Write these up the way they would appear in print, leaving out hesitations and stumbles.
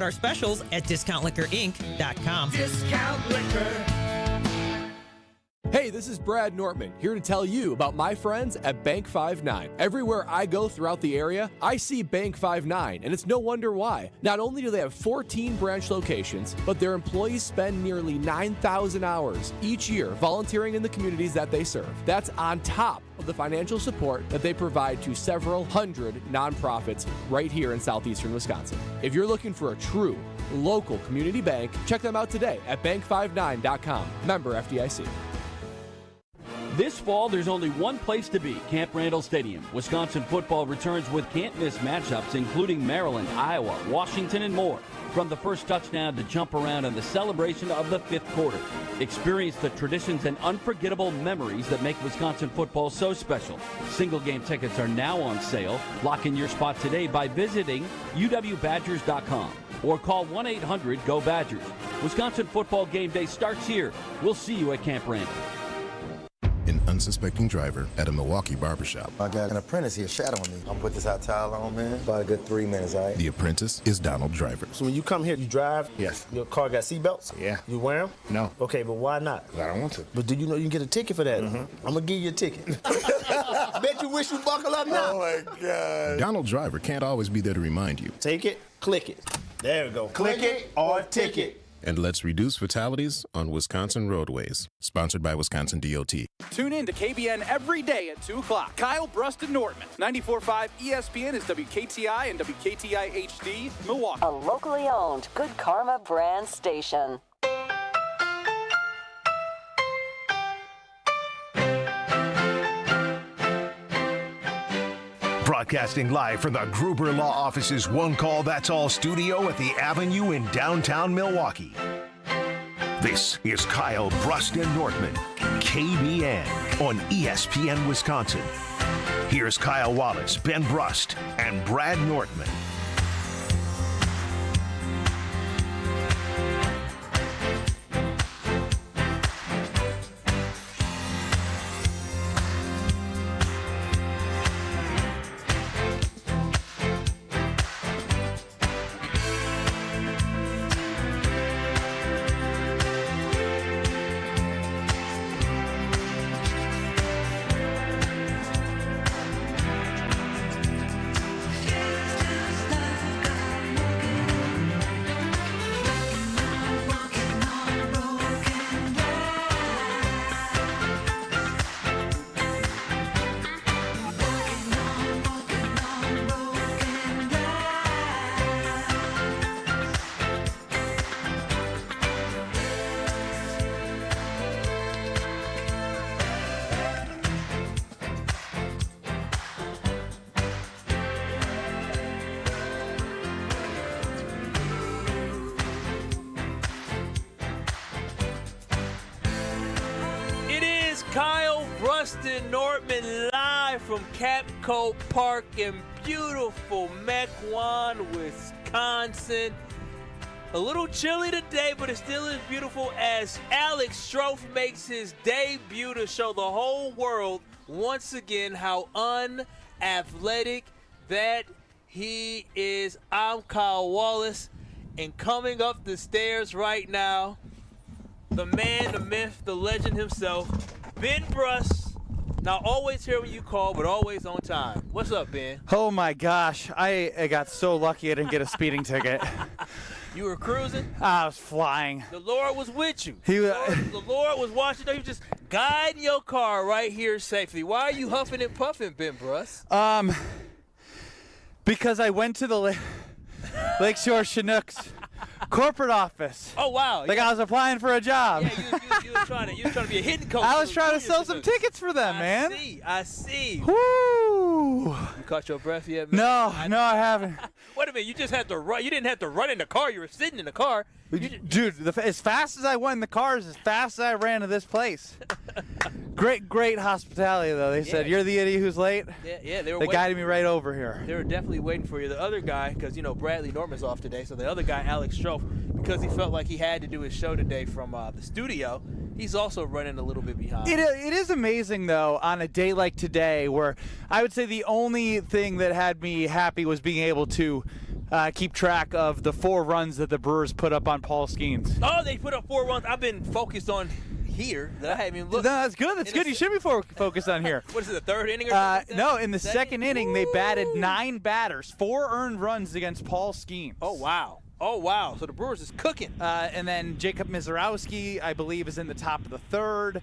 Our specials at discountliquorinc.com. Discount Liquor. Hey, this is Brad Nortman, here to tell you about my friends at Bank 5-9. Everywhere I go throughout the area, I see Bank 5-9, and it's no wonder why. Not only do they have 14 branch locations, but their employees spend nearly 9,000 hours each year volunteering in the communities that they serve. That's on top of the financial support that they provide to several hundred nonprofits right here in southeastern Wisconsin. If you're looking for a true local community bank, check them out today at bank59.com. Member FDIC. This fall, there's only one place to be, Camp Randall Stadium. Wisconsin football returns with can't-miss matchups, including Maryland, Iowa, Washington, and more. From the first touchdown to jump around and the celebration of the fifth quarter. Experience the traditions and unforgettable memories that make Wisconsin football so special. Single-game tickets are now on sale. Lock in your spot today by visiting uwbadgers.com or call 1-800-GO-BADGERS. Wisconsin football game day starts here. We'll see you at Camp Randall. An unsuspecting driver at a Milwaukee barbershop. I got an apprentice here shadowing me. I'm gonna put this hot towel on, man. About a good 3 minutes, all right? The apprentice is Donald Driver. So when you come here, you drive? Yes. Your car got seatbelts? Yeah. You wear them? No. Okay, but why not? I don't want to. But do you know you can get a ticket for that? I'm gonna give you a ticket. Bet you wish you buckle up now. Oh, my God. Donald Driver can't always be there to remind you. Take it, click it. There we go. Click it or ticket. And let's reduce fatalities on Wisconsin roadways. Sponsored by Wisconsin DOT. Tune in to KBN every day at 2 o'clock. Kyle, Brust, and Nortman. 94.5 ESPN is WKTI and WKTI HD, Milwaukee. A locally owned Good Karma brand station. Broadcasting live from the Gruber Law Office's One Call That's All studio at the Avenue in downtown Milwaukee. This is Kyle, Brust, and Nortman, KBN on ESPN Wisconsin. Here's Kyle Wallace, Ben Brust, and Brad Nortman. Kyle, Brust, and Nortman live from Kapco Park in beautiful Mequon, Wisconsin. A little chilly today, but it still is beautiful as Alex Stro makes his debut to show the whole world once again how unathletic that he is. I'm Kyle Wallace, and coming up the stairs right now, the man, the myth, the legend himself, Ben Brust. Now, always here when you call, but always on time. What's up, Ben? Oh, my gosh. I got so lucky I didn't get a speeding ticket. You were cruising? I was flying. The Lord was with you. The Lord was watching. He was just guiding your car right here safely. Why are you huffing and puffing, Ben Brust? Because I went to the Lakeshore Chinooks corporate office. Oh, wow. Like I was applying for a job. Yeah, you were trying to be a hidden coach. I was trying to sell some tickets for them, man. I see. Woo! You caught your breath yet, man? No, I haven't. Wait a minute. You just had to run. You didn't have to run in the car. You were sitting in the car. Dude, as fast as I went in the car is as fast as I ran to this place. Great hospitality, though. They said, you're the idiot who's late. Yeah, they guided me right over here. They were definitely waiting for you. The other guy, because, Bradley Norman's off today, so the other guy, Alex Stro, because he felt like he had to do his show today from the studio, he's also running a little bit behind. It is amazing, though, on a day like today where I would say the only thing that had me happy was being able to keep track of the 4 runs that the Brewers put up on Paul Skenes. Oh, they put up 4 runs. I've been focused on here that I haven't even looked. No, that's good. That's good. You should be focused on here. What is it, the 3rd inning or something? No, in the second inning, they batted 9 batters, 4 earned runs against Paul Skenes. Oh, wow. Oh, wow. So the Brewers is cooking. And then Jacob Mizerowski, I believe, is in the top of the 3rd.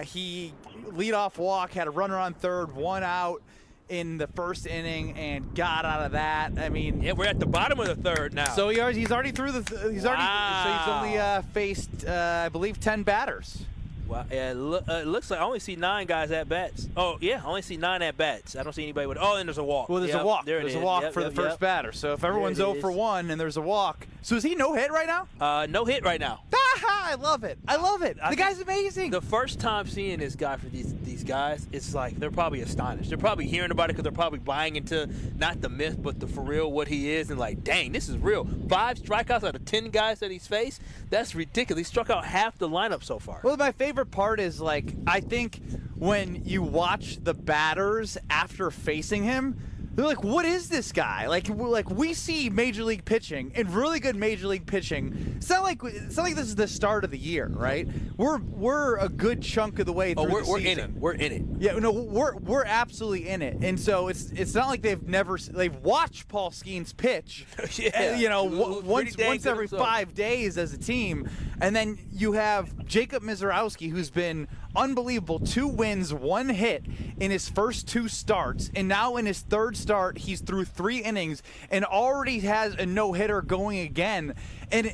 He leadoff walk, had a runner on 3rd, 1 out in the 1st inning, and got out of that. I mean, yeah, we're at the bottom of the 3rd now. So he's already through the. He's only faced, I believe, 10 batters. Wow. Yeah, it looks like I only see 9 guys at bats. Oh, yeah, I only see 9 at bats. I don't see anybody with. Oh, and there's a walk. Well, there's a walk. There's a walk for the first batter. So if everyone's 0 for 1 and there's a walk, so is he no hit right now? No hit right now. I love it. I love it. The guy's amazing. The first time seeing this guy for these guys, it's like they're probably astonished. They're probably hearing about it because they're probably buying into not the myth, but the for real what he is, and like, dang, this is real. 5 strikeouts out of 10 guys that he's faced. That's ridiculous. He struck out half the lineup so far. Well, my favorite part is, like, I think when you watch the batters after facing him, they're like, what is this guy? Like we see major league pitching and really good major league pitching. It's not like this is the start of the year, right? We're a good chunk of the way through the season. In it. We're in it. Yeah, no, we're absolutely in it. And so it's not like they've watched Paul Skenes pitch. Yeah. Once every 5 days as a team, and then you have Jacob Mizerowski, who's been unbelievable. 2 wins, 1 hit in his first 2 starts, and now in his 3rd start, he's through 3 innings and already has a no-hitter going again. And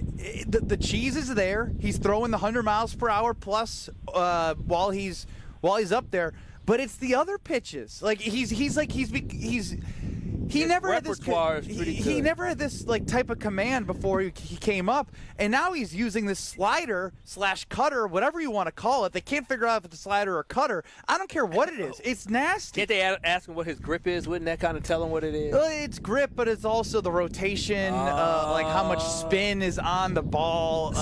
the cheese is there. He's throwing the 100 miles per hour plus while he's up there. But it's the other pitches. Like he never had this. He never had this like type of command before he came up, and now he's using this slider / cutter, whatever you want to call it. They can't figure out if it's a slider or cutter. I don't care what it is. It's nasty. Can't they ask him what his grip is? Wouldn't that kind of tell him what it is? It's grip, but it's also the rotation, like how much spin is on the ball.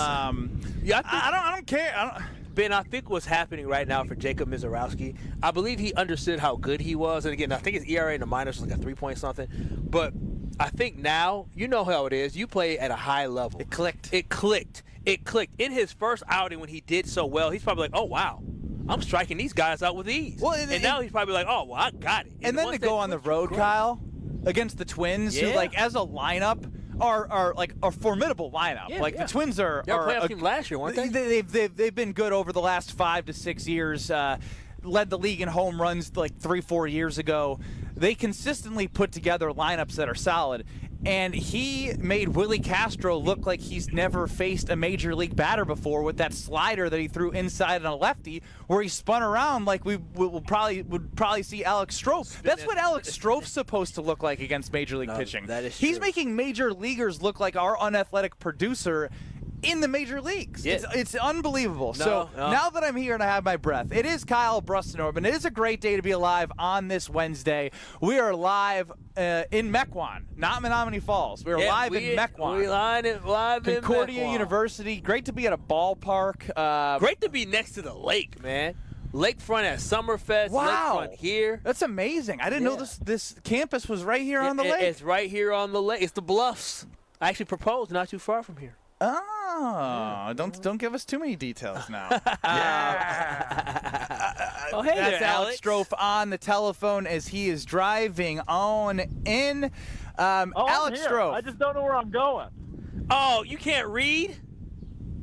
Yeah, I don't care. Ben, I think what's happening right now for Jacob Mizerowski, I believe he understood how good he was. And again, I think his ERA in the minors was like a 3-point something. But I think now, you know how it is. You play at a high level. It clicked. In his first outing when he did so well, he's probably like, oh, wow, I'm striking these guys out with ease. Well, and now he's probably like, oh, well, I got it. And then to go on the road, Kyle, against the Twins, who, like, as a lineup, are a formidable lineup. The Twins are a playoff team last year, weren't they? They've been good over the last 5 to 6 years. Led the league in home runs like 3-4 years ago. They consistently put together lineups that are solid. And he made Willie Castro look like he's never faced a major league batter before with that slider that he threw inside on a lefty, where he spun around like we would probably see Alex Strofe. That's what Alex Strofe's supposed to look like against major league pitching. That is true. He's making major leaguers look like our unathletic producer in the major leags. Yeah. It's unbelievable. Now that I'm here and I have my breath, it is Kyle, Brust, and Nortman. It is a great day to be alive on this Wednesday. We are live in Mequon, not Menominee Falls. We are live in Mequon. We're live in Concordia Mequon. University. Great to be at a ballpark. Great to be next to the lake, man. Lakefront at Summerfest. Wow. Lakefront here. That's amazing. I didn't know this campus was right here on the lake. It's right here on the lake. It's the Bluffs. I actually proposed not too far from here. Oh, don't give us too many details now. Oh, hey That's there, Alex Strofe on the telephone as he is driving on in. Alex Strofe. I just don't know where I'm going. Oh, you can't read?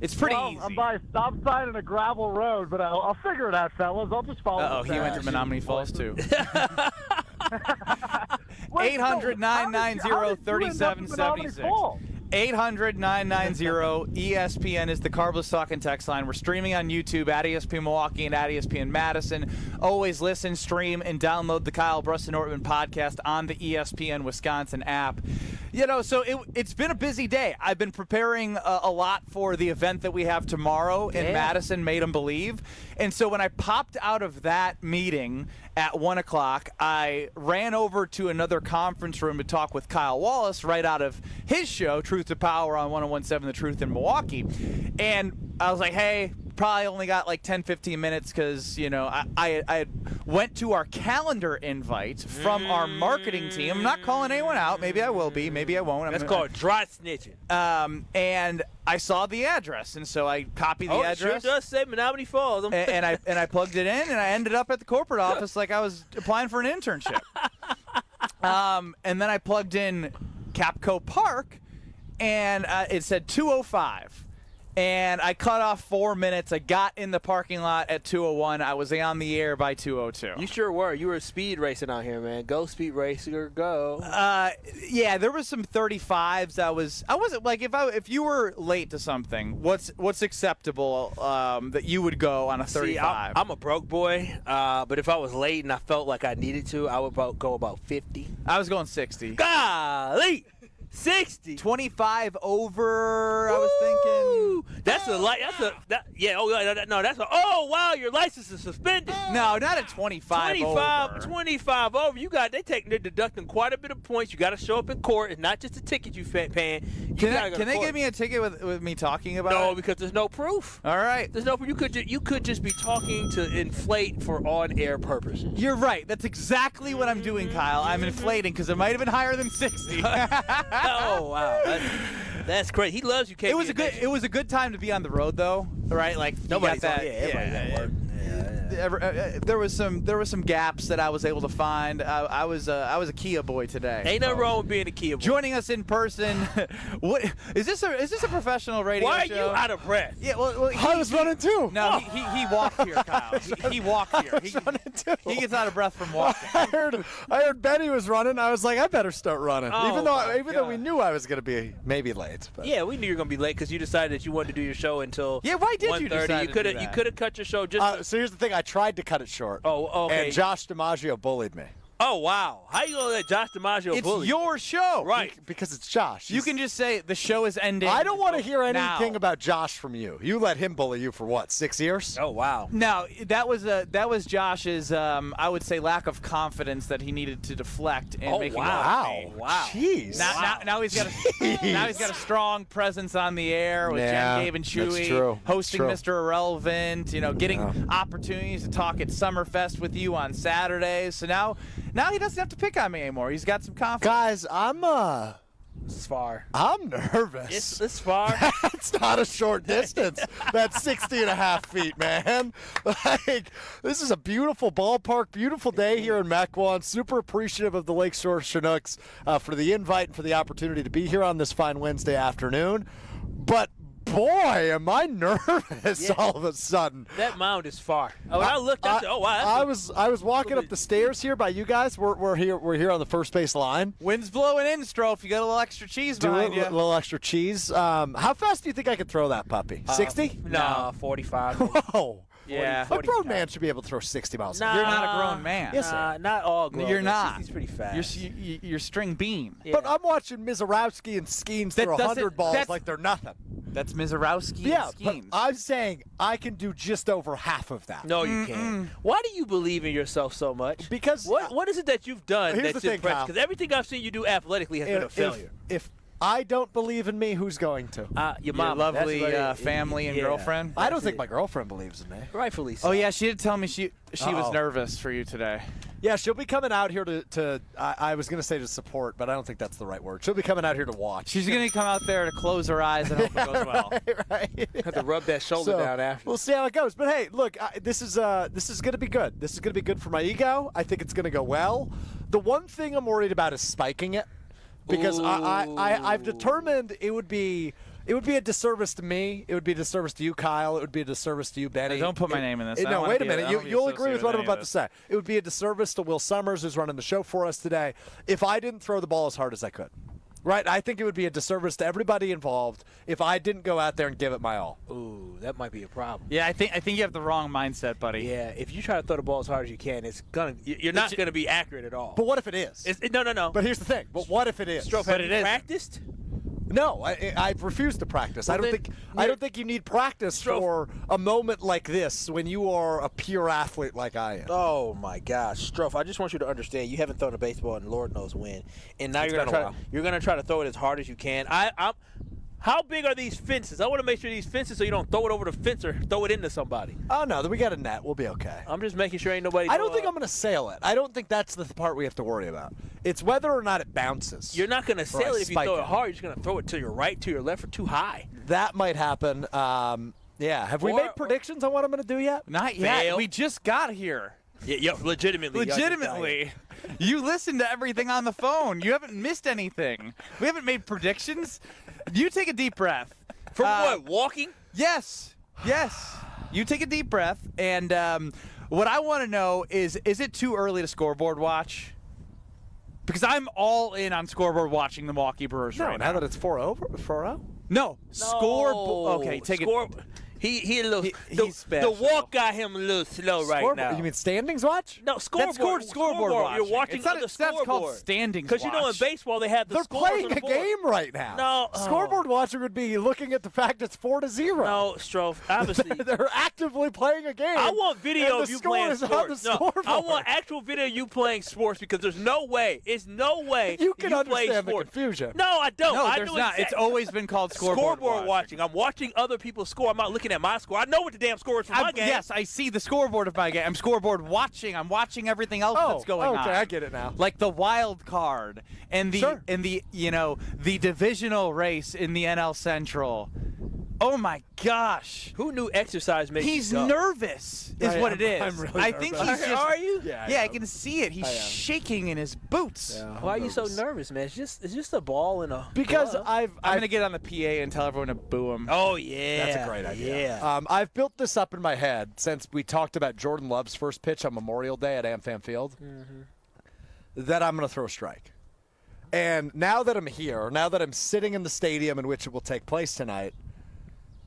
It's pretty easy. I'm by a stop sign and a gravel road, but I'll figure it out, fellas. I'll just follow. He went to Menominee Falls too. 800-990-3776. 800-990-ESPN is the Carbless Talk and Text line. We're streaming on YouTube at ESPN Milwaukee and at ESPN Madison. Always listen, stream, and download the Kyle, Brust, and Nortman podcast on the ESPN Wisconsin app. So it's been a busy day. I've been preparing a lot for the event that we have tomorrow in Madison, Made 'em Believe. And so when I popped out of that meeting at 1 o'clock, I ran over to another conference room to talk with Kyle Wallace right out of his show, Truth to Power on 101.7 The Truth in Milwaukee. And I was like, hey, probably only got like 10, 15 minutes because, I had went to our calendar invite from our marketing team. I'm not calling anyone out. Maybe I will be. Maybe I won't. That's called dry snitching. And I saw the address, and so I copied the address. It sure does say Menominee Falls. and I plugged it in, and I ended up at the corporate office like I was applying for an internship. And then I plugged in Kapco Park, and it said 2:05. And I cut off 4 minutes. I got in the parking lot at 2:01. I was on the air by 2:02. You sure were. You were speed racing out here, man. Go speed racer, go. Yeah, there was some 35s. I wasn't like if you were late to something, what's acceptable that you would go on a 35? See, I'm a broke boy, but if I was late and I felt like I needed to, I would go about 50. I was going 60. Golly! 60. 25 over, I was thinking. That's a light. Oh, wow, your license is suspended. No, not at 25 over. 25 over. They're deducting quite a bit of points. You got to show up in court. It's not just a ticket you paying. Can they give me a ticket with me talking about it? No, because there's no proof. All right. There's no proof. You could just be talking to inflate for on-air purposes. You're right. That's exactly what I'm doing, Kyle. I'm inflating because it might have been higher than 60. Oh wow, that's great. He loves you, KB. It was a good time to be on the road though, right? Like nobody's that. Everybody's at work. There was some gaps that I was able to find. I was a Kia boy today. Ain't nothing wrong with being a Kia boy. Joining us in person. What is this a professional radio show? Why are you out of breath? Yeah, well I was running too. No, he walked here, Kyle. He walked here. He gets out of breath from walking. I heard Benny was running. I was like, I better start running, even though we knew I was going to be maybe late. But. Yeah, we knew you were going to be late because you decided that you wanted to do your show until why did you decide you could have cut your show just. So here's the thing. I tried to cut it short. Oh, okay. And Josh DiMaggio bullied me. Oh, wow. How you going to let Josh DiMaggio bully? It's your show. Right. Because it's Josh. You can just say the show is ending. I don't want to hear anything about Josh from you. You let him bully you for what, 6 years? Oh, wow. No, that was Josh's, I would say, lack of confidence that he needed to deflect and make Wow. Jeez. Now he's got a strong presence on the air with Jen, Dave, and Chewy, hosting Mr. Irrelevant, getting opportunities to talk at Summerfest with you on Saturdays. So now he doesn't have to pick on me anymore. He's got some confidence. Guys, It's far. I'm nervous. It's far. It's not a short distance. That's 60.5 feet, man. Like, this is a beautiful ballpark, beautiful day here in Mequon. Super appreciative of the Lakeshore Chinooks for the invite and for the opportunity to be here on this fine Wednesday afternoon. But boy, am I nervous all of a sudden. That mound is far. I looked up. Oh wow! I was walking up the stairs here by you guys. We're here on the first base line. Wind's blowing in, Stro. If you got a little extra cheese behind you. A little extra cheese. How fast do you think I could throw that puppy? 60? No, 45. Whoa. Yeah. A grown man should be able to throw 60 miles an hour. You're not a grown man. Yes, sir. Not all grown. You're not. He's pretty fast. You're string beam. Yeah. But I'm watching Mizerowski and Skenes throw 100 balls like they're nothing. That's Mizerowski and Skenes. But I'm saying I can do just over half of that. No, you can't. Why do you believe in yourself so much? Because what is it that you've done that's impressive? Because everything I've seen you do athletically has been a failure. If I don't believe in me, who's going to? Your mom, lovely family and girlfriend. I don't think my girlfriend believes in me. Rightfully so. Oh yeah, she did tell me she was nervous for you today. Yeah, she'll be coming out here to I was going to say to support, but I don't think that's the right word. She'll be coming out here to watch. She's going to come out there to close her eyes and hope it goes well. Right. Have to rub that shoulder down after. We'll see how it goes. But hey, look, this is going to be good. This is going to be good for my ego. I think it's going to go well. The one thing I'm worried about is spiking it. Because I've determined it would be a disservice to me. It would be a disservice to you, Kyle. It would be a disservice to you, Benny. Don't put my name in this. No, wait a minute. You'll agree with what I'm about to say. It would be a disservice to Will Summers, who's running the show for us today, if I didn't throw the ball as hard as I could. Right? I think it would be a disservice to everybody involved if I didn't go out there and give it my all. Ooh, that might be a problem. Yeah, I think you have the wrong mindset, buddy. Yeah, if you try to throw the ball as hard as you can, you're not going to be accurate at all. But what if it is? No. But here's the thing. But what if it is? Stroke, have you practiced? No, I've refused to practice. I don't think you need practice for a moment like this when you are a pure athlete like I am. Oh my gosh, Strofe! I just want you to understand you haven't thrown a baseball in Lord knows when, and now you're gonna try to throw it as hard as you can. How big are these fences? I want to make sure these fences so you don't throw it over the fence or throw it into somebody. Oh, no, we got a net. We'll be okay. I'm just making sure ain't nobody. I don't think I'm going to sail it. I don't think that's the part we have to worry about. It's whether or not it bounces. You're not going to sail it if you throw it hard. You're just going to throw it to your right, to your left, or too high. That might happen. Yeah. Have we made predictions on what I'm going to do yet? Not yet. We just got here. Yeah, legitimately. Legitimately. You listen to everything on the phone. You haven't missed anything. We haven't made predictions. You take a deep breath. From what, walking? Yes. You take a deep breath, and what I want to know is it too early to scoreboard watch? Because I'm all in on scoreboard watching the Milwaukee Brewers right now. Now that it's 4-0? No. Scoreboard. Okay, take it. He a little. He's special. The walk got him a little slow right now. You mean standings watch? No, scoreboard. Scoreboard watch. You're watching it's not, on the that's scoreboard. called standings Because you know in baseball they have the They're scores playing on the a board. game right now. No. Scoreboard watcher would be looking at the fact it's 4-0. No, Stro. Obviously. They're actively playing a game. I want video and of you score playing is on sports. the No, scoreboard. I want actual video of you playing sports because there's no way. It's no way you can play understand the sports. confusion. No, I don't. No, I there's do not. It's always been called scoreboard watching. I'm watching other people score. I'm not looking at my score. I know what the damn score is for my game. Yes, I see the scoreboard of my game. I'm scoreboard watching. I'm watching everything else that's going on. Okay, I get it now. Like the wild card and the the divisional race in the NL Central. Oh my gosh! Who knew exercise makes He's you go? nervous, is what it is. I'm really I think nervous. he's just. Are you? Yeah, I can see it. He's shaking in his boots. Yeah, Why are you so nervous, man? It's just a ball and a. Because glove. I'm gonna get on the PA and tell everyone to boo him. Oh yeah, That's a great idea. Yeah. I've built this up in my head since we talked about Jordan Love's first pitch on Memorial Day at AmFam Field. That I'm going to throw a strike. And now that I'm here, now that I'm sitting in the stadium in which it will take place tonight,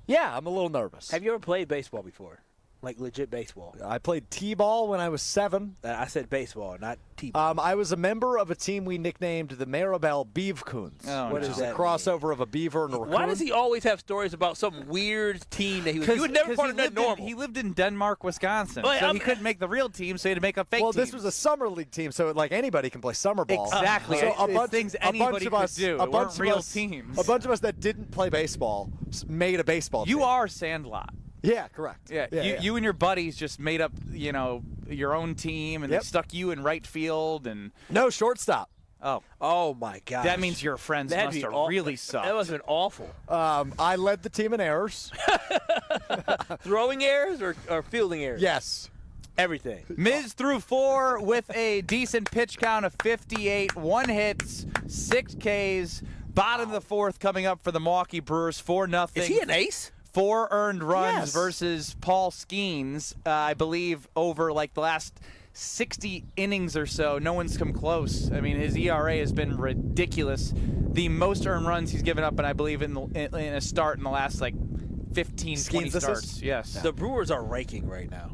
yeah, I'm a little nervous. Have you ever played baseball before? Like legit baseball? I played T-ball when I was 7. I said baseball, not T-ball. I was a member of a team we nicknamed the Maribel Beavcoons, which is a crossover of a beaver and a raccoon. Why does he always have stories about some weird team that he was? He was never part of nothing normal. He lived in Denmark, Wisconsin, Well, so he couldn't make the real team, so he had to make a fake team. Well, this was a summer league team, so like anybody can play summer ball. Exactly. So a bunch things anybody could do. It weren't real teams. A bunch of us that didn't play baseball made a baseball team. You are Sandlot. Yeah, correct. Yeah, you and your buddies just made up, your own team, and they stuck you in right field and no shortstop. Oh my God! That means your friends must have really sucked. That must have been awful. I led the team in errors. Throwing errors or fielding errors? Yes. Everything. Miz threw 4 with a decent pitch count of 58, 1 hits, 6 Ks. Bottom of the 4th coming up for the Milwaukee Brewers, 4-0. Is he an ace? 4 earned runs versus Paul Skenes, I believe, over like the last 60 innings or so. No one's come close. I mean, his ERA has been ridiculous. The most earned runs he's given up, and I believe in a start in the last like 15, 20 starts. Yes. The Brewers are raking right now.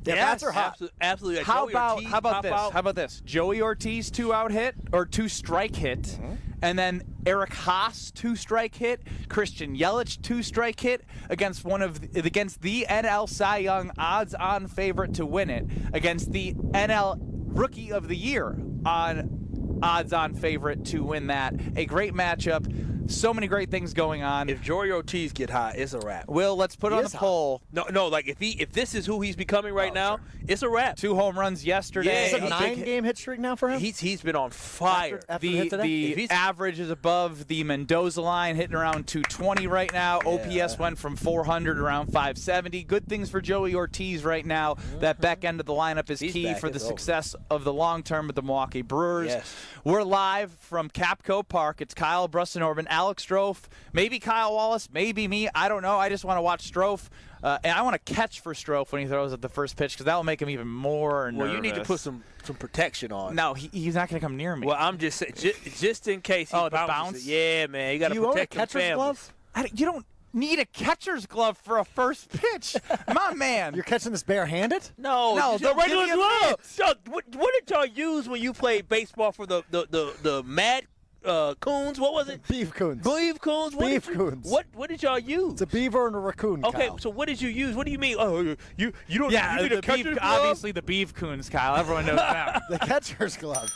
Yeah, bats are hot. Absolutely. How about this? Joey Ortiz 2-out hit or 2-strike hit, and then Eric Haas 2-strike hit, Christian Yelich 2-strike hit against the NL Cy Young odds-on favorite to win it, against the NL Rookie of the Year odds-on favorite to win that. A great matchup. So many great things going on. If Joey Ortiz get hot, it's a wrap. Will, let's put on the poll. No, like if this is who he's becoming right now, it's a wrap. 2 home runs yesterday. It's a 9-game hit streak now for him. He's been on fire. After the average is above the Mendoza line, hitting around 220 right now. OPS went from 400 around 570. Good things for Joey Ortiz right now. That back end of the lineup is key for the success of the long term of the Milwaukee Brewers. Yes. We're live from Kapco Park. It's Kyle, Brust, and Nortman, Alex Strofe, maybe Kyle Wallace, maybe me. I don't know. I just want to watch Strofe. And I want to catch for Strofe when he throws at the first pitch because that will make him even more nervous. Well, you need to put some protection on. No, he's not going to come near me. Well, I'm just saying, just in case he the bounces bounce? it. Yeah, man. You got to protect your family. Glove? You don't need a catcher's glove for a first pitch. My man. You're catching this barehanded? No, the don't regular give me a glove. mitt. So, what did y'all use when you played baseball for the Mad coons. What was it? Beef coons. Beef coons. What did y'all use? It's a beaver and a raccoon. Okay, Kyle. so what did you use? What do you mean? Oh, you don't. Yeah, you need a catcher's glove? obviously the beef coons, Kyle. Everyone knows that. The catcher's glove.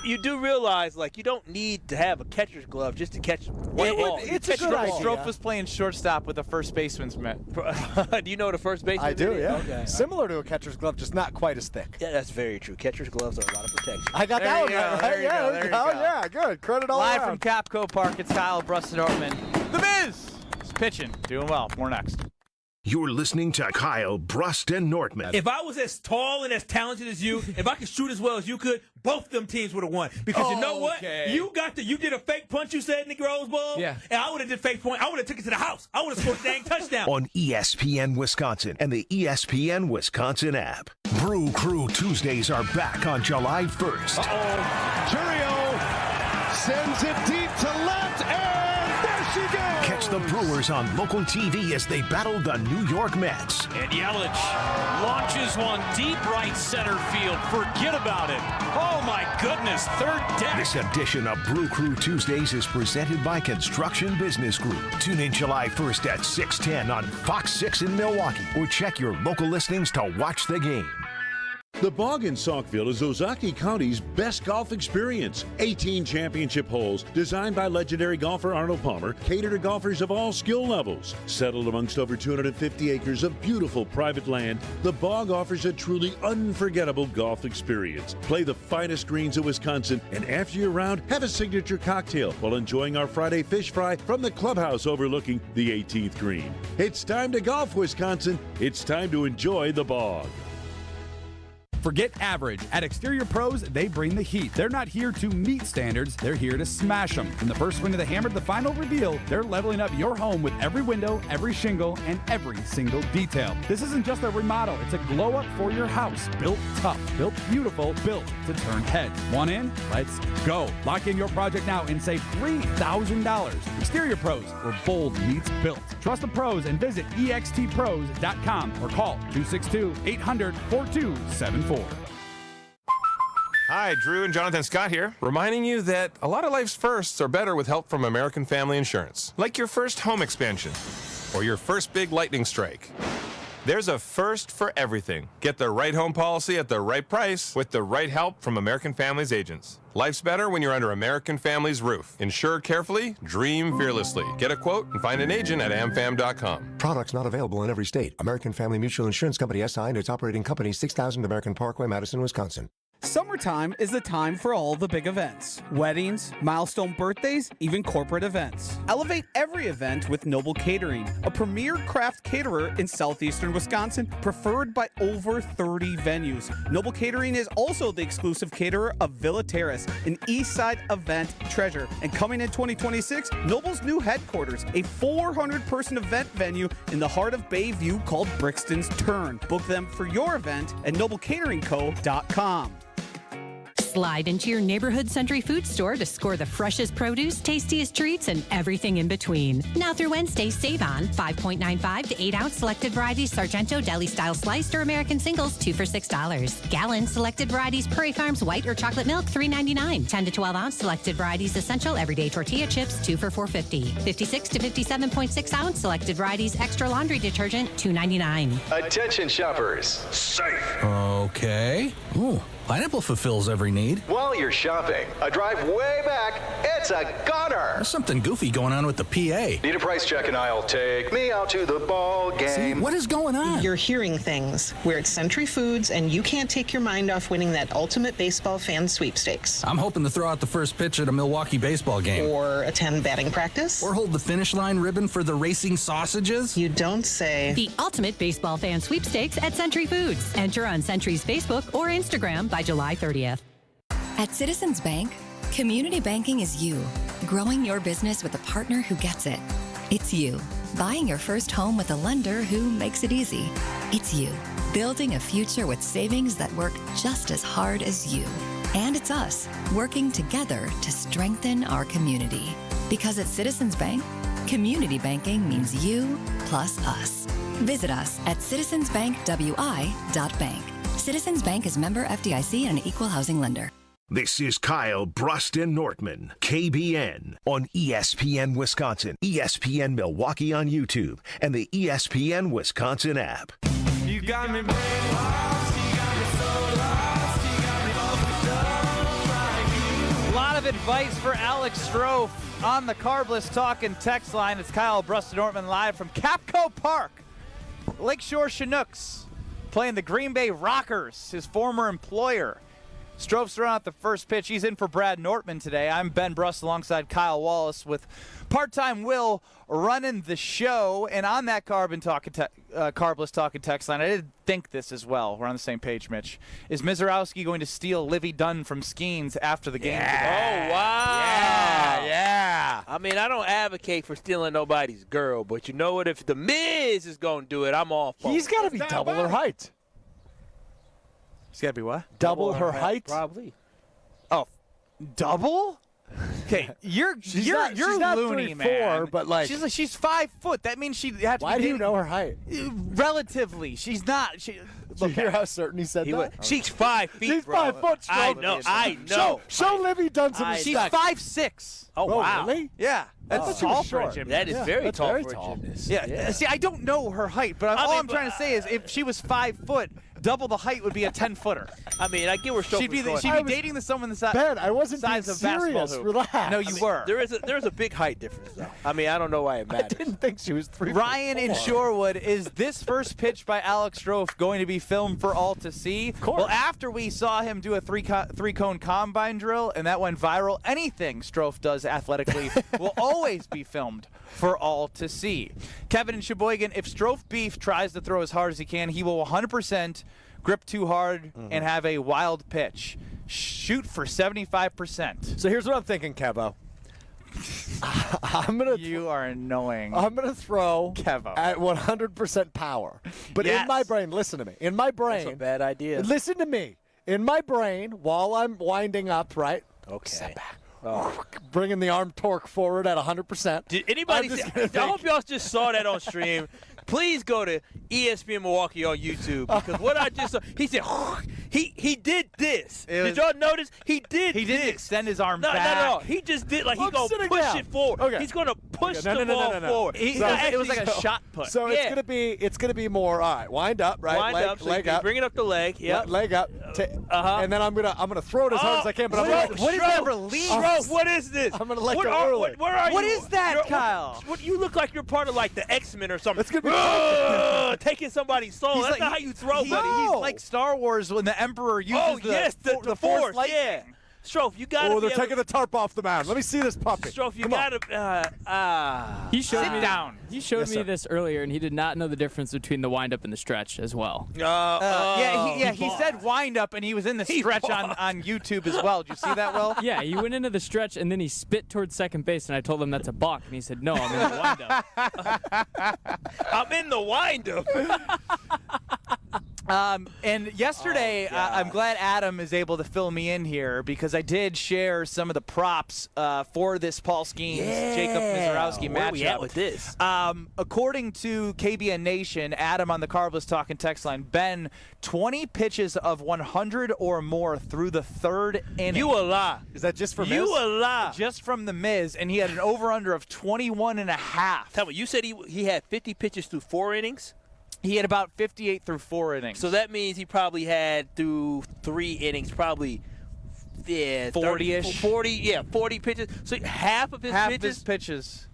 You do realize, like, you don't need to have a catcher's glove just to catch one ball. It's a good idea. Strofe was playing shortstop with a first baseman's mitt. Do you know what a first baseman I do, is? yeah. Okay. Similar to a catcher's glove, just not quite as thick. Yeah, that's very true. Catcher's gloves are a lot of protection. I got that one right. There you go. There you go. Yeah, good. Credit all Live around. from Kapco Park, it's Kyle, Brust, and Nortman. The Miz is pitching, doing well. More next. You're listening to Kyle, Brust, and Nortman. If I was as tall and as talented as you, if I could shoot as well as you could, both them teams would have won. Because you know what? You did a fake punch, you said, in the Rose Bowl. Yeah. And I would have did fake point. I would have took it to the house. I would have scored a dang touchdown. On ESPN Wisconsin and the ESPN Wisconsin app. Brew Crew Tuesdays are back on July 1st. Churio sends it deep to left, and there she goes. Catch the Brewers on local TV as they battle the New York Mets. And Yelich launches one deep right center field. Forget about it. Oh, my goodness. Third deck. This edition of Brew Crew Tuesdays is presented by Construction Business Group. Tune in July 1st at 6:10 on Fox 6 in Milwaukee, or check your local listings to watch the game. The Bog in Saukville is Ozaki County's best golf experience. 18 championship holes designed by legendary golfer Arnold Palmer cater to golfers of all skill levels. Settled amongst over 250 acres of beautiful private land, the Bog offers a truly unforgettable golf experience. Play the finest greens of Wisconsin, and after your round, have a signature cocktail while enjoying our Friday fish fry from the clubhouse overlooking the 18th green. It's time to golf, Wisconsin. It's time to enjoy the Bog. Forget average. At Exterior Pros, they bring the heat. They're not here to meet standards, they're here to smash them. From the first swing of the hammer to the final reveal, they're leveling up your home with every window, every shingle, and every single detail. This isn't just a remodel, it's a glow up for your house. Built tough, built beautiful, built to turn heads. Want in? Let's go. Lock in your project now and save $3,000. Exterior Pros, where bold meets built. Trust the pros and visit extpros.com or call 262-800-4274. Hi, Drew and Jonathan Scott here, reminding you that a lot of life's firsts are better with help from American Family Insurance. Like your first home expansion or your first big lightning strike. There's a first for everything. Get the right home policy at the right price with the right help from American Family's agents. Life's better when you're under American Family's roof. Insure carefully, dream fearlessly. Get a quote and find an agent at amfam.com. Products not available in every state. American Family Mutual Insurance Company SI and its operating company, 6000 American Parkway, Madison, Wisconsin. Summertime is the time for all the big events. Weddings, milestone birthdays, even corporate events. Elevate every event with Noble Catering, a premier craft caterer in southeastern Wisconsin, preferred by over 30 venues. Noble Catering is also the exclusive caterer of Villa Terrace, an east side event treasure. And coming in 2026, Noble's new headquarters, a 400-person event venue in the heart of Bayview called Brixton's Turn. Book them for your event at noblecateringco.com. Slide into your neighborhood Century Food Store to score the freshest produce, tastiest treats, and everything in between. Now through Wednesday, save on 5.95 to 8-ounce selected varieties Sargento deli-style sliced or American singles, 2 for $6. Gallon selected varieties Prairie Farms white or chocolate milk, $3.99. 10 to 12-ounce selected varieties Essential everyday tortilla chips, 2 for $4.50. 56 to 57.6-ounce selected varieties extra laundry detergent, $2.99. Attention shoppers. Safe. Okay. Ooh. Pineapple fulfills every need. While you're shopping, a drive way back, it's a gunner. There's something goofy going on with the PA. Need a price check and I'll take me out to the ball game. See, what is going on? You're hearing things. We're at Century Foods, and you can't take your mind off winning that ultimate baseball fan sweepstakes. I'm hoping to throw out the first pitch at a Milwaukee baseball game. Or attend batting practice. Or hold the finish line ribbon for the racing sausages. You don't say. The ultimate baseball fan sweepstakes at Century Foods. Enter on Century's Facebook or Instagram by July 30th. At Citizens Bank, community banking is you, growing your business with a partner who gets it. It's you, buying your first home with a lender who makes it easy. It's you, building a future with savings that work just as hard as you. And it's us, working together to strengthen our community. Because at Citizens Bank, community banking means you plus us. Visit us at citizensbankwi.bank. Citizens Bank is member FDIC and an equal housing lender. This is Kyle, Brust, and Nortman, KBN, on ESPN Wisconsin, ESPN Milwaukee on YouTube, and the ESPN Wisconsin app. You got me brainwashed, you got me so lost, you got me fucked up like you. A lot of advice for Alex Stro on the Carbless Talking text line. It's Kyle, Brust, and Nortman live from Kapco Park. Lakeshore Chinooks playing the Green Bay Rockers, his former employer. Strove's throwing out the first pitch. He's in for Brad Nortman today. I'm Ben Brust alongside Kyle Wallace with part-time Will running the show. And on that Carbless Talking text line, I did think this as well. We're on the same page, Mitch. Is Mizerowski going to steal Livy Dunn from Skenes after the game today? Oh, wow. Yeah. I mean, I don't advocate for stealing nobody's girl, but you know what? If the Miz is going to do it, I'm all for it. He's got to be double her height. She's got to be what? Double her height? Probably. Oh, double? Okay, you're not loony, 3'4", man. but like she's 5 foot. That means she'd have to. Why do you know her height? Relatively, she's not. Did you hear how certain he said that? She's 5 feet. She's bro. 5 foot. I know. Show Livy Dunn some She's respect. 5'6". Oh, wow. Really? Yeah, that's tall for a gymnast. That is very that's tall very for tall. a gymnast. Yeah. See, I don't know her height, but all I'm trying to say is if she was 5 foot, double the height would be a 10-footer. I mean, I get where She'd be dating someone the size. Ben, I wasn't size being of basketball serious. hoop. Relax. No, you were. There's a big height difference, though. I mean, I don't know why it matters. I didn't think she was 3 Ryan in Shorewood, is this first pitch by Alex Strofe going to be filmed for all to see? Of course. Well, after we saw him do a three-cone combine drill and that went viral, anything Strofe does athletically will always be filmed for all to see. Kevin in Sheboygan, if Strofe Beef tries to throw as hard as he can, he will 100% grip too hard and have a wild pitch. Shoot for 75%. So here's what I'm thinking, Kevo. You are annoying. I'm gonna throw Kevo at 100% power. But in my brain, listen to me. In my brain, That's a bad idea. Listen to me. In my brain, while I'm winding up, right? Okay. Step back. Bringing the arm torque forward at 100%. Did anybody see? I hope y'all just saw that on stream. Please go to ESPN Milwaukee on YouTube because what I just saw, he said he did this. Did y'all notice? He didn't extend his arm back. No. He just did he's gonna push it forward. Okay. He's gonna push the ball forward. It was like a shot put. So it's gonna be more. All right, wind up, right? Wind up, so leg you up. Bring it up the leg. Yep. Leg up. And then I'm gonna throw it as hard as I can. But what is that release? Stroke, what is this? I'm gonna let go early. Where are you? What is that, Kyle? You look like you're part of like the X-Men or something. It's gonna be taking somebody's soul. That's not how you throw, buddy. He's like Star Wars when the Emperor uses the Force. Yeah. Strofe, you got to they're taking the tarp off the mound. Let me see this puppy. Strofe, you got to He showed me down. He showed me this earlier, and he did not know the difference between the windup and the stretch as well. He said wind up, and he was in the stretch on YouTube as well. Did you see that, Will? Yeah, he went into the stretch, and then he spit towards second base, and I told him that's a balk, and he said, no, I'm in the windup. I'm in the windup. And yesterday, I'm glad Adam is able to fill me in here because I did share some of the props for this Paul Skenes, Jacob Mizerowski matchup. Where are we at with this? According to KBN Nation, Adam on the Carbless Talking text line, Ben, 20 pitches of 100 or more through the third inning. You a lie. Is that just for Miz? You a lie. Just from the Miz, and he had an over-under of 21.5. Tell me, you said he had 50 pitches through 4 innings? He had about 58 through 4 innings. So that means he probably had through 3 innings, probably 40-ish. 40 pitches. So half of his pitches.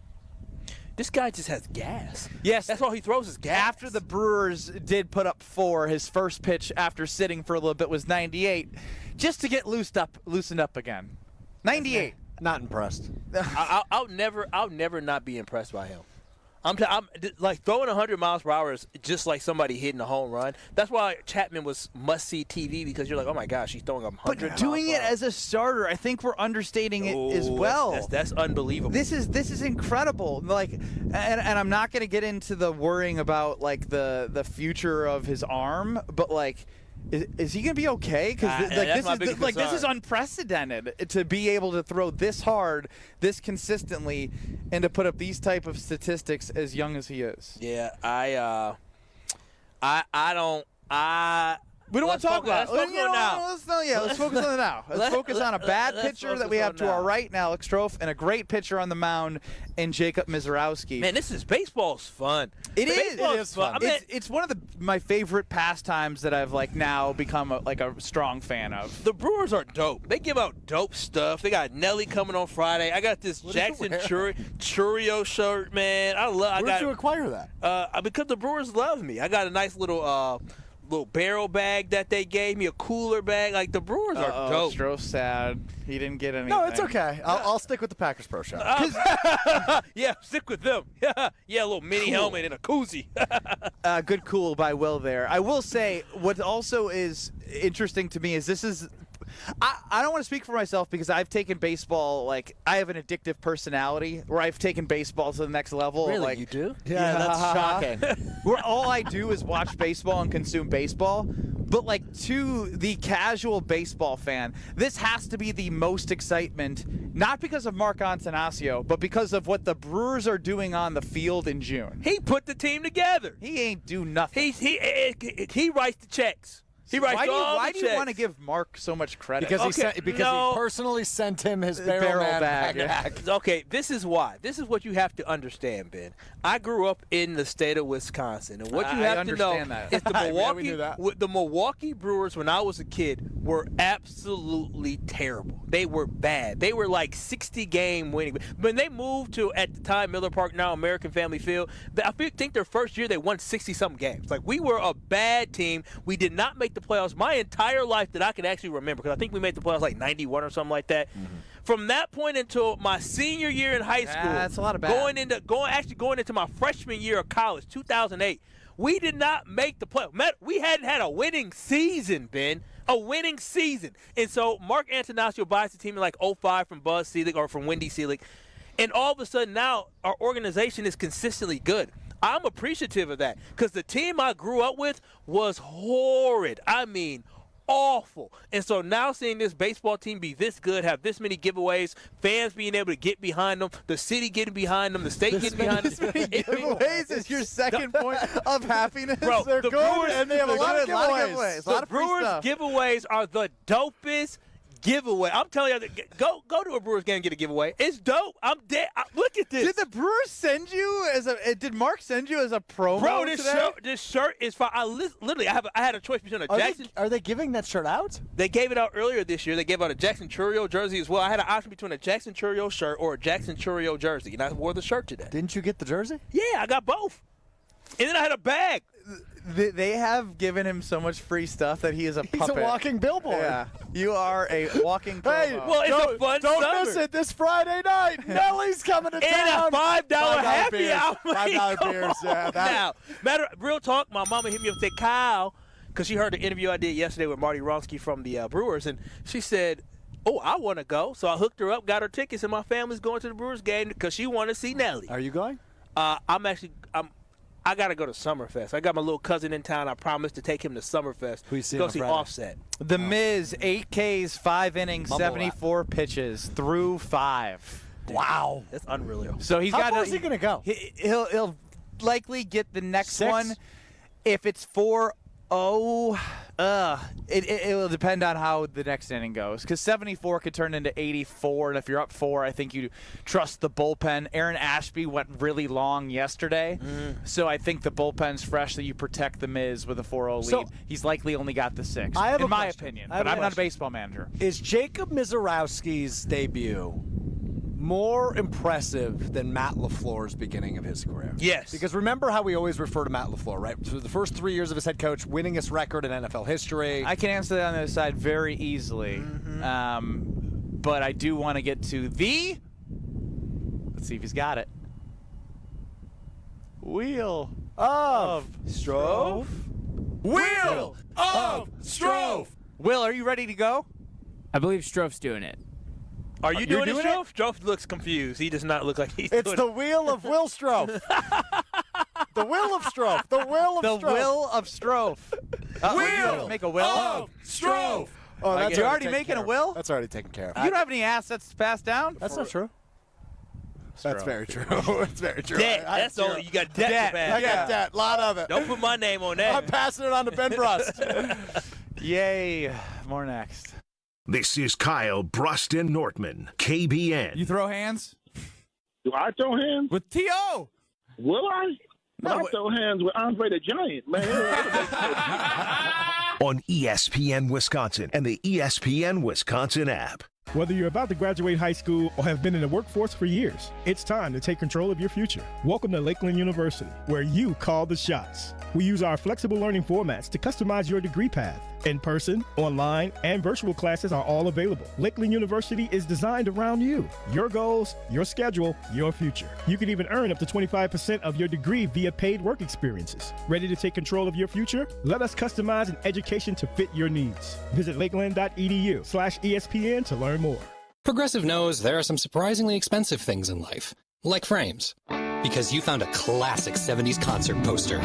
This guy just has gas. Yes. That's all he throws is gas. After the Brewers did put up 4, his first pitch after sitting for a little bit was 98, just to get loosened up again. 98. Not impressed. I'll never not be impressed by him. I'm like throwing 100 miles per hour is just like somebody hitting a home run. That's why Chapman was must-see TV because you're like, oh my gosh, he's throwing 100. But doing it as a starter, I think we're understating it as well. That's unbelievable. This is incredible. Like, and I'm not going to get into the worrying about like the future of his arm, but like. Is he going to be okay? Because this is unprecedented to be able to throw this hard, this consistently, and to put up these type of statistics as young as he is. Yeah, I We don't want to talk about it. Let's focus on now. Let's focus on the now. Let's focus on a bad pitcher that we have to our right now, Alex Strofe, and a great pitcher on the mound in Jacob Mizerowski. Man, baseball's fun. It is fun. It's one of my favorite pastimes that I've now become a strong fan of. The Brewers are dope. They give out dope stuff. They got Nelly coming on Friday. I got this Jackson Churro shirt, man. Where did you acquire that? Because the Brewers love me. I got a nice little barrel bag that they gave me, a cooler bag. Like, the Brewers are dope. Stroh's sad. He didn't get anything. No, it's okay. I'll stick with the Packers Pro Shop. Yeah, stick with them. Yeah, a little mini helmet and a koozie. Good cool by Will there. I will say, what also is interesting to me is this is I don't want to speak for myself because I've taken baseball, I have an addictive personality where I've taken baseball to the next level. Really, you do? Yeah, that's shocking. Where all I do is watch baseball and consume baseball. But, to the casual baseball fan, this has to be the most excitement, not because of Mark Antanasio, but because of what the Brewers are doing on the field in June. He put the team together. He ain't do nothing. He writes the checks. Why do you want to give Mark so much credit? Because he personally sent him his barrel bag. Okay, this is why. This is what you have to understand, Ben. I grew up in the state of Wisconsin, and what you have to know is the Milwaukee Brewers, when I was a kid, were absolutely terrible. They were bad. They were 60-game winning. When they moved to, at the time, Miller Park, now American Family Field, I think their first year they won 60-something games. We were a bad team. We did not make the playoffs my entire life that I can actually remember, because I think we made the playoffs 91 or something like that. Mm-hmm. From that point until my senior year in high school, that's a lot of bad. going into my freshman year of college, 2008, we did not make the playoffs. We hadn't had a winning season, Ben. A winning season. And so Mark Antanasio buys the team in 05 from Buzz Selig or from Wendy Selig. And all of a sudden now our organization is consistently good. I'm appreciative of that because the team I grew up with was horrid. I mean, awful. And so now seeing this baseball team be this good, have this many giveaways, fans being able to get behind them, the city getting behind them, the state getting behind them. Giveaways is your second point of happiness. Bro, they're good, Brewers, and they have a lot of giveaways. The Brewers giveaways are the dopest giveaway. I'm telling you, go to a Brewers game and get a giveaway. It's dope. I'm dead. Look at this. Did the Brewers send you did Mark send you as a promo? Bro, this shirt is fine. I had a choice between a Jackson. Are they giving that shirt out? They gave it out earlier this year. They gave out a Jackson Churro jersey as well. I had an option between a Jackson Churro shirt or a Jackson Churro jersey, and I wore the shirt today. Didn't you get the jersey? Yeah, I got both. And then I had a bag. They have given him so much free stuff that he is a puppet. He's a walking billboard. Yeah. You are a walking Hey, well, it's a fun don't summer. miss it this Friday night. Nelly's coming to town. And a $5 happy hour. $5 beers, yeah. Now, real talk, my mama hit me up and said, Kyle, because she heard the interview I did yesterday with Mizerowski from the Brewers, and she said, oh, I want to go. So I hooked her up, got her tickets, and my family's going to the Brewers game because she wanted to see Nelly. Are you going? I got to go to Summerfest. I got my little cousin in town. I promised to take him to Summerfest. Who you seeing go on see Friday? Offset. The Miz, 8 Ks, 5 innings, 74 pitches through 5. Wow. That's unreal. So he's How far is he going to go? He'll likely get the next 6? one. If it's 4-0, it will depend on how the next inning goes. Because 74 could turn into 84, and if you're up 4, I think you trust the bullpen. Aaron Ashby went really long yesterday, so I think the bullpen's fresh that you protect the Miz with a 4-0 lead. So, he's likely only got the 6, I have in a my question. opinion. I have But a I'm not a question. baseball manager. Is Jacob Mizerowski's debut more impressive than Matt LaFleur's beginning of his career? Yes. Because remember how we always refer to Matt LaFleur, right? So the first 3 years of his head coach, winningest record in NFL history. I can answer that on the other side very easily. But I do want to get to the... Let's see if he's got it. Wheel of Stro. Wheel of Stro. Will, are you ready to go? I believe Strofe's doing it. Are you doing it, doing Strofe? Strofe looks confused. He does not look like he's It's doing the it. wheel of Will Strofe. The will of Strofe. The will of Strofe. The Will of Strofe. Wheel make a Will of Strofe. Oh, that's You're already taken making care a will? of. That's already taken care of. You don't have any assets to pass down? That's not true. That's very true. That's very true. Debt. That's all. You got debt. I got debt. A lot of it. Don't put my name on that. I'm passing it on to Ben Brust. Yay. More next. This is Kyle, Brust, and Nortman, KBN. You throw hands? Do I throw hands? With T.O. Will I? No, I throw hands with Andre the Giant, man. On ESPN Wisconsin and the ESPN Wisconsin app. Whether you're about to graduate high school or have been in the workforce for years, it's time to take control of your future. Welcome to Lakeland University, where you call the shots. We use our flexible learning formats to customize your degree path. In-person, online, and virtual classes are all available. Lakeland University is designed around you, your goals, your schedule, your future. You can even earn up to 25% of your degree via paid work experiences. Ready to take control of your future? Let us customize an education to fit your needs. Visit lakeland.edu/ESPN to learn more. Progressive knows there are some surprisingly expensive things in life, like frames. Because you found a classic 70s concert poster.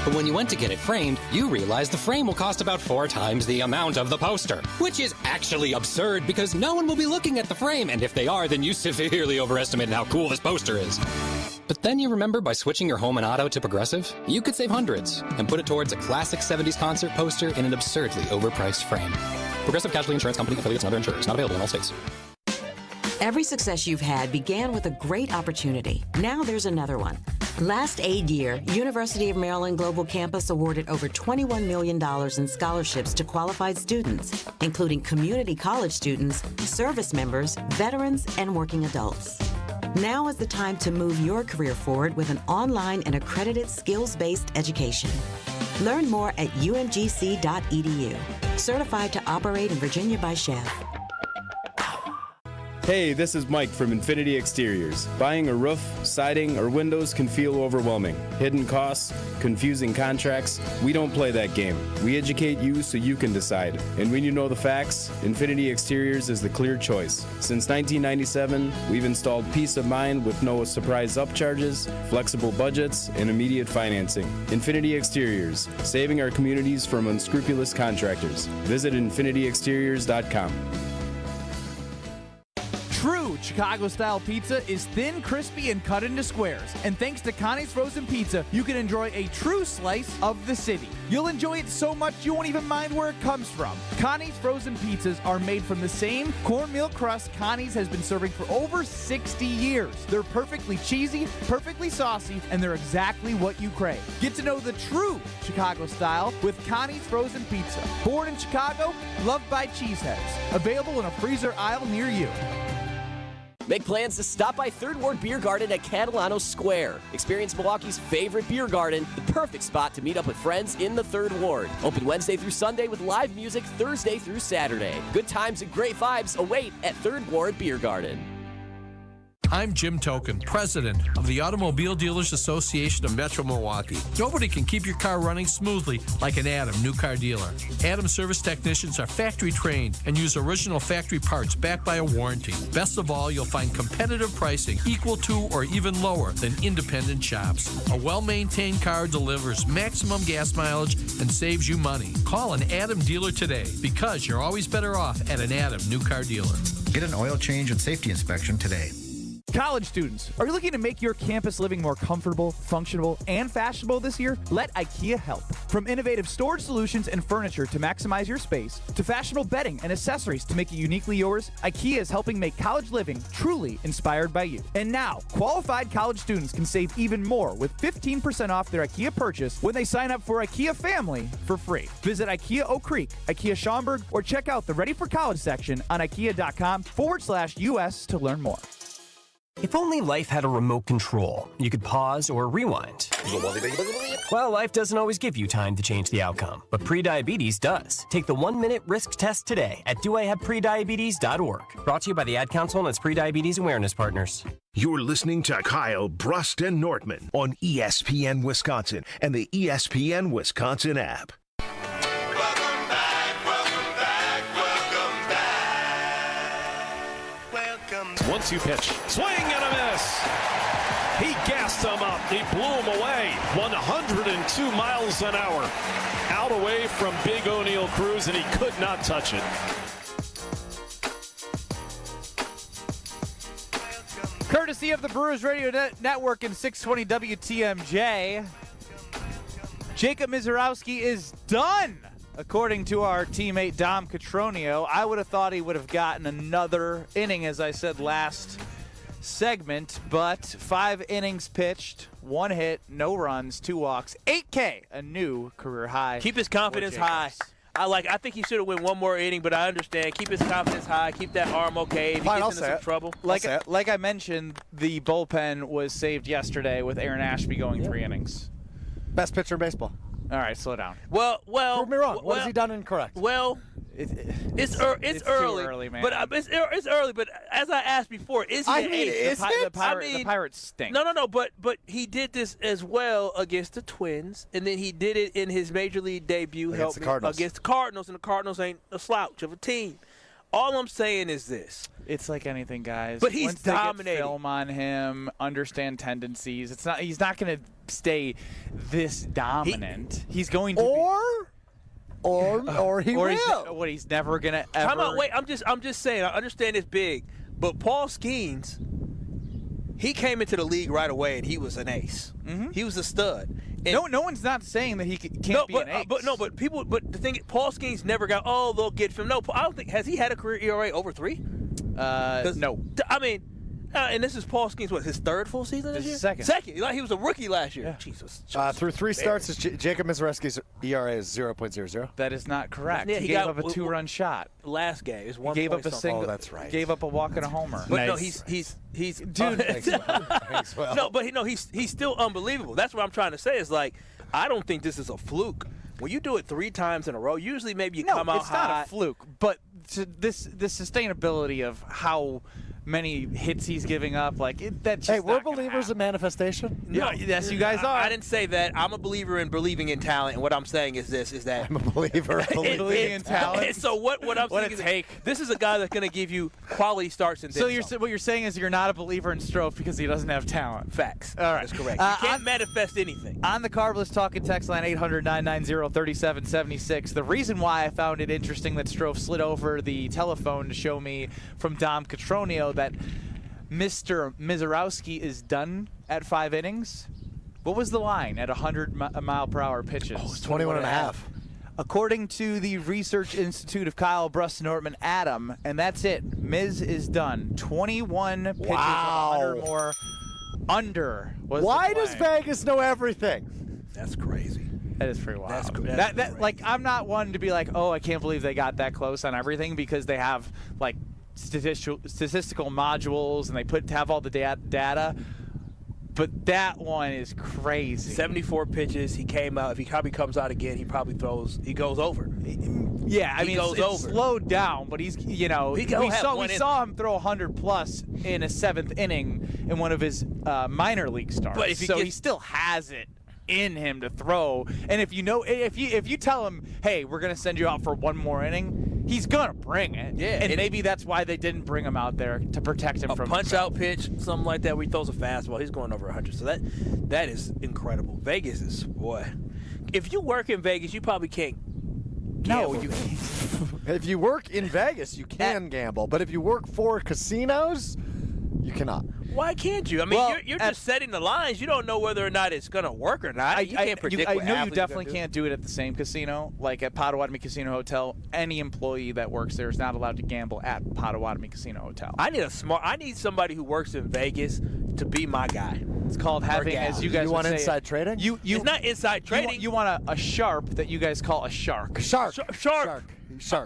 But when you went to get it framed, you realized the frame will cost about 4 times the amount of the poster. Which is actually absurd because no one will be looking at the frame, and if they are, then you severely overestimated how cool this poster is. But then you remember by switching your home and auto to Progressive, you could save hundreds and put it towards a classic 70s concert poster in an absurdly overpriced frame. Progressive Casualty Insurance Company, affiliates, and other insurers. Not available in all states. Every success you've had began with a great opportunity. Now there's another one. Last aid year, University of Maryland Global Campus awarded over $21 million in scholarships to qualified students, including community college students, service members, veterans, and working adults. Now is the time to move your career forward with an online and accredited skills-based education. Learn more at umgc.edu. Certified to operate in Virginia by Chef. Hey, this is Mike from Infinity Exteriors. Buying a roof, siding, or windows can feel overwhelming. Hidden costs, confusing contracts. We don't play that game. We educate you so you can decide. And when you know the facts, Infinity Exteriors is the clear choice. Since 1997, we've installed peace of mind with no surprise upcharges, flexible budgets, and immediate financing. Infinity Exteriors, saving our communities from unscrupulous contractors. Visit infinityexteriors.com. True Chicago-style pizza is thin, crispy, and cut into squares. And thanks to Connie's Frozen Pizza, you can enjoy a true slice of the city. You'll enjoy it so much you won't even mind where it comes from. Connie's Frozen Pizzas are made from the same cornmeal crust Connie's has been serving for over 60 years. They're perfectly cheesy, perfectly saucy, and they're exactly what you crave. Get to know the true Chicago style with Connie's Frozen Pizza. Born in Chicago, loved by cheeseheads. Available in a freezer aisle near you. Make plans to stop by Third Ward Beer Garden at Catalano Square. Experience Milwaukee's favorite beer garden, the perfect spot to meet up with friends in the Third Ward. Open Wednesday through Sunday with live music Thursday through Saturday. Good times and great vibes await at Third Ward Beer Garden. I'm Jim Token, president of the Automobile Dealers Association of Metro Milwaukee. Nobody can keep your car running smoothly like an Adam new car dealer. Adam service technicians are factory trained and use original factory parts backed by a warranty. Best of all, you'll find competitive pricing equal to or even lower than independent shops. A well-maintained car delivers maximum gas mileage and saves you money. Call an Adam dealer today because you're always better off at an Adam new car dealer. Get an oil change and safety inspection today. College students, are you looking to make your campus living more comfortable, functional, and fashionable this year? Let IKEA help. From innovative storage solutions and furniture to maximize your space, to fashionable bedding and accessories to make it uniquely yours, IKEA is helping make college living truly inspired by you. And now, qualified college students can save even more with 15% off their IKEA purchase when they sign up for IKEA Family for free. Visit IKEA Oak Creek, IKEA Schaumburg, or check out the Ready for College section on IKEA.com/US to learn more. If only life had a remote control, you could pause or rewind. Well, life doesn't always give you time to change the outcome, but prediabetes does. Take the 1-minute risk test today at doihaveprediabetes.org. Brought to you by the Ad Council and its Prediabetes Awareness Partners. You're listening to Kyle, Brust, and Nortman on ESPN Wisconsin and the ESPN Wisconsin app. Once you pitch, swing and a miss. He gassed him up. He blew him away. 102 miles an hour. Out away from Big O'Neill Cruz, and he could not touch it. Courtesy of the Brewers Radio Network and 620 WTMJ, Jacob Mizerowski is done According to our teammate Dom Catronio, I would have thought he would have gotten another inning, as I said last segment, but 5 innings pitched, 1 hit, no runs, 2 walks, 8K, a new career high. Keep his confidence high. I think he should have went one more inning, but I understand. Keep his confidence high. Keep that arm okay. If he gets into some trouble. Like I mentioned, the bullpen was saved yesterday with Aaron Ashby going 3 innings. Best pitcher in baseball. All right, slow down. Well. Prove me wrong. What has he done incorrect? Well, it's early, man. But it's early. But as I asked before, is he an ace? The Pirates stink. No. But he did this as well against the Twins, and then he did it in his major league debut against the Cardinals. Against the Cardinals, and the Cardinals ain't a slouch of a team. All I'm saying is this. It's like anything, guys. But he's Once they dominating. get film on him, understand tendencies. He's not going to stay this dominant. He's going to or he will. He's never going to ever. Come on, wait. I'm just saying. I understand it's big, but Paul Skenes, he came into the league right away and he was an ace. Mm-hmm. He was a stud. And no one's not saying that he can't be an ace. But the thing, Paul Skenes never got. Oh, they'll get from. No, I don't think has he had a career ERA over 3? No. I mean, and this is Paul Skenes. What, his 3rd full season this year? Second. Like he was a rookie last year. Yeah. Jesus. Through 3 starts, Jacob Mizerowski's ERA is 0.00. That is not correct. Yeah, he gave up a 2-run shot. Last game is 1. He gave up a single. Oh, that's right. Gave up a walk and a homer. But no, he's dude. Thanks, well. No, but he's still unbelievable. That's what I'm trying to say. Is like, I don't think this is a fluke. When you do it 3 times in a row, usually maybe you come out it's not high. a fluke. But the sustainability of how many hits he's giving up, that's just hey, we're not gonna believers in manifestation. No, yes, you guys are. I didn't say that. I'm a believer in believing in talent, and what I'm saying is this: is that I'm a believer in believing in talent. So what I'm saying is this is a guy that's going to give you quality starts and so what you're saying is you're not a believer in Stro because he doesn't have talent. Facts. All right, that's correct. You can't manifest anything. On the Carbless Talking text line 800-990-3776, the reason why I found it interesting that Stro slid over the telephone to show me from Dom Catronio that Mr. Mizerowski is done at 5 innings. What was the line at 100-mile-per-hour pitches? Oh, it's 21 and a half. According to the Research Institute of Kyle, Brust, Nortman, Adam, and that's it. Miz is done. 21 pitches, 100 more. Under was Why the does Vegas know everything? That's crazy. That is pretty wild. That's crazy. That I'm not one to be like, oh, I can't believe they got that close on everything because they have statistical modules and they have all the data. But that one is crazy. 74 pitches. He came out. If he probably comes out again, he probably he goes over. Yeah, he goes over. Slowed down, but he's, we saw him throw 100 plus in a 7th inning in one of his minor league starts. But he still has it in him to throw. And if you tell him, hey, we're gonna send you out for one more inning, he's gonna bring it. Yeah, and maybe that's why they didn't bring him out there to protect him from punch out pitch, something like that. Where he throws a fastball, he's going over 100. So that is incredible. Vegas is boy. If you work in Vegas, you probably can't. No, you can't. If you work in Vegas, you can gamble. But if you work for casinos, you cannot. Why can't you? I mean, you're just setting the lines. You don't know whether or not it's going to work or not. You can't predict I what know you athletes definitely are gonna can't do it at the same casino. Like at Potawatomi Casino Hotel, any employee that works there is not allowed to gamble at Potawatomi Casino Hotel. I need somebody who works in Vegas to be my guy. It's called having, as you guys want would say, inside trading? It's not inside trading. You want a sharp that you guys call a shark. Shark.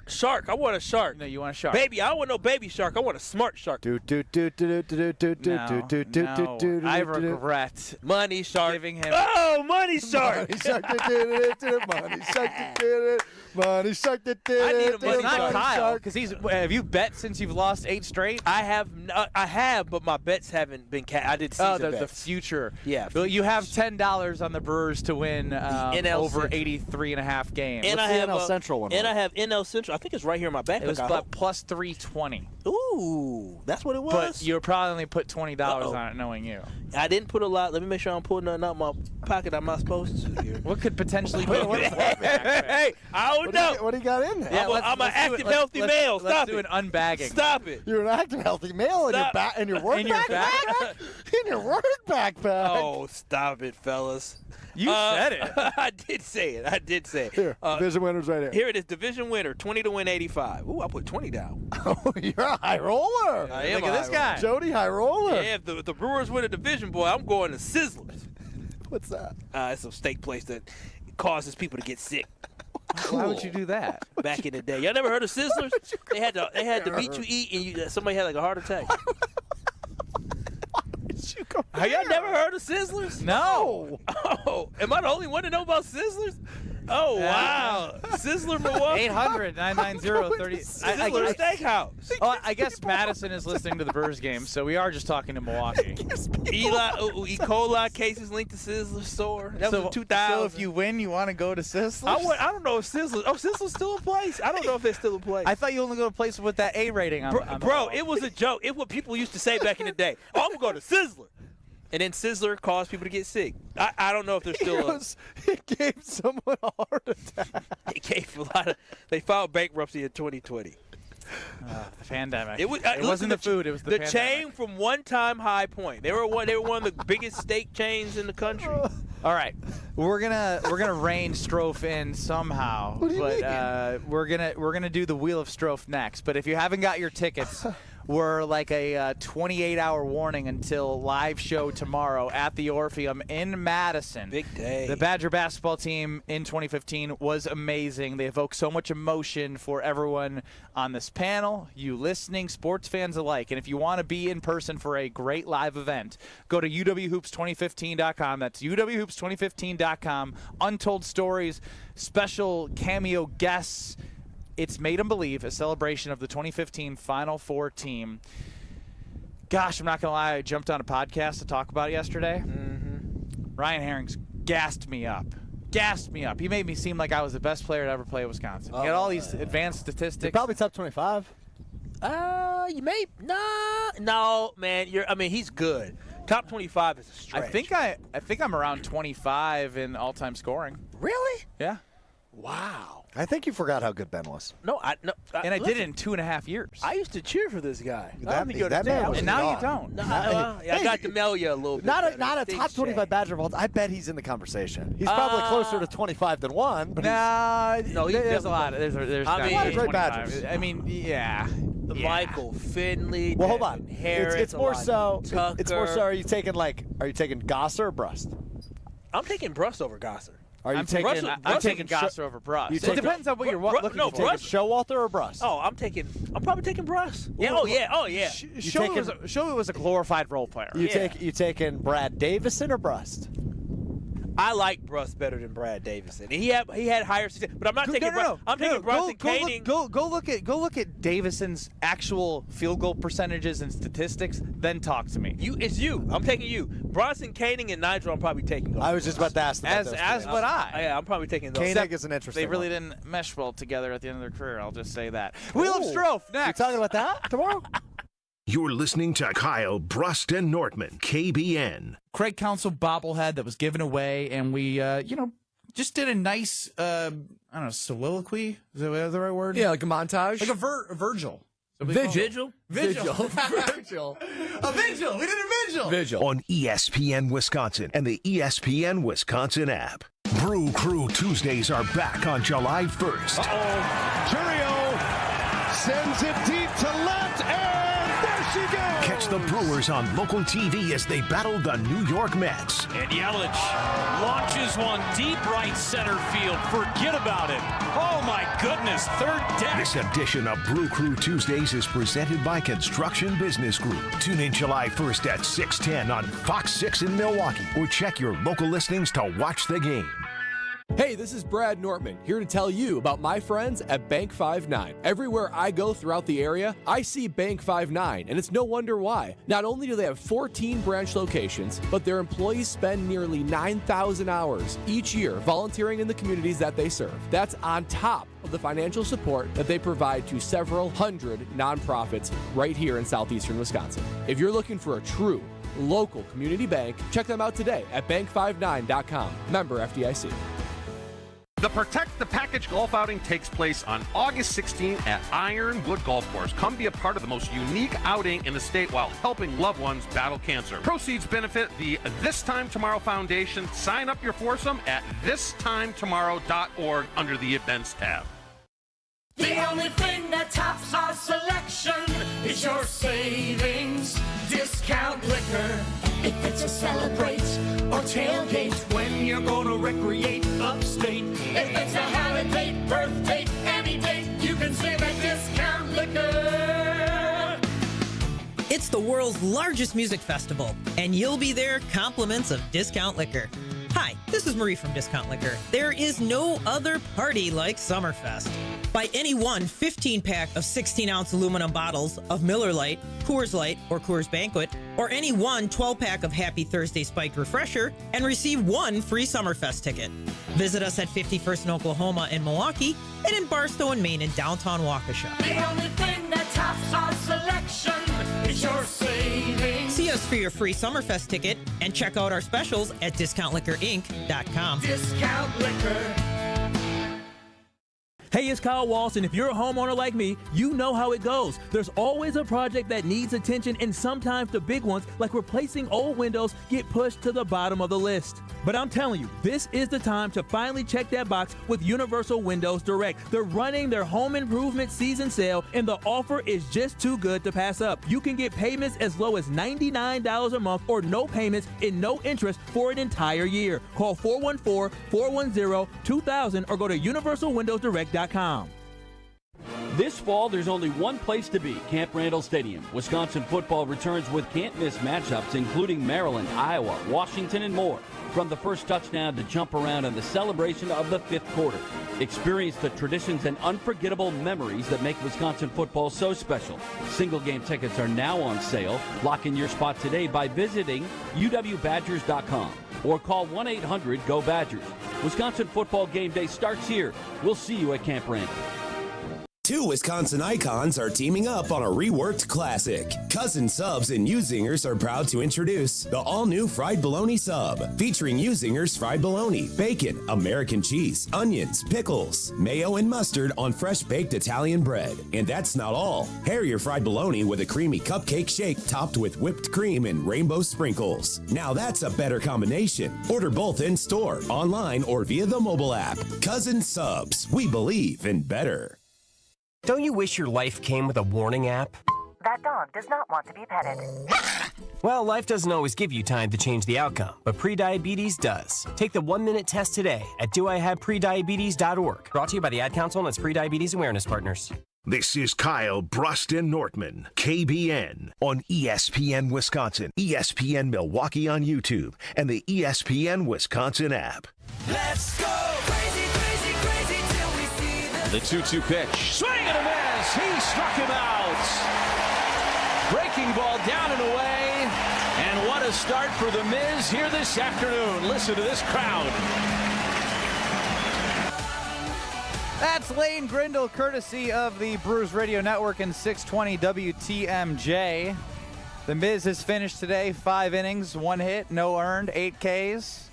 Shark. I want a shark. No, you want a shark. Baby, I don't want no baby shark. I want a smart shark. I regret Money shark. giving him. Oh, money shark. Money shark. Money shark. Money shark. I need a money Not shark. Kyle, because have you bet since you've lost 8 straight? I have, but my bets haven't been. I did season the bets. future. Yeah. Well, you have $10 on the Brewers to win NL over Central. 83.5 games. And What's I the have NL Central one? And I have NL Central. I think it's right here in my back. It was about plus 320. Ooh. Ooh, that's what it was? But you probably only put $20 on it, knowing you. I didn't put a lot. Let me make sure I'm pulling nothing out my pocket I'm not supposed to here. What could potentially be? Hey, I don't know. What do you got in there? Yeah, I'm an active, healthy male. Stop Let's do it. an unbagging. Stop it. You're an active, healthy male in your work backpack? In your work backpack? Oh, stop it, fellas. You said it. I did say it. Here, division winners right here. Here it is, division winner, 20 to win 85. Ooh, I put 20 down. Oh, you're a high roller. I am Look at this guy. Jody, high roller. Yeah, if the Brewers win a division, boy, I'm going to Sizzlers. What's that? It's a steak place that causes people to get sick. Why would you do that? Back in the day, y'all never heard of Sizzlers? They had the meat you eat, and somebody had like a heart attack. Have y'all never heard of Sizzlers? No. Oh, am I the only one to know about Sizzlers? Oh, wow. Sizzler Milwaukee. 800-990-30. Sizzler Steakhouse. Oh, I guess Madison is listening to the Brewers game, so we are just talking to Milwaukee. E. coli cases linked to Sizzler store. That was in 2000. So if you win, you want to go to Sizzler? I don't know if Sizzler. Oh, Sizzler's still in place. I don't know if they're still in place. I thought you only go to places with that A rating on Bro, it was a joke. It's what people used to say back in the day. Oh, I'm going to go to Sizzler. And then Sizzler caused people to get sick. I don't know if they're still. It gave someone a heart attack. It gave a lot of. They filed bankruptcy in 2020. The pandemic. It wasn't the food. It was the pandemic. chain from one-time high point. They were one of the biggest steak chains in the country. All right, we're gonna rein Strofe in somehow, What do you mean? we're gonna do the Wheel of Strofe next. But if you haven't got your tickets, we're like a 28-hour warning until live show tomorrow at the Orpheum in Madison. Big day. The Badger basketball team in 2015 was amazing. They evoked so much emotion for everyone on this panel, you listening, sports fans alike. And if you want to be in person for a great live event, go to uwhoops2015.com. That's uwhoops2015.com. Untold stories, special cameo guests. It's Made 'em Believe, a celebration of the 2015 Final Four team. Gosh, I'm not going to lie, I jumped on a podcast to talk about it yesterday. Mm-hmm. Ryan Herring's gassed me up. He made me seem like I was the best player to ever play at Wisconsin. He got all these advanced statistics. They're probably top 25. You may no, man. He's good. Top 25 is a stretch. I think I'm around 25 in all-time scoring. Really? Yeah. Wow. I think you forgot how good Ben was. I did it in 2.5 years. I used to cheer for this guy. That man was and now gone. you don't. No, I got to mail you a little bit. Not a better. top 25 Badger vault. I bet he's in the conversation. He's probably closer to 25 than 1. But There's a lot. There's a lot of great Badgers. I mean, yeah. Michael Finley. Well, hold on. Harris, it's more so. Tucker. It's more so. Are you taking Gosser or Brust? I'm taking Brust over Gosser. I'm taking Gosser over Brust. It depends on what you're looking for. Brust? Showalter or Brust? Oh, I'm probably taking Brust. Yeah. Oh yeah. Show was a glorified role player. You taking Brad Davison or Brust? I like Brust better than Brad Davison. He had higher success, but I'm not taking Brust. I'm taking Brust and Koenig. Go look at Davison's actual field goal percentages and statistics. Then talk to me. It's you. I'm taking you. Brust and Koenig and Nigel. I'm probably taking. I was just about to ask. As would I. Yeah, I'm probably taking those. Koenig is an interesting. They really didn't mesh well together at the end of their career. I'll just say that. Wheel of Strofe next. You talking about that tomorrow? You're listening to Kyle, Brust, and Nortman, KBN. Craig Counsell bobblehead that was given away, and we, just did a nice, soliloquy. Is that the right word? Yeah, like a montage. Like a Virgil. Vigil. Vigil. Virgil. A vigil. We did a vigil. Vigil. On ESPN Wisconsin and the ESPN Wisconsin app. Brew Crew Tuesdays are back on July 1st. Churio sends it deep to left, and there she goes. Catch the Brewers on local TV as they battle the New York Mets. And Yelich launches one deep right center field. Forget about it. Oh, my goodness. Third deck. This edition of Brew Crew Tuesdays is presented by Construction Business Group. Tune in July 1st at 6:10 on Fox 6 in Milwaukee, or check your local listings to watch the game. Hey, this is Brad Nortman, here to tell you about my friends at Bank 5-9. Everywhere I go throughout the area, I see Bank 5-9, and it's no wonder why. Not only do they have 14 branch locations, but their employees spend nearly 9,000 hours each year volunteering in the communities that they serve. That's on top of the financial support that they provide to several hundred nonprofits right here in southeastern Wisconsin. If you're looking for a true local community bank, check them out today at bank59.com. Member FDIC. The Protect the Package golf outing takes place on August 16 at Ironwood Golf Course. Come be a part of the most unique outing in the state while helping loved ones battle cancer. Proceeds benefit the This Time Tomorrow Foundation. Sign up your foursome at thistimetomorrow.org under the Events tab. The only thing that tops our selection is your savings discount liquor. If it's a celebrate or tailgate when you're gonna recreate upstate. If it's a holiday, birthday, any date, you can save at discount liquor. It's the world's largest music festival, and you'll be there compliments of Discount Liquor. Hi, this is Marie from Discount Liquor. There is no other party like Summerfest. Buy any one 15-pack of 16-ounce aluminum bottles of Miller Lite, Coors Light, or Coors Banquet, or any one 12-pack of Happy Thursday Spiked Refresher, and receive one free Summerfest ticket. Visit us at 51st in Oklahoma and Milwaukee, and in Barstow and Maine in downtown Waukesha. The only thing that tops our selection is your savings. See us for your free Summerfest ticket, and check out our specials at DiscountLiquorInc.com. Discount Liquor. Hey, it's Kyle Walsh, and if you're a homeowner like me, you know how it goes. There's always a project that needs attention, and sometimes the big ones, like replacing old windows, get pushed to the bottom of the list. But I'm telling you, this is the time to finally check that box with Universal Windows Direct. They're running their home improvement season sale, and the offer is just too good to pass up. You can get payments as low as $99 a month or no payments and no interest for an entire year. Call 414-410-2000 or go to universalwindowsdirect.com. This fall, there's only one place to be, Camp Randall Stadium. Wisconsin football returns with can't-miss matchups, including Maryland, Iowa, Washington, and more. From the first touchdown to jump around and the celebration of the fifth quarter. Experience the traditions and unforgettable memories that make Wisconsin football so special. Single-game tickets are now on sale. Lock in your spot today by visiting uwbadgers.com or call 1-800-GO-BADGERS. Wisconsin football game day starts here. We'll see you at Camp Randall. Two Wisconsin icons are teaming up on a reworked classic. Cousin Subs and U-Zingers are proud to introduce the all-new Fried Bologna Sub, featuring U-Zingers fried bologna, bacon, American cheese, onions, pickles, mayo, and mustard on fresh-baked Italian bread. And that's not all. Pair your fried bologna with a creamy cupcake shake topped with whipped cream and rainbow sprinkles. Now that's a better combination. Order both in-store, online, or via the mobile app. Cousin Subs, we believe in better. Don't you wish your life came with a warning app? That dog does not want to be petted. Well, life doesn't always give you time to change the outcome, but prediabetes does. Take the 1-minute test today at doihaveprediabetes.org. Brought to you by the Ad Council and its prediabetes awareness partners. This is Kyle, Brust, and Nortman, KBN, on ESPN Wisconsin, ESPN Milwaukee on YouTube, and the ESPN Wisconsin app. Let's go crazy, crazy, crazy till we see the... The 2-2 pitch. Swing and a miss. He struck him out. Breaking ball down and away. And what a start for the Miz here this afternoon. Listen to this crowd. That's Lane Grindle, courtesy of the Brewers Radio Network and 620 WTMJ. The Miz has finished today, 5 innings, 1 hit, no earned, 8 Ks.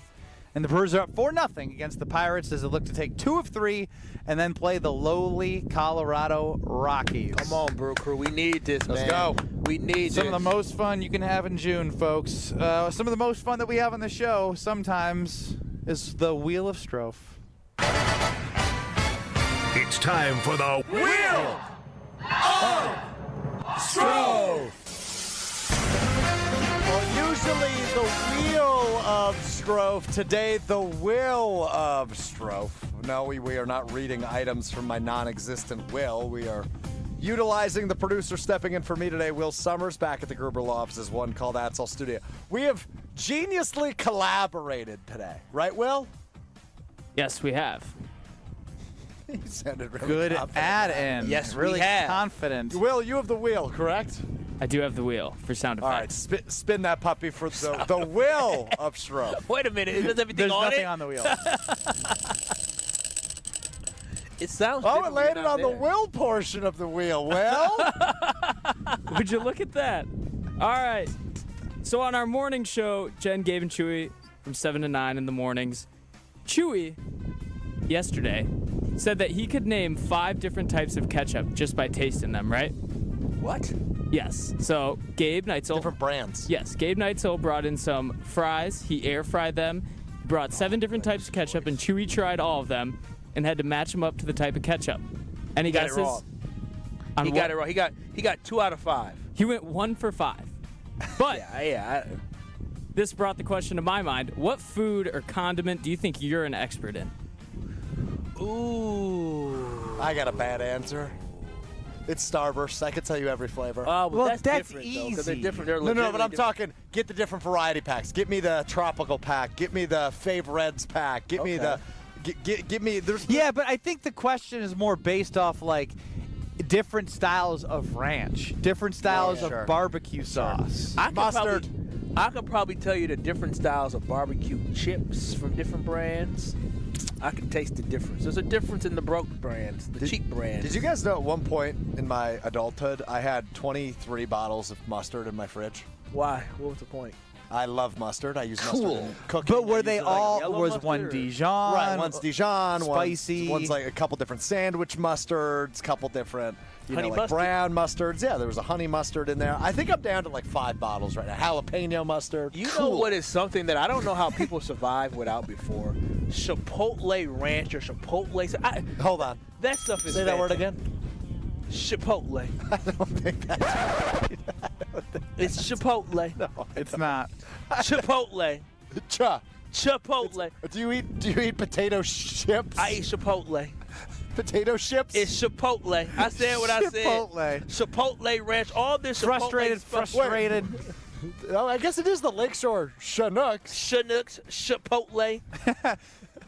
And the Brewers are up 4-0 against the Pirates as they look to take 2 of 3 and then play the lowly Colorado Rockies. Come on, Brew Crew. We need this, man. Let's go. We need Some this. of the most fun you can have in June, folks. Some of the most fun that we have on the show sometimes is the Wheel of Stro. It's time for the Wheel of Stro. Well, usually the Wheel of Stro. Today, the Will of Stro. No, we are not reading items from my non-existent will. We are utilizing the producer stepping in for me today, Will Summers, back at the Gruber Law Office's One Called That's All Studio. We have geniusly collaborated today. Right, Will? Yes, we have. He sounded really Good confident. add-in. Yes, really we have. confident. Will, you have the wheel, correct? I do have the wheel for sound All right, effects. spin that puppy for the will of Stro. Wait a minute. It does everything There's on nothing it? on the wheel. It sounds Oh, it different when landed you're not on the there. will portion of the wheel. Well, Would you look at that? All right. So on our morning show, Jen, Gabe, and Chewy from 7 to 9 in the mornings, Chewy, yesterday, said that he could name 5 different types of ketchup just by tasting them, right? What? Yes. So Gabe Neitzel. different brands. Yes, Gabe Neitzel brought in some fries. He air fried them, brought 7 different types of ketchup, and Chewy tried all of them and had to match them up to the type of ketchup. And he got it guesses wrong. on He what- got it wrong. He got 2 out of 5. He went 1 for 5. But this brought the question to my mind: what food or condiment do you think you're an expert in? Ooh. I got a bad answer. It's Starburst. I could tell you every flavor. Oh, Well, that's that's different, though, 'cause they're easy. different. They're No, but I'm legitimately talking, get the different variety packs. Get me the tropical pack. Get me the Fave Reds pack. Get me the, get me, there's. Yeah, but I think the question is more based off like different styles of ranch, different styles sure. of barbecue sauce. Mustard. I could probably tell you the different styles of barbecue chips from different brands. I can taste the difference. There's a difference in the broke brands, the cheap brands. Did you guys know at one point in my adulthood, I had 23 bottles of mustard in my fridge? Why? What was the point? I love mustard. I use mustard in cooking. But were I they use it like all? yellow Was mustard one or- Dijon? Right, one's Dijon, spicy. One's like a couple different sandwich mustards, couple different, Honey like mustard? brown mustards. Yeah, there was a honey mustard in there. I think I'm down to like 5 bottles right now. Jalapeno mustard. You know what is something that I don't know how people survive without before? Chipotle ranch or Chipotle. Hold on. That stuff is Say that word fantastic. again. Chipotle. I don't think that's It's Chipotle. No, It's not. Chipotle. Chipotle. Do you eat potato chips? I eat Chipotle. Potato chips? It's Chipotle. I said what I said. Chipotle. Chipotle ranch. All this Frustrated, Chipotle stuff. frustrated. Oh, I guess it is the Lakeshore Chinooks. Chinooks, Chipotle.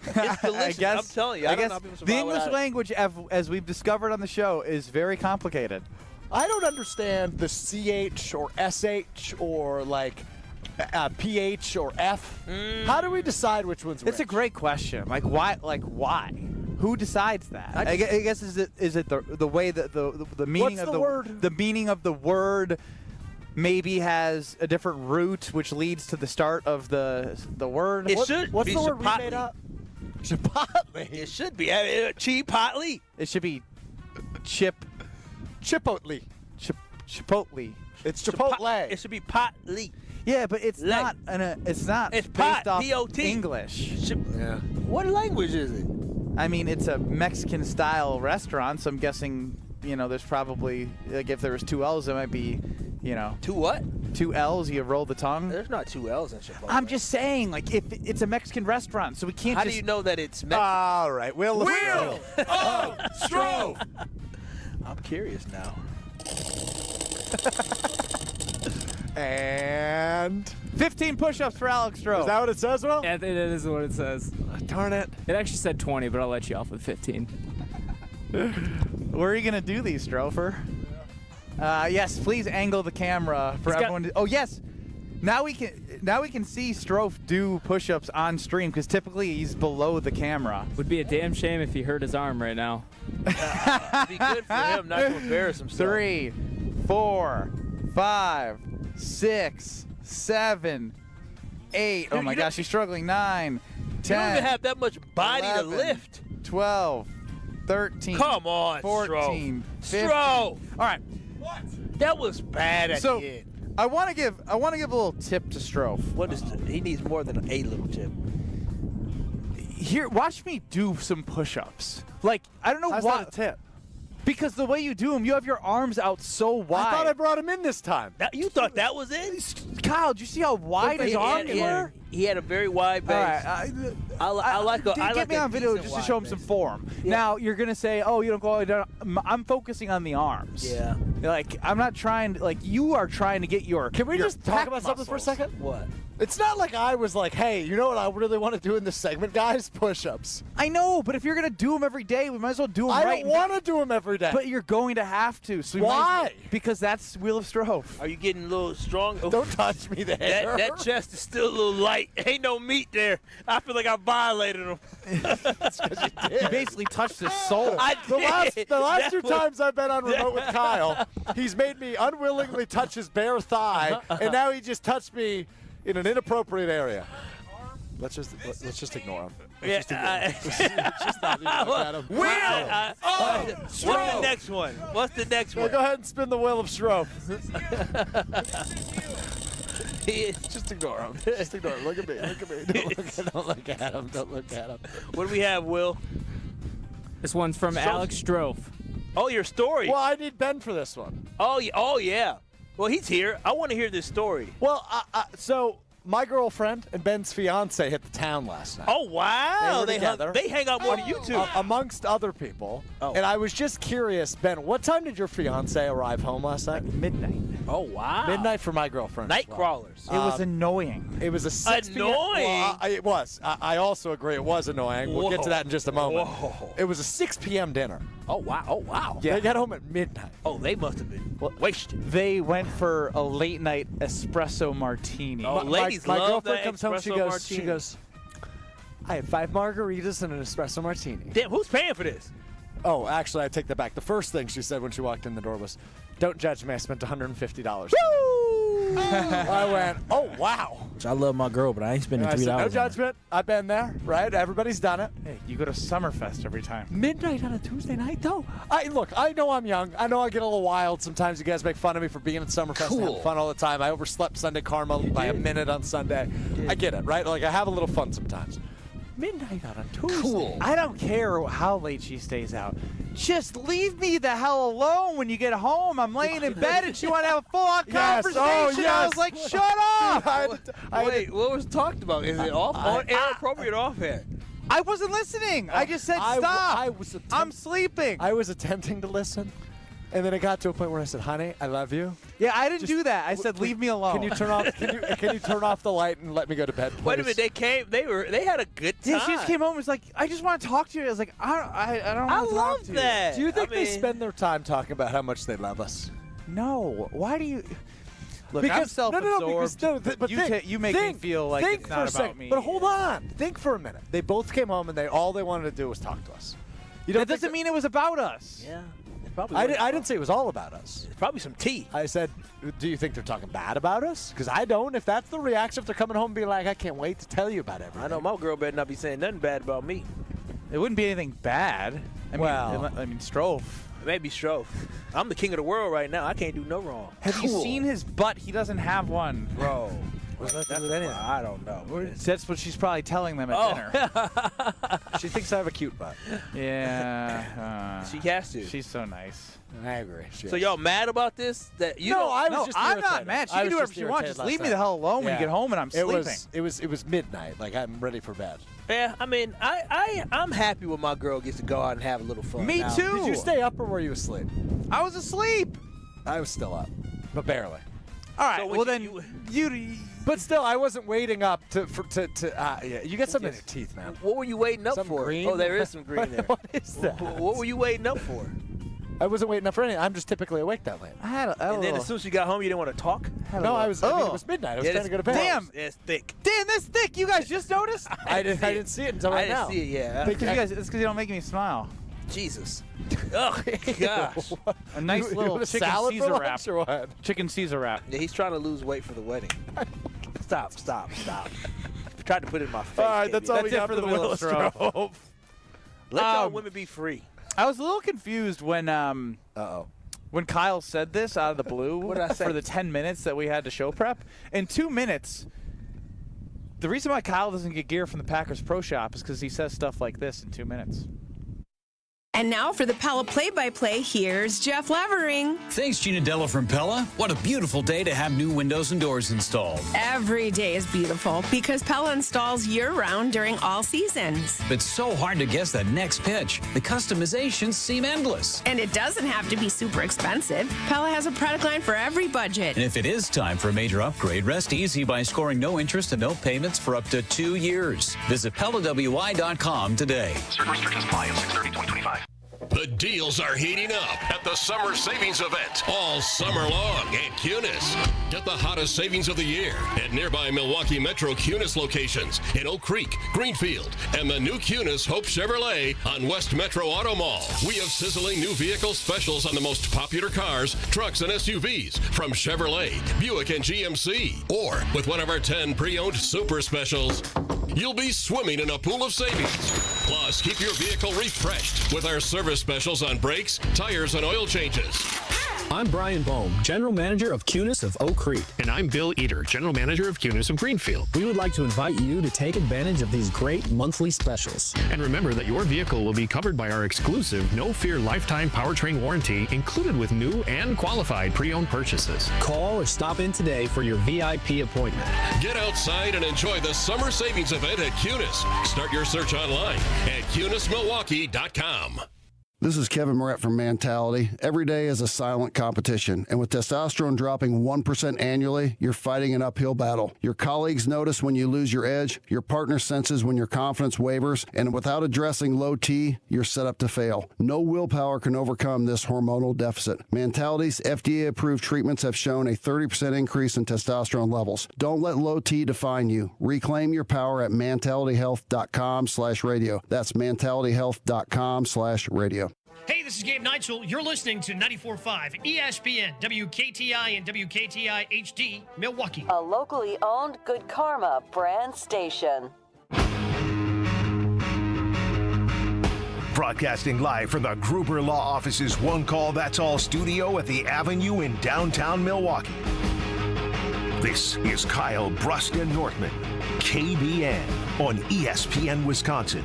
It's delicious. I guess, I'm telling you. I I don't guess know how people the survive English without it. language, as we've discovered on the show, is very complicated. I don't understand the CH or SH or like PH or F. How do we decide which one's which? It's a great question. Like why? Like why? Who decides that? I guess is it the way that the meaning What's of the word? The meaning of the word maybe has a different root, which leads to the start of the word. It should What's be the word we Chipotle. made up? Chipotle. It should be Chipotle. It should be Chipotle. Chipotle. It's Chipotle. It should be Potly. Yeah, but it's Like- not. It's not It's based pot, off P-O-T. English. Yeah. What language is it? I mean, it's a Mexican-style restaurant, so I'm guessing, there's probably, like, if there was 2 L's, it might be, 2 what? 2 L's, you roll the tongue. There's not 2 L's in Chipotle. I'm just saying, like, if it's a Mexican restaurant, so we can't How just... do you know that it's Mexican? All right. Will Will of Stro. I'm curious now. And 15 push-ups for Alex Stro. is that what it says, Will? Yeah, it is what it says. Darn it. It actually said 20, but I'll let you off with 15. Where are you going to do these, Strofer? Yes, please angle the camera for everyone to... Oh, yes. Now we can see Strofe do push-ups on stream because typically he's below the camera. Would be a damn shame if he hurt his arm right now. It'd be good for him not to embarrass himself. 3, 4, 5, 6, 7, 8. Oh my gosh, he's struggling. 9, 10. You don't even have that much body 11, to lift. 12, 13. Come on, 14, 15. Stro. All right. That was bad at So the end. I want to give a little tip to Strofe. What is he needs more than a little tip. Here, watch me do some push-ups. Like, I don't know How's why. that a tip? Because the way you do them, you have your arms out so wide. I thought I brought him in this time. You thought that was it? Kyle, did you see how wide his arms were? He had a very wide base. All right, get me on video just to show him some form. Yeah. Now you're gonna say, "Oh, you don't go down." I'm focusing on the arms. Yeah. Like I'm not trying to. Like you are trying to get your. Can we your just talk pec about something for a muscles. second? What? It's not like I was like, hey, you know what I really want to do in this segment, guys? Push-ups. I know, but if you're going to do them every day, we might as well do them I right. don't want to do them every day. But you're going to have to. So Why? Because that's Wheel of Stro. Are you getting a little strong? Don't touch me there. That chest is still a little light. Ain't no meat there. I feel like I violated him. That's because you did. You basically touched his soul. I did. The last two That was- times I've been on remote with Kyle, he's made me unwillingly touch his bare thigh, and now he just touched me in an inappropriate area. Let's just ignore him. Let's just not even look at him. What's the next one? What's the next Well, one? go ahead and spin the wheel of Stro. Just ignore him. Just ignore him. Look at me. Look at me. Don't look at him. Don't look at him. What do we have, Will? This one's from Alex Strofe. Oh, your story. Well, I need Ben for this one. Oh, yeah. Well, he's here. I want to hear this story. Well, so my girlfriend and Ben's fiance hit the town last night. Oh, wow. They hang out more than you two. Amongst other people. Oh. And I was just curious, Ben, what time did your fiance arrive home last night? Midnight. Oh, wow. Midnight for my girlfriend. Night as well. crawlers. It was annoying. It was a 6 p.m. Annoying? Well, it was. I also agree it was annoying. We'll get to that in just a moment. Whoa. It was a 6 p.m. dinner. Oh, wow. Oh, wow. They got home at midnight. Oh, they must have been wasted. They went for a late night espresso martini. Oh, ladies my love girlfriend that comes home. espresso She goes, I had 5 margaritas and an espresso martini. Damn, who's paying for this? Oh, actually, I take that back. The first thing she said when she walked in the door was, "Don't judge me. I spent $150." I went, "Oh wow." I love my girl, but I ain't spending I said, $3. no judgment. I've been there, right? Everybody's done it. Hey, you go to Summerfest every time. Midnight on a Tuesday night, though. Look, I know I'm young. I know I get a little wild. Sometimes you guys make fun of me for being at Summerfest and having fun all the time. I overslept Sunday Karma by a minute on Sunday. I get it, right? Like, I have a little fun sometimes. Midnight on a Tuesday. I don't care how late she stays out. Just leave me the hell alone when you get home. I'm laying in bed and she want to have a full-on Yes. conversation. Oh, I yes. was like, shut up. Wait, what was talked about? Is it on air, appropriate, off air? I wasn't listening. I just said stop. I'm sleeping. I was attempting to listen. And then it got to a point where I said, "Honey, I love you." Yeah, I didn't do that. I said, leave me alone. Can you turn off? Can you turn off the light and let me go to bed, please? Wait a minute, they came. They had a good time. Yeah, she just came home and was like, I just want to talk to you. I was like, I don't want to talk to you. that. Do you think I they mean- spend their time talking about how much they love us? No. Why do you? Look, I'm Because self-absorbed. because you make me feel like think it's for not a second, about me. But hold on, think for a minute. They both came home and all they wanted to do was talk to us. You That doesn't mean it was about us. Yeah. I didn't say it was all about us. It's probably some tea. I said, do you think they're talking bad about us? Because I don't. If that's the reaction, if they're coming home and being like, I can't wait to tell you about everything. I know my girl better not be saying nothing bad about me. It wouldn't be anything bad. I mean, Stro. Maybe Stro. I'm the king of the world right now. I can't do no wrong. Have you seen his butt? He doesn't have one. Bro. I don't know. That's what she's probably telling them at dinner. She thinks I have a cute butt. Yeah. She has to. She's so nice. I agree. So y'all mad about this? That you don't, I was just I'm irritated. not mad. She I can do was whatever she wants. irritated Just leave last me the night. hell alone when you get home and I'm sleeping. It was midnight. Like, I'm ready for bed. Yeah, I mean, I'm happy when my girl gets to go out and have a little fun. Me Now, too. Did you stay up or were you asleep? I was asleep. I was still up, but barely. All right. So well, then you. But still, I wasn't waiting up to. Yeah, you got something in your teeth, man. What were you waiting up Something for? green? Oh, there is some green there. What is that? What were you waiting up for? I wasn't waiting up for anything. I'm just typically awake that late. I had a And then as soon as you got home, you didn't want to talk? No, I mean, it was midnight. I was trying to go to bed. Damn. It's thick. Damn, that's thick. You guys just noticed? I didn't see it until right now. I didn't see it, yeah. It's because you don't make me smile. Jesus. Oh, gosh. A nice You little want a chicken salad for Caesar lunch wrap. or what? Chicken Caesar wrap. Yeah, he's trying to lose weight for the wedding. Stop. Tried to put it in my face. All right, that's all That's we it got for for the the Wheel Wheel of of Stro. Stro. Let y'all women be free. I was a little confused when when Kyle said this out of the blue What did I say? for the 10 minutes that we had to show prep. In 2 minutes, the reason why Kyle doesn't get gear from the Packers Pro Shop is because he says stuff like this in 2 minutes. And now for the Pella play-by-play, here's Jeff Levering. Thanks, Gina Della from Pella. What a beautiful day to have new windows and doors installed. Every day is beautiful because Pella installs year-round during all seasons. It's so hard to guess that next pitch. The customizations seem endless. And it doesn't have to be super expensive. Pella has a product line for every budget. And if it is time for a major upgrade, rest easy by scoring no interest and no payments for up to 2 years. Visit PellaWI.com today. Certain restrictions apply on 6/30/2025. The deals are heating up at the Summer Savings Event all summer long at Skenes. Get the hottest savings of the year at nearby Milwaukee Metro Skenes locations in Oak Creek, Greenfield, and the new Skenes Hope Chevrolet on West Metro Auto Mall. We have sizzling new vehicle specials on the most popular cars, trucks, and SUVs from Chevrolet, Buick, and GMC. Or with one of our 10 pre-owned super specials, you'll be swimming in a pool of savings. Plus, keep your vehicle refreshed with our service specials on brakes, tires, and oil changes. I'm Brian Bohm, General Manager of Skenes of Oak Creek. And I'm Bill Eater, General Manager of Skenes of Greenfield. We would like to invite you to take advantage of these great monthly specials. And remember that your vehicle will be covered by our exclusive No Fear Lifetime Powertrain Warranty included with new and qualified pre-owned purchases. Call or stop in today for your VIP appointment. Get outside and enjoy the Summer Savings Event at Skenes. Start your search online at SkenesMilwaukee.com. This is Kevin Moret from Mentality. Every day is a silent competition, and with testosterone dropping 1% annually, you're fighting an uphill battle. Your colleagues notice when you lose your edge, your partner senses when your confidence wavers, and without addressing low T, you're set up to fail. No willpower can overcome this hormonal deficit. Mentality's FDA-approved treatments have shown a 30% increase in testosterone levels. Don't let low T define you. Reclaim your power at mentalityhealth.com/radio. That's mentalityhealth.com/radio. Hey, this is Gabe Neitzel. You're listening to 94.5 ESPN, WKTI and WKTI HD, Milwaukee. A locally owned Good Karma brand station. Broadcasting live from the Gruber Law Office's One Call That's All studio at the Avenue in downtown Milwaukee. This is Kyle Brust and Nortman, KBN on ESPN Wisconsin.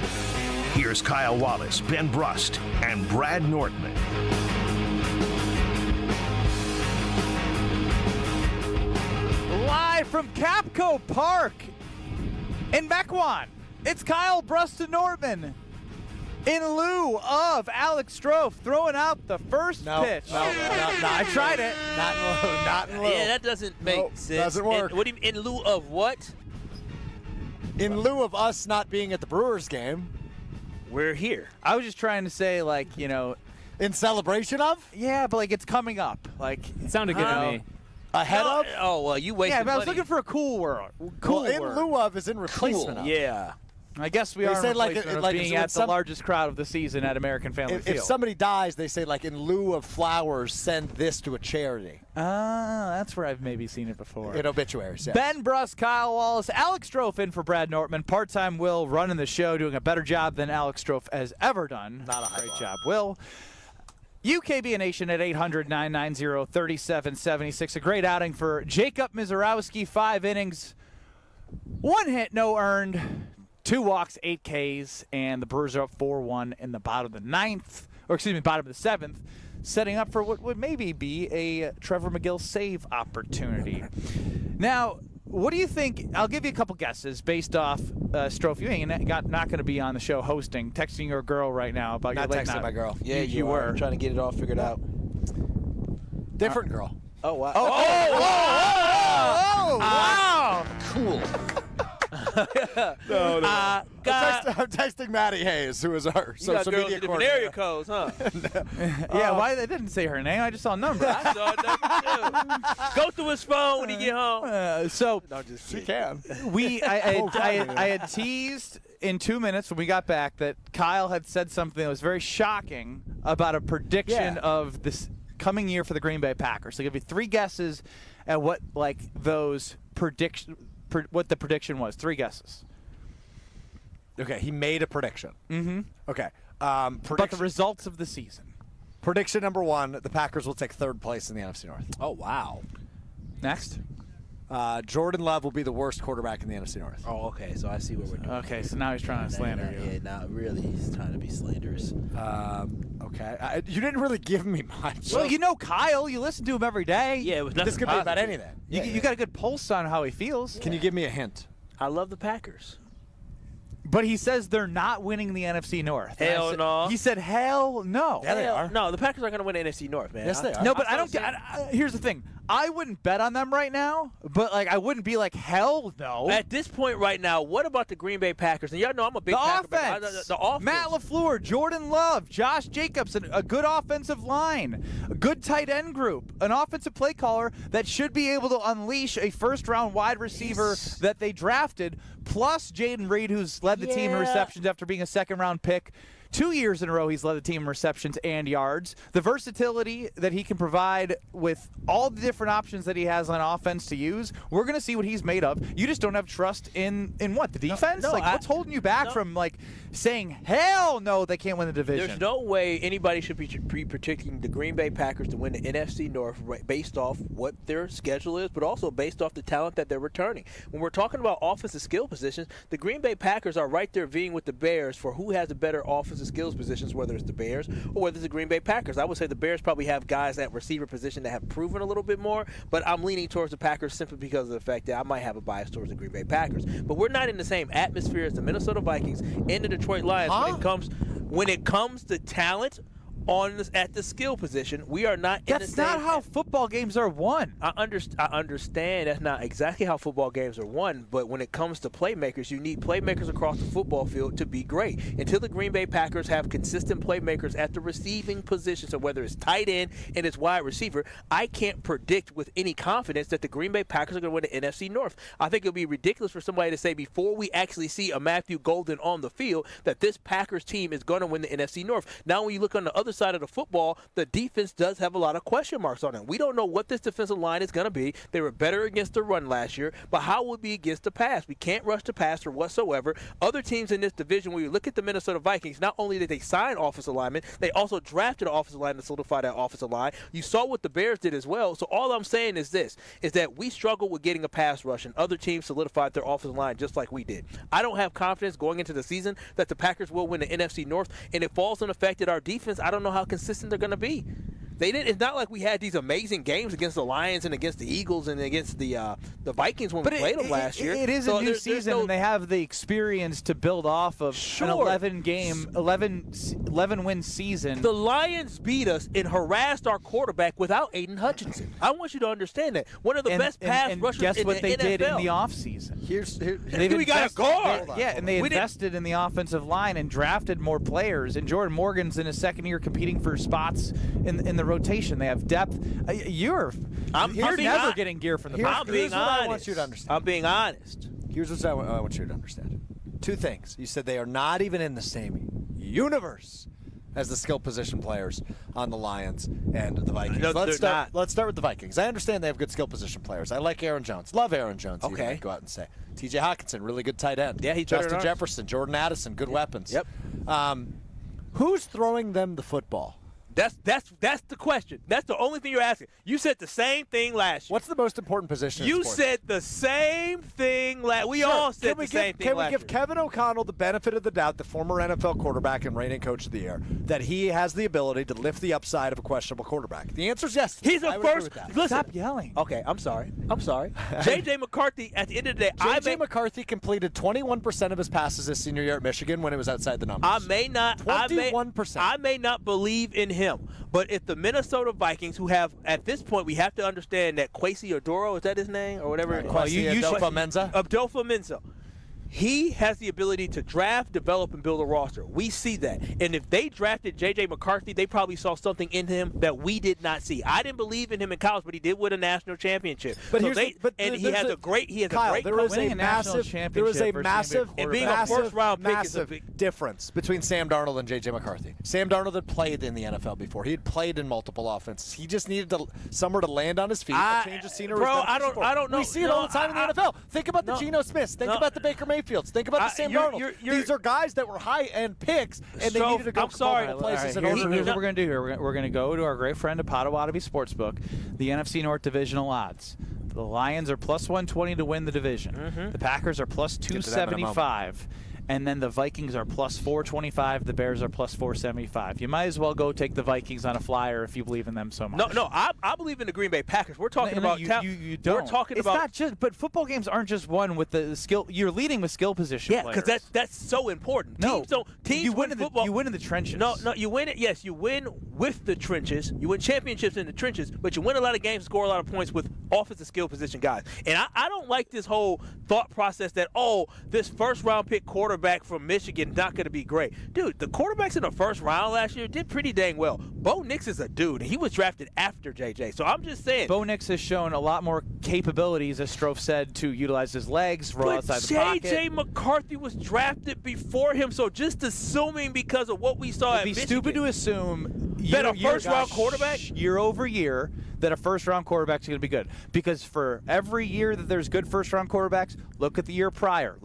Here's Kyle Wallace, Ben Brust, and Brad Nortman. Live from Kapco Park in Mequon, it's Kyle Brust and Nortman. In lieu of Alex Stro throwing out the first pitch. No, I tried it. Not in lieu. Yeah, that doesn't make sense. Doesn't work. What do you mean, in lieu of what? In lieu of us not being at the Brewers game. We're here. I was just trying to say, like, you know. In celebration of? Yeah, but, like, it's coming up. Like, it sounded good to me. Ahead of? Oh, well, you wasted Yeah, but I was money. looking for a cool word. Well, in lieu of is in replacement of. Yeah. I guess we They are say in like- replacement like of being when at the some- largest crowd of the season at American Family If Field. somebody dies, they say, like, in lieu of flowers, send this to a charity. That's where I've maybe seen it before. In obituaries, yes. Ben Brust, Kyle Wallace, Alex Strofe in for Brad Nortman. Part-time Will running the show, doing a better job than Alex Strofe has ever done. Not a high Great bar. job, Will. UKB Nation at 800-990-3776. A great outing for Jacob Mizerowski. 5 innings, 1 hit, no earned, 2 walks, 8 Ks, and the Brewers are up 4-1 in the bottom of the 9th, or excuse me, bottom of the 7th, setting up for what would maybe be a Trevor McGill save opportunity. Now, what do you think? I'll give you a couple guesses based off Strofe. You ain't not going to be on the show hosting. Texting your girl right now about Not your late texting night. my girl. Yeah, you were. I'm trying to get it all figured out. Different girl. Oh, wow. Wow! Cool. No. I'm texting Maddie Hayes, who is our You got social girls media with different area coordinator. codes, huh? Yeah, why they didn't say her name? I just saw a number. I saw it too. Go through his phone when he get home. So She can. I had teased in 2 minutes when we got back that Kyle had said something that was very shocking about a prediction of this coming year for the Green Bay Packers. So I'll give you 3 guesses at what those what the prediction was. 3 guesses. Okay, he made a prediction. Mm-hmm. Okay. About the results of the season. Prediction number 1, the Packers will take 3rd place in the NFC North. Oh, wow. Next. Jordan Love will be the worst quarterback in the NFC North. Oh, okay. So I see what we're doing. Okay, so now he's trying to slander you. Yeah, not really. He's trying to be slanderous. Okay. You didn't really give me much. Well, you know Kyle. You listen to him every day. Yeah, it was this could be about anything. You got a good pulse on how he feels. Can you give me a hint? I love the Packers. But he says they're not winning the NFC North. Hell no. He said, hell no. Yeah, they are. No, the Packers are going to win the NFC North, man. Yes, they are. No, but here's the thing. I wouldn't bet on them right now, but I wouldn't be like, hell no. At this point right now, what about the Green Bay Packers? And y'all know I'm a big Packer fan. The offense. Matt LaFleur, Jordan Love, Josh Jacobs, a good offensive line, a good tight end group, an offensive play caller that should be able to unleash a first-round wide receiver that they drafted, plus Jaden Reed, who's led the team in receptions after being a second-round pick. 2 years in a row, he's led the team in receptions and yards. The versatility that he can provide with all the different options that he has on offense to use, we're going to see what he's made of. You just don't have trust in what? The defense? What's holding you back from, saying, hell no, they can't win the division? There's no way anybody should be predicting the Green Bay Packers to win the NFC North based off what their schedule is, but also based off the talent that they're returning. When we're talking about offensive skill positions, the Green Bay Packers are right there vying with the Bears for who has a better offensive skills positions, whether it's the Bears or whether it's the Green Bay Packers. I would say the Bears probably have guys at receiver position that have proven a little bit more, but I'm leaning towards the Packers simply because of the fact that I might have a bias towards the Green Bay Packers. But we're not in the same atmosphere as the Minnesota Vikings and the Detroit Lions when it comes to talent at the skill position. We are not in the same. That's not how football games are won. I understand that's not exactly how football games are won, but when it comes to playmakers, you need playmakers across the football field to be great. Until the Green Bay Packers have consistent playmakers at the receiving position, so whether it's tight end and it's wide receiver, I can't predict with any confidence that the Green Bay Packers are going to win the NFC North. I think it would be ridiculous for somebody to say before we actually see a Matthew Golden on the field that this Packers team is going to win the NFC North. Now when you look on the other side of the football, the defense does have a lot of question marks on it. We don't know what this defensive line is going to be. They were better against the run last year, but how would it be against the pass? We can't rush the passer whatsoever. Other teams in this division, when you look at the Minnesota Vikings, not only did they sign offensive linemen, they also drafted an offensive line to solidify that offensive line. You saw what the Bears did as well. So all I'm saying is this, is that we struggle with getting a pass rush, and other teams solidified their offensive line just like we did. I don't have confidence going into the season that the Packers will win the NFC North, and it falls on the fact that our defense, I don't know how consistent they're going to be. It's not like we had these amazing games against the Lions and against the Eagles and against the Vikings when we played them last year. It is a new season, and they have the experience to build off of an 11-win season. The Lions beat us and harassed our quarterback without Aiden Hutchinson. I want you to understand that. One of the best pass rushers guess in what the they NFL. did in the offseason? We got a guard. And they invested in the offensive line and drafted more players. And Jordan Morgan's in his second year competing for spots in the rotation. They have depth. You're never getting gear from the Packers. I'm being honest. I want you to understand. I'm being honest. Here's what I want you to understand. Two things. You said they are not even in the same universe as the skill position players on the Lions and the Vikings. No, let's start with the Vikings. I understand they have good skill position players. I like Aaron Jones. Love Aaron Jones. Okay. I'd go out and say. T.J. Hawkinson, really good tight end. Yeah, he's Justin Jefferson, Jordan Addison, good weapons. Yep. Who's throwing them the football? That's the question. That's the only thing you're asking. You said the same thing last year. What's the most important position? You said the same thing last. We all said the same thing last year. Can we give Kevin O'Connell the benefit of the doubt, the former NFL quarterback and reigning coach of the year, that he has the ability to lift the upside of a questionable quarterback? The answer is yes. He's the first. Listen, stop yelling. Okay, I'm sorry. J.J. McCarthy. At the end of the day, J.J. McCarthy completed 21% of his passes his senior year at Michigan when it was outside the numbers. I may not. 21%. I may not believe in him, but if the Minnesota Vikings, who have at this point, we have to understand that Kwesi Odoro, is that his name or whatever? Adolfo Mensa. He has the ability to draft, develop, and build a roster. We see that. And if they drafted J.J. McCarthy, they probably saw something in him that we did not see. I didn't believe in him in college, but he did win a national championship. There was a massive difference between Sam Darnold and J.J. McCarthy. Sam Darnold had played in the NFL before. He had played in multiple offenses. He just needed somewhere to land on his feet, a change of scenery. Bro, I don't know. We see it all the time in the NFL. Think about the Geno Smiths. Think about the Baker Mayfields. Think about the Sam Darnold. These are guys that were high-end picks, and they needed to go multiple places. Here's what we're going to do here. We're going to go to our great friend at Potawatomi Sportsbook, the NFC North divisional odds. The Lions are plus 120 to win the division. Mm-hmm. The Packers are plus 275. And then the Vikings are plus 425. The Bears are plus 475. You might as well go take the Vikings on a flyer if you believe in them so much. No, I believe in the Green Bay Packers. We're talking about you don't. We're talking it's about. Not just, but football games aren't just won with the skill. You're leading with skill position. Yeah, because that's so important. No, teams you win in football. You win in the trenches. No, you win it. Yes, you win with the trenches. You win championships in the trenches, but you win a lot of games, score a lot of points with offensive skill position guys. And I don't like this whole thought process that this first round pick quarterback from Michigan not going to be great. Dude, the quarterbacks in the first round last year did pretty dang well. Bo Nix is a dude, and he was drafted after JJ. So I'm just saying. Bo Nix has shown a lot more capabilities, as Stro said, to utilize his legs, roll outside the pocket. JJ McCarthy was drafted before him, so just assuming because of what we saw at Michigan. It'd be stupid to assume that a first-round quarterback? Year over year, that a first-round quarterback is going to be good. Because for every year that there's good first-round quarterbacks, look at the year prior.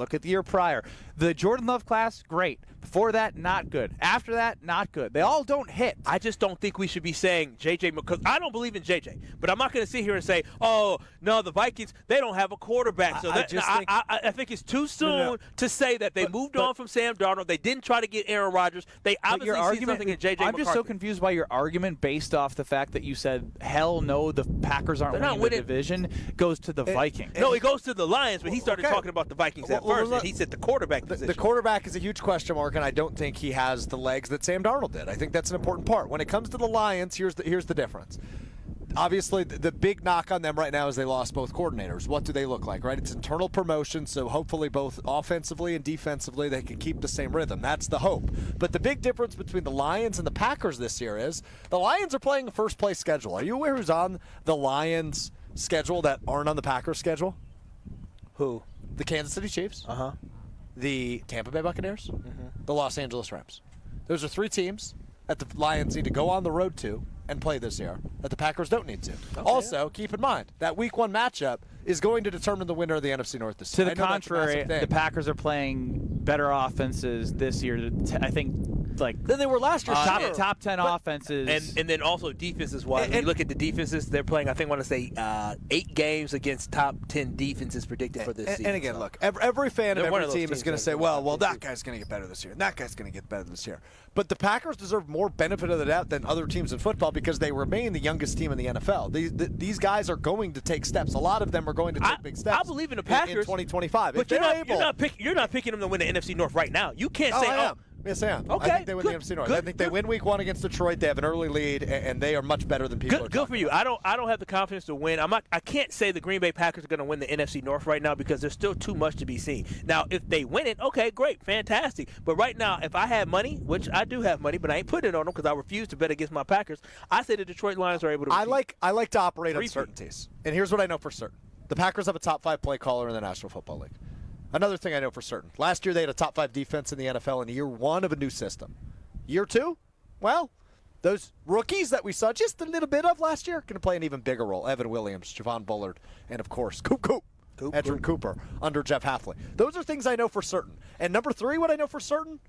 The Jordan Love class, great. Before that, not good. After that, not good. They all don't hit. I just don't think we should be saying JJ, because I don't believe in JJ. But I'm not going to sit here and say, oh, no, the Vikings, they don't have a quarterback. So I think it's too soon to say that they moved on from Sam Darnold. They didn't try to get Aaron Rodgers. They obviously see something in JJ McCarthy. I'm just so confused by your argument based off the fact that you said, hell no, the Packers aren't winning the division, goes to the Vikings. No, it goes to the Lions, but he started talking about the Vikings at first, and he said the quarterback position. The quarterback is a huge question mark, and I don't think he has the legs that Sam Darnold did. I think that's an important part. When it comes to the Lions, here's the difference. Obviously, the big knock on them right now is they lost both coordinators. What do they look like, right? It's internal promotion, so hopefully both offensively and defensively they can keep the same rhythm. That's the hope. But the big difference between the Lions and the Packers this year is the Lions are playing a first-place schedule. Are you aware who's on the Lions schedule that aren't on the Packers schedule? Who? The Kansas City Chiefs. Uh-huh. The Tampa Bay Buccaneers, the Los Angeles Rams. Those are three teams that the Lions need to go on the road to and play this year that the Packers don't need to. Also, keep in mind, that Week 1 matchup is going to determine the winner of the NFC North this year. To the contrary, the Packers are playing better offenses this year. I think than they were last year. Top 10 offenses. And then also defenses-wise. When you look at the defenses, they're playing, I think I want to say 8 games against top 10 defenses predicted for this season. And again, look, every fan of every team is going to say, well, that guy's going to get better this year, and that guy's going to get better this year. But the Packers deserve more benefit of the doubt than other teams in football because they remain the youngest team in the NFL. These guys are going to take steps. A lot of them are going to take big steps. I believe in the Packers in 2025. But you're not picking them to win the NFC North right now. You can't say, I am. Yes, I am. Okay, I think they win the NFC North. I think they win Week 1 against Detroit. They have an early lead, and they are much better than people. Good for you. I don't have the confidence to win. I can't say the Green Bay Packers are going to win the NFC North right now because there's still too much to be seen. Now, if they win it, okay, great, fantastic. But right now, if I had money, which I do have money, but I ain't putting it on them because I refuse to bet against my Packers, I say the Detroit Lions are able to. I like to operate on certainties, and here's what I know for certain: the Packers have a top 5 play caller in the National Football League. Another thing I know for certain. Last year, they had a top 5 defense in the NFL in year 1 of a new system. Year 2, well, those rookies that we saw just a little bit of last year going to play an even bigger role. Evan Williams, Javon Bullard, and, of course, Edgerrin Cooper under Jeff Hafley. Those are things I know for certain. And number 3, what I know for certain,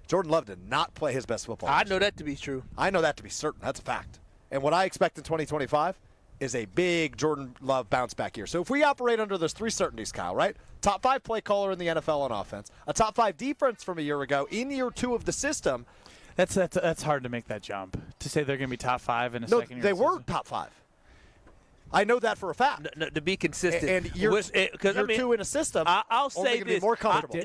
Jordan Love did not play his best football. I know that to be true. I know that to be certain. That's a fact. And what I expect in 2025 is a big Jordan Love bounce-back year. So if we operate under those 3 certainties, Kyle, right? Top 5 play caller in the NFL on offense, a top 5 defense from a year ago in year 2 of the system. That's hard to make that jump, to say they're going to be top 5 in a second year. They were top 5. I know that for a fact. No, to be consistent. And year 2 in a system, I'll say this. Be more comfortable.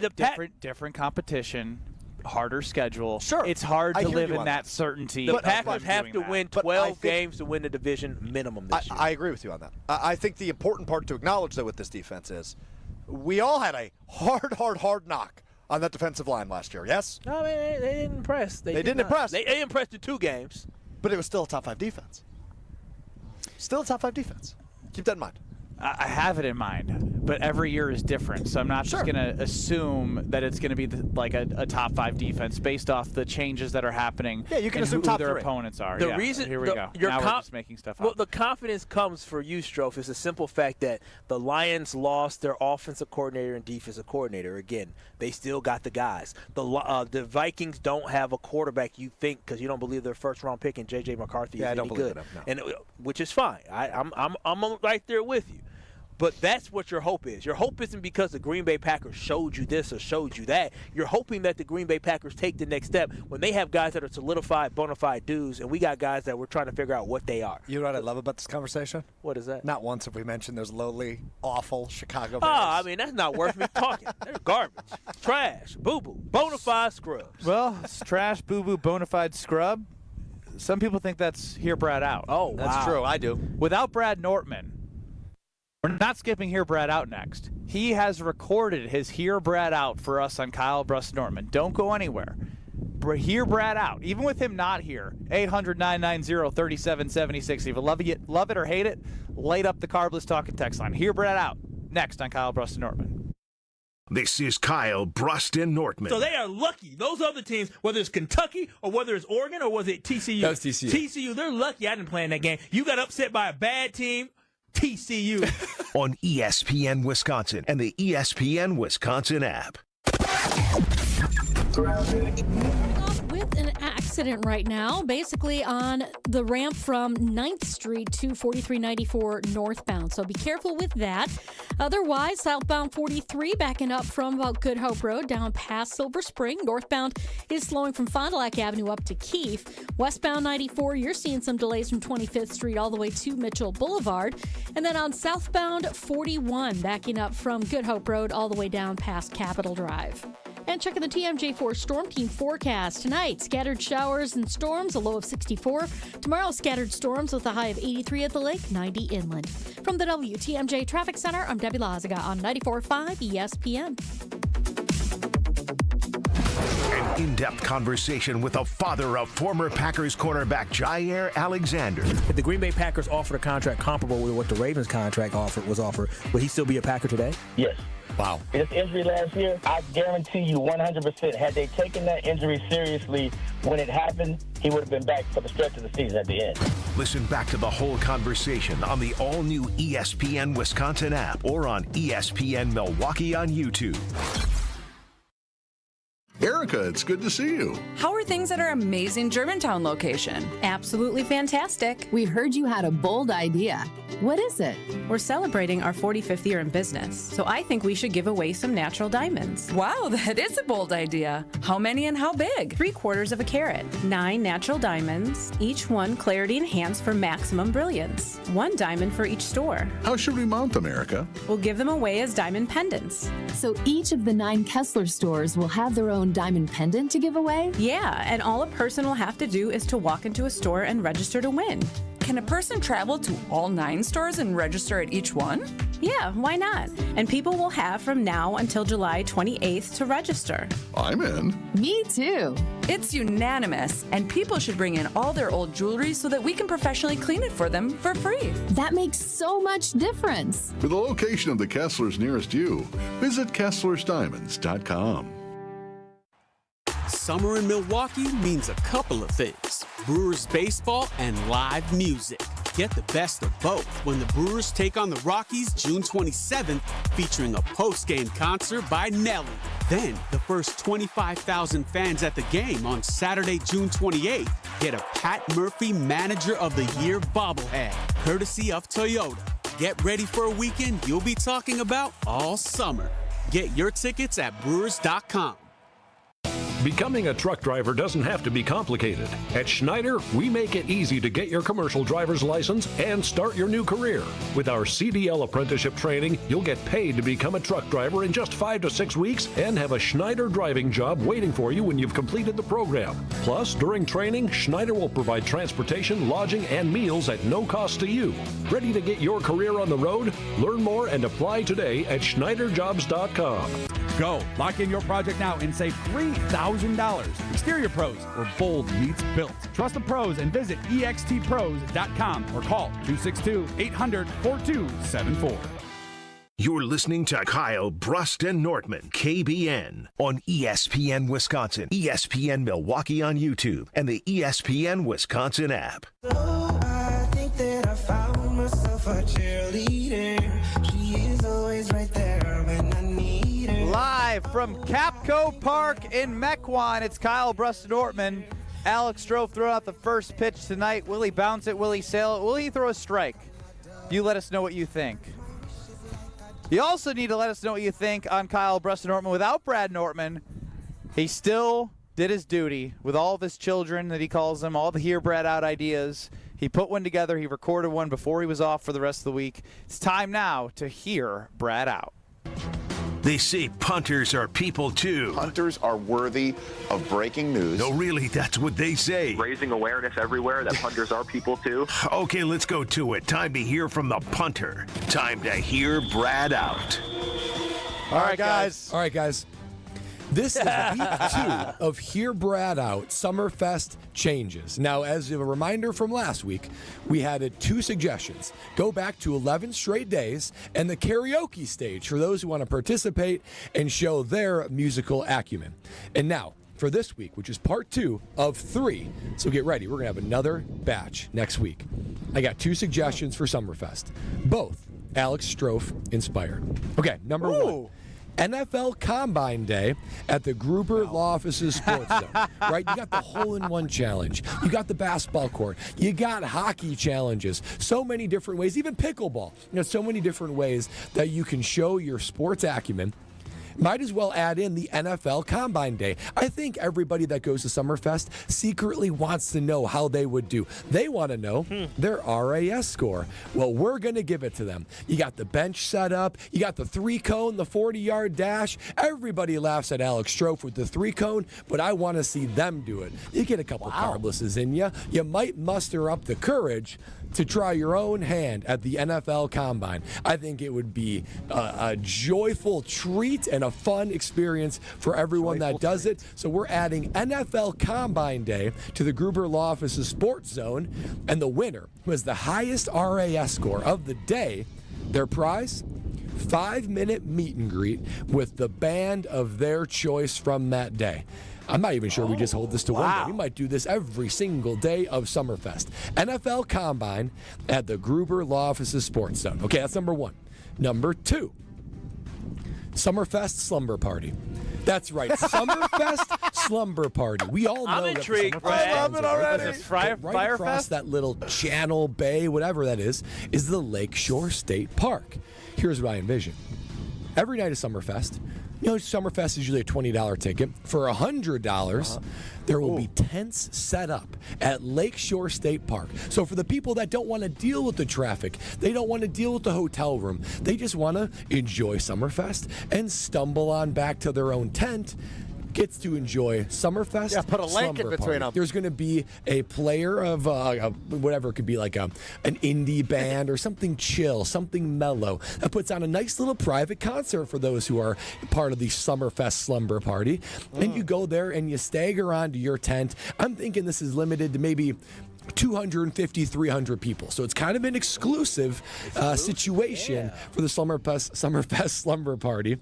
Different competition. Harder schedule. Sure. It's hard to live in that certainty. The Packers have to win 12 games to win the division minimum this year. I agree with you on that. I think the important part to acknowledge, though, with this defense is we all had a hard knock on that defensive line last year, yes? No, they didn't impress. They didn't impress. They impressed in 2 games. But it was still a top 5 defense. Still a top 5 defense. Keep that in mind. I have it in mind, but every year is different. So I'm not just going to assume that it's going to be like a top 5 defense based off the changes that are happening. Yeah, you can assume who top their 3. Opponents are. The reason here we go. Now we're just making stuff up. Well, the confidence comes for you, Strofe, is the simple fact that the Lions lost their offensive coordinator and defensive coordinator. Again, they still got the guys. The Vikings don't have a quarterback you think because you don't believe their first-round pick in J.J. McCarthy is any good. No. And which is fine. I'm right there with you. But that's what your hope is. Your hope isn't because the Green Bay Packers showed you this or showed you that. You're hoping that the Green Bay Packers take the next step when they have guys that are solidified, bona fide dudes, and we got guys that we're trying to figure out what they are. You know what I love about this conversation? What is that? Not once have we mentioned those lowly, awful Chicago Bears. Oh, I mean, that's not worth me talking. They're garbage, trash, boo-boo, bona fide scrubs. Well, it's trash, boo-boo, bona fide scrub. Some people think that's Hear Brad Out. Oh, That's true. I do. Without Brad Nortman, we're not skipping Hear Brad Out next. He has recorded his Hear Brad Out for us on Kyle Brust Nortman. Don't go anywhere. Hear Brad Out. Even with him not here, 800-990-3776. If you love it or hate it, light up the Carbless Talking text line. Hear Brad Out next on Kyle Brust Nortman. This is Kyle Brust and Nortman. So they are lucky. Those other teams, whether it's Kentucky or whether it's Oregon or was it TCU? That was TCU. TCU, they're lucky I didn't play in that game. You got upset by a bad team, TCU. On ESPN Wisconsin and the ESPN Wisconsin app. With an accident right now, basically on the ramp from 9th Street to 4394 northbound. So be careful with that. Otherwise, southbound 43 backing up from about Good Hope Road down past Silver Spring. Northbound is slowing from Fond du Lac Avenue up to Keefe. Westbound 94, you're seeing some delays from 25th Street all the way to Mitchell Boulevard. And then on southbound 41, backing up from Good Hope Road all the way down past Capitol Drive. And checking the TMJ4 Storm Team forecast. Tonight, scattered showers and storms, a low of 64. Tomorrow, scattered storms with a high of 83 at the lake, 90 inland. From the WTMJ Traffic Center, I'm Debbie Lazaga on 94.5 ESPN. An in-depth conversation with the father of former Packers cornerback Jair Alexander. If the Green Bay Packers offered a contract comparable with what the Ravens contract was offered, would he still be a Packer today? Yes. Wow. His injury last year, I guarantee you 100%, had they taken that injury seriously when it happened, he would have been back for the stretch of the season at the end. Listen back to the whole conversation on the all-new ESPN Wisconsin app or on ESPN Milwaukee on YouTube. Erica, it's good to see you. How are things at our amazing Germantown location? Absolutely fantastic. We heard you had a bold idea. What is it? We're celebrating our 45th year in business, so I think we should give away some natural diamonds. Wow, that is a bold idea. How many and how big? 3/4 of a carat. 9 natural diamonds, each one clarity enhanced for maximum brilliance. 1 diamond for each store. How should we mount them, Erica? We'll give them away as diamond pendants. So each of the 9 Kessler stores will have their own diamond pendant to give away? Yeah, and all a person will have to do is to walk into a store and register to win. Can a person travel to all 9 stores and register at each one? Yeah, why not? And people will have from now until July 28th to register. I'm in. Me too. It's unanimous, and people should bring in all their old jewelry so that we can professionally clean it for them for free. That makes so much difference. For the location of the Kesslers nearest you, visit KesslersDiamonds.com. Summer in Milwaukee means a couple of things: Brewers baseball and live music. Get the best of both when the Brewers take on the Rockies June 27th, featuring a post-game concert by Nelly. Then, the first 25,000 fans at the game on Saturday, June 28th, get a Pat Murphy Manager of the Year bobblehead, courtesy of Toyota. Get ready for a weekend you'll be talking about all summer. Get your tickets at Brewers.com. Becoming a truck driver doesn't have to be complicated. At Schneider, we make it easy to get your commercial driver's license and start your new career. With our CDL apprenticeship training, you'll get paid to become a truck driver in just 5 to 6 weeks and have a Schneider driving job waiting for you when you've completed the program. Plus, during training, Schneider will provide transportation, lodging, and meals at no cost to you. Ready to get your career on the road? Learn more and apply today at SchneiderJobs.com. Go. Lock in your project now and save $3,000. Exterior Pros, where bold meets built. Trust the pros and visit extpros.com or call 262-800-4274. You're listening to Kyle Brust and Nortman, KBN, on ESPN Wisconsin, ESPN Milwaukee on YouTube, and the ESPN Wisconsin app. I think that I found myself a cheerleader. She is always right there when I need her. Live from Kapco Park in Mequon, it's Kyle Brust and Nortman. Alex Stro throwing out the first pitch tonight. Will he bounce it? Will he sail it? Will he throw a strike? You let us know what you think. You also need to let us know what you think on Kyle Brust and Nortman. Without Brad Nortman, he still did his duty with all of his children that he calls them, all the Hear Brad Out ideas. He put one together. He recorded one before he was off for the rest of the week. It's time now to hear Brad out. They say punters are people too. Punters are worthy of breaking news. No, really, that's what they say. Raising awareness everywhere that punters are people too. Okay, let's go to it. Time to hear from the punter. Time to hear Brad out. All right, guys. All right, guys. This is week 2 of Hear Brad Out Summerfest changes. Now, as a reminder from last week, we had 2 suggestions. Go back to 11 straight days and the karaoke stage for those who want to participate and show their musical acumen. And now, for this week, which is part 2 of 3, so get ready. We're going to have another batch next week. I got 2 suggestions for Summerfest, both Alex Strofe inspired. Okay, number 1. NFL Combine Day at the Gruber Law Offices Sports Zone, right? You got the hole-in-one challenge. You got the basketball court. You got hockey challenges. So many different ways, even pickleball. So many different ways that you can show your sports acumen. Might as well add in the NFL Combine Day. I think everybody that goes to Summerfest secretly wants to know how they would do. They want to know their RAS score. Well, we're going to give it to them. You got the bench set up. You got the 3-cone, the 40-yard dash. Everybody laughs at Alex Strofe with the 3-cone, but I want to see them do it. You get a couple carblesses in you. You might muster up the courage to try your own hand at the NFL Combine. I think it would be a joyful treat and a fun experience for everyone that does it. So we're adding NFL Combine Day to the Gruber Law Office's Sports Zone, and the winner who has the highest RAS score of the day, their prize, 5-minute meet and greet with the band of their choice from that day. I'm not even sure we just hold this to one day. We might do this every single day of Summerfest. NFL Combine at the Gruber Law Offices Sports Zone. Okay, that's number 1. Number 2, Summerfest Slumber Party. That's right, Summerfest Slumber Party. We all know that intrigued, I love it already. right across that little channel, bay, whatever that is the Lakeshore State Park. Here's what I envision. Every night of Summerfest, Summerfest is usually a $20 ticket. For $100, there will be tents set up at Lakeshore State Park. So for the people that don't want to deal with the traffic, they don't want to deal with the hotel room, they just want to enjoy Summerfest and stumble on back to their own tent, gets to enjoy Summerfest. Yeah, put a link in between them. There's going to be a player of whatever, it could be like an indie band or something chill, something mellow, that puts on a nice little private concert for those who are part of the Summerfest Slumber Party. And you go there and you stagger onto your tent. I'm thinking this is limited to maybe 250, 300 people. So it's kind of an exclusive situation for the Summerfest Slumber Party.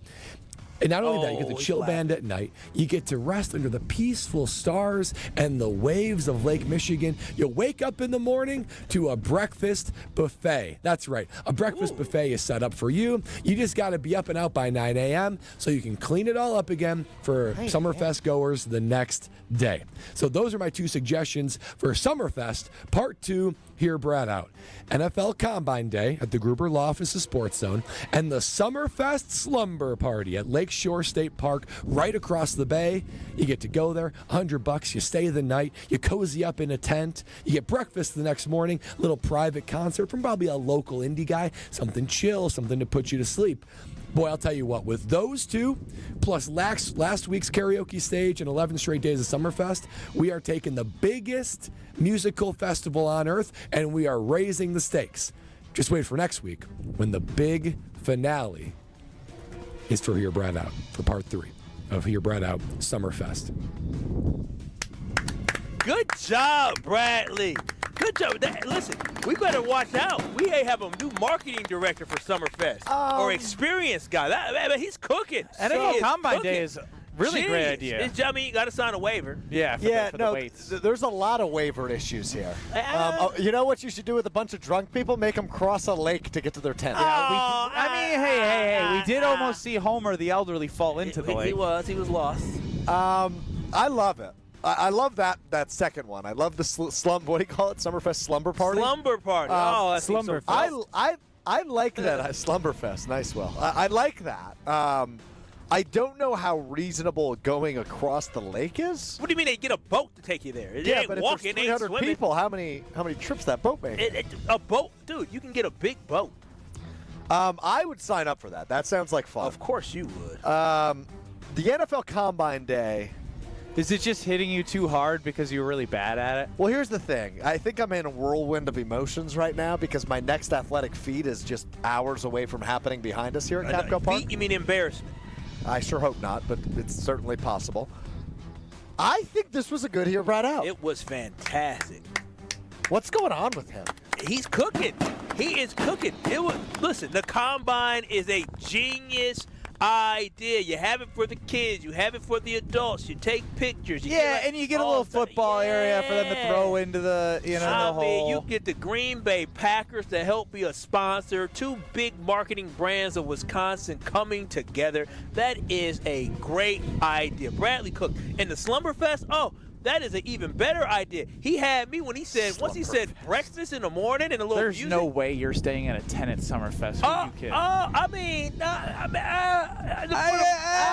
And not only that, you get the chill band at night. You get to rest under the peaceful stars and the waves of Lake Michigan. You wake up in the morning to a breakfast buffet. That's right. A breakfast buffet is set up for you. You just got to be up and out by 9 a.m. so you can clean it all up again for Summerfest goers the next day. So those are my 2 suggestions for Summerfest Part 2. Hear Brad out. NFL Combine Day at the Gruber Law Offices Sports Zone and the Summerfest Slumber Party at Lakeshore State Park right across the bay. You get to go there, $100. You stay the night. You cozy up in a tent. You get breakfast the next morning, a little private concert from probably a local indie guy, something chill, something to put you to sleep. Boy, I'll tell you what, with those 2, plus last week's karaoke stage and 11 straight days of Summerfest, we are taking the biggest musical festival on earth, and we are raising the stakes. Just wait for next week, when the big finale is for Hear Brad Out, for Part 3 of Hear Brad Out Summerfest. Good job, Bradley. Good job. Listen, we better watch out. We may have a new marketing director for Summerfest or experienced guy. He's cooking. NFL Combine Day is really great idea. I mean, you got to sign a waiver. Yeah, for the weights. There's a lot of waiver issues here. You know what you should do with a bunch of drunk people? Make them cross a lake to get to their tent. Hey, we did almost see Homer the elderly fall into the lake. He was lost. I love it. I love that second one. I love the what do you call it? Summerfest Slumber Party? Slumber Party. That's Slumber. I like that Slumberfest. Nice, Will. I like that. I don't know how reasonable going across the lake is. What do you mean they get a boat to take you there? They Yeah, ain't but walking, if they there's ain't 300 swimming. people, how many trips that boat make? A boat, dude. You can get a big boat. I would sign up for that. That sounds like fun. Of course you would. The NFL Combine Day. Is it just hitting you too hard because you're really bad at it? Well, here's the thing. I think I'm in a whirlwind of emotions right now because my next athletic feat is just hours away from happening behind us here at Kapco Park. Feet, you mean embarrassment? I sure hope not, but it's certainly possible. I think this was a good year right out. It was fantastic. What's going on with him? He's cooking. He is cooking. Listen, the Combine is a genius idea. You have it for the kids. You have it for the adults. You take pictures. You And you get a little football area for them to throw into the, the hole. You get the Green Bay Packers to help be a sponsor. Two big marketing brands of Wisconsin coming together. That is a great idea. Bradley Cook. And the Slumberfest, that is an even better idea. He had me when he said, once he said breakfast in the morning and a little There's music. no way you're staying at a tent at Summerfest. Who you kidding?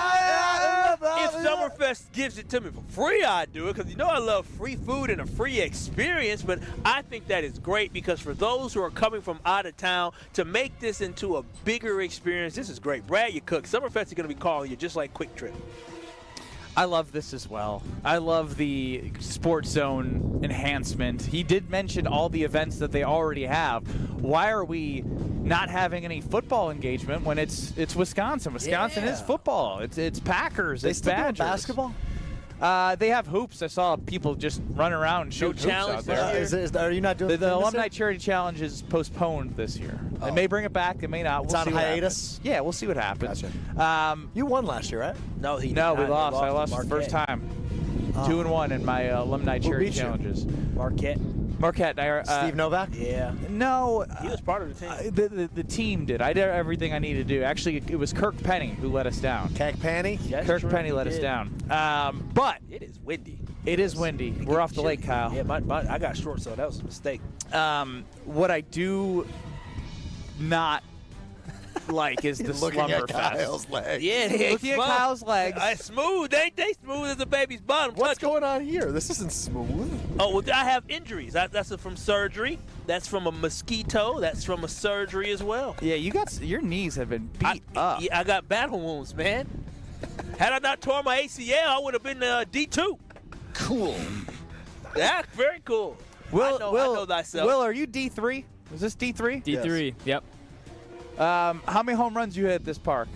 If Summerfest gives it to me for free, I'd do it because I love free food and a free experience. But I think that is great because for those who are coming from out of town to make this into a bigger experience, this is great. Brad, you cook. Summerfest is going to be calling you just like Quick Trip. I love this as well. I love the Sports Zone enhancement. He did mention all the events that they already have. Why are we not having any football engagement when it's Wisconsin? Wisconsin is football. It's Packers. They it's still doing Badgers. basketball? They have hoops. I saw people just run around and shoot hoops out there. Are you not doing the Alumni Charity Challenge is postponed this year. They may bring it back. They may not. It's we'll on see what hiatus? happens. Yeah, we'll see what happens. Gotcha. You won last year, right? No, we lost. I lost the first time. 2-1 in my Alumni Charity beat you? Challenges. Marquette. Steve Novak? Yeah. No. He was part of the team. The team did. I did everything I needed to do. Actually, it was Kirk Penny who let us down. Kirk Penny? Kirk Penny let us down. But it is windy. It is windy. We're off the lake, Kyle. Yeah, I got short, so that was a mistake. What I do not like is the looking at Slumberfest. Kyle's legs. Yeah, looking at Kyle's legs. Smooth, ain't they? Smooth as a baby's bottom. What's going on here? This isn't smooth. Oh, well, I have injuries. That's from surgery. That's from a mosquito. That's from a surgery as well. Yeah, your knees have been beat up. Yeah, I got battle wounds, man. Had I not torn my ACL, I would have been D2. Cool. That's very cool. I know thyself. Will, are you D3? Is this D3? D3, yep. How many home runs you hit at this park?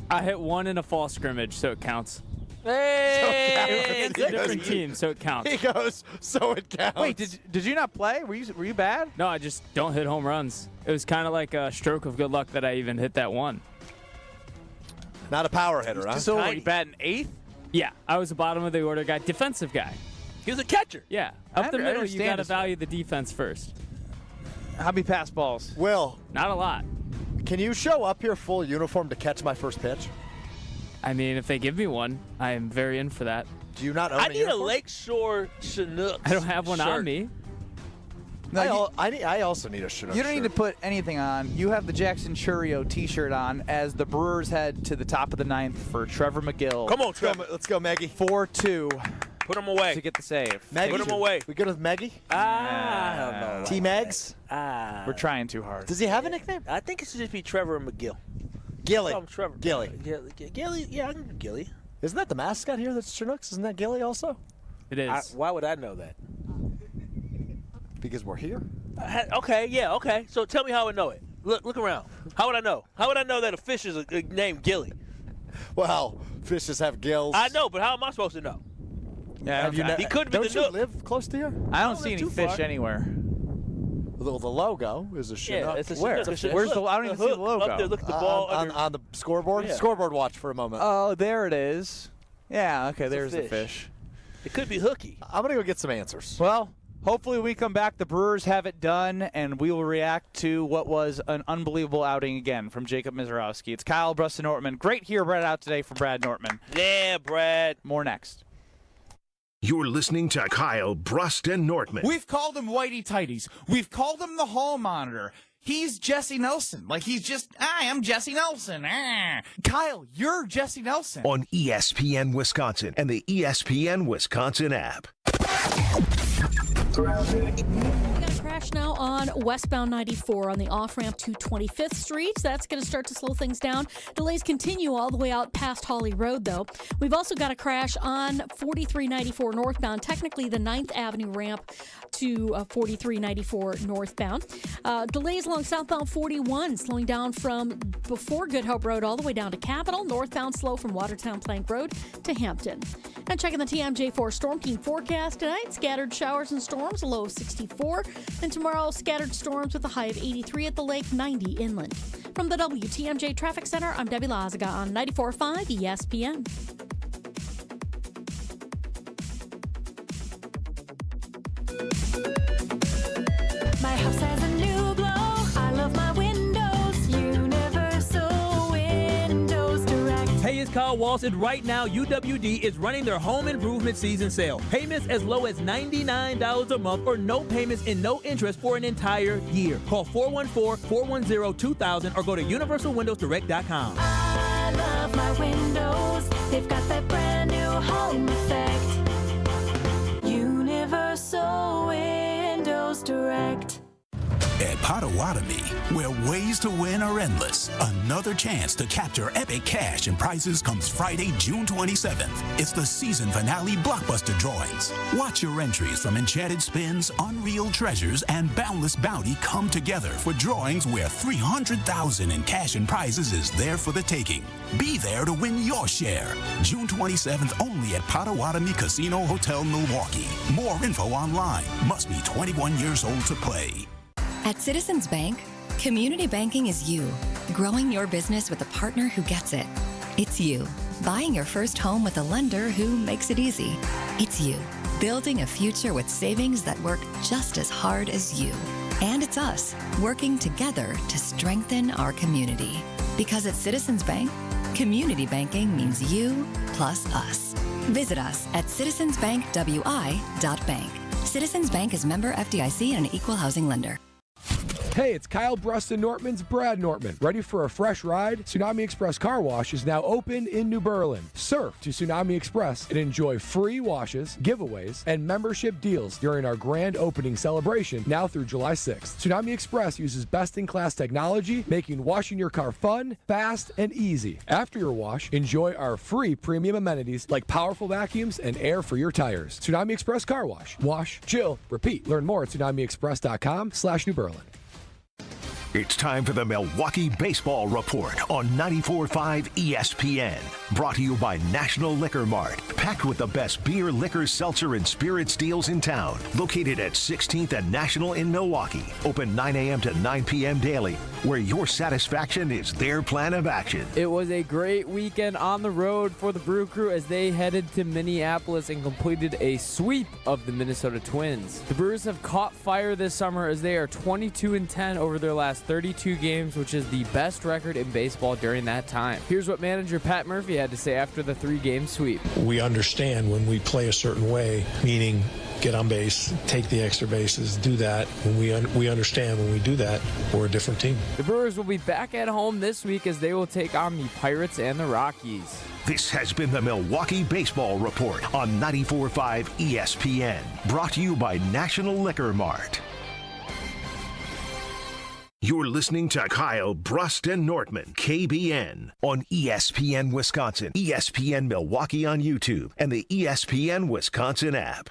I hit one in a fall scrimmage, so it counts. Hey! It's a different team, so it counts. He goes, so it counts. Wait, did you not play? Were you bad? No, I just don't hit home runs. It was kind of like a stroke of good luck that I even hit that one. Not a power hitter, huh? So were you batting eighth? Yeah, I was a bottom of the order guy, defensive guy. He was a catcher. Yeah, I up the middle, you understand got to this value the defense first. How many pass balls? Will, Not a lot. can you show up here full uniform to catch my first pitch? I mean, if they give me one, I am very in for that. Do you not own I need a uniform? Lakeshore Chinooks. I don't have one shirt. on me. No, I also need a Chinook you don't need to shirt. put anything on. You have the Jackson Churio T-shirt on as the Brewers head to the top of the ninth for Trevor McGill. Come on, Trevor. Let's go, Maggie. 4-2 Put him away. to get the save. Maggie, Put him away. We good with Maggie? I don't know. T-Mags? We're trying too hard. Does he have a nickname? I think it should just be Trevor McGill. Gilly. Call him Trevor. Gilly. Gilly. Yeah, I can do Gilly. Isn't that the mascot here that's Chinooks? Isn't that Gilly also? It is. Why would I know that? Because we're here. Okay. So tell me how I know it. Look around. How would I know? How would I know that a fish is named Gilly? Well, fishes have gills. I know, but how am I supposed to know? Yeah, He could be Don't the you Nook. live close to here? I don't Don't see live any too fish far. anywhere. The logo is a Chinook. Yeah, it's a Where? Chinook. Where's the? I don't even see the hook logo. Up there, look at the ball. on the scoreboard. Yeah. Scoreboard watch for a moment. Oh, there it is. Yeah. Okay. It's a There's the fish. fish. It could be hooky. I'm gonna go get some answers. Well, hopefully we come back. The Brewers have it done, and we will react to what was an unbelievable outing again from Jacob Mizerowski. It's Kyle, Brust, and Nortman. Great here, Brad, out today for Brad Nortman. Yeah, Brad. More next. You're listening to Kyle, Brust, and Nortman. We've called him Whitey Tighties. We've called him the Hall Monitor. he's Jesse Nelson. Like, he's just, I am Jesse Nelson. Kyle, you're Jesse Nelson. On ESPN Wisconsin and the ESPN Wisconsin app. We got a crash now on westbound 94 on the off-ramp to 25th Street. That's going to start to slow things down. Delays continue all the way out past Hawley Road, though. We've also got a crash on 4394 northbound, technically the 9th Avenue ramp to 4394 northbound. Delays along southbound 41, slowing down from before Good Hope Road all the way down to Capitol. Northbound slow from Watertown Plank Road to Hampton. And checking the TMJ4 Storm Team forecast tonight, scattered showers and storms, a low of 64. And tomorrow, scattered storms with a high of 83 at the lake, 90 inland. From the WTMJ Traffic Center, I'm Debbie Lazaga on 94.5 ESPN. My house has a new glow. I love my windows. Universal Windows Direct. Hey, it's Kyle Walsh, and right now UWD is running their home improvement season sale. Payments as low as $99 a month or no payments and no interest for an entire year. Call 414-410-2000 or go to universalwindowsdirect.com. I love my windows. They've got that brand new home effect. Universal Windows Direct. At Potawatomi, where ways to win are endless, another chance to capture epic cash and prizes comes Friday, June 27th. It's the season finale blockbuster drawings. Watch your entries from Enchanted Spins, Unreal Treasures, and Boundless Bounty come together for drawings where $300,000 in cash and prizes is there for the taking. Be there to win your share. June 27th only at Potawatomi Casino Hotel, Milwaukee. More info online. Must be 21 years old to play. At Citizens Bank, community banking is you, growing your business with a partner who gets it. It's you, buying your first home with a lender who makes it easy. It's you, building a future with savings that work just as hard as you. And it's us, working together to strengthen our community. Because at Citizens Bank, community banking means you plus us. Visit us at citizensbankwi.bank. Citizens Bank is member FDIC and an equal housing lender. Hey, it's Kyle Brust and Nortman's Brad Nortman. Ready for a fresh ride? Tsunami Express Car Wash is now open in New Berlin. Surf to Tsunami Express and enjoy free washes, giveaways, and membership deals during our grand opening celebration now through July 6th. Tsunami Express uses best-in-class technology, making washing your car fun, fast, and easy. After your wash, enjoy our free premium amenities like powerful vacuums and air for your tires. Tsunami Express Car Wash. Wash, chill, repeat. Learn more at tsunamiexpress.com/New Berlin. It's time for the Milwaukee Baseball Report on 94.5 ESPN. Brought to you by National Liquor Mart. Packed with the best beer, liquor, seltzer, and spirits deals in town. Located at 16th and National in Milwaukee. Open 9 a.m. to 9 p.m. daily. Where your satisfaction is their plan of action. It was a great weekend on the road for the Brew Crew as they headed to Minneapolis and completed a sweep of the Minnesota Twins. The Brewers have caught fire this summer as they are 22-10 over their last 32 games, which is the best record in baseball during that time. Here's what manager Pat Murphy had to say after the 3-game sweep. We understand when we play a certain way, meaning get on base, take the extra bases, do that. When we understand when we do that, we're a different team. The Brewers will be back at home this week as they will take on the Pirates and the Rockies. This has been the Milwaukee Baseball Report on 94.5 ESPN. Brought to you by National Liquor Mart. You're listening to Kyle Brust and Nortman, KBN, on ESPN Wisconsin, ESPN Milwaukee on YouTube, and the ESPN Wisconsin app.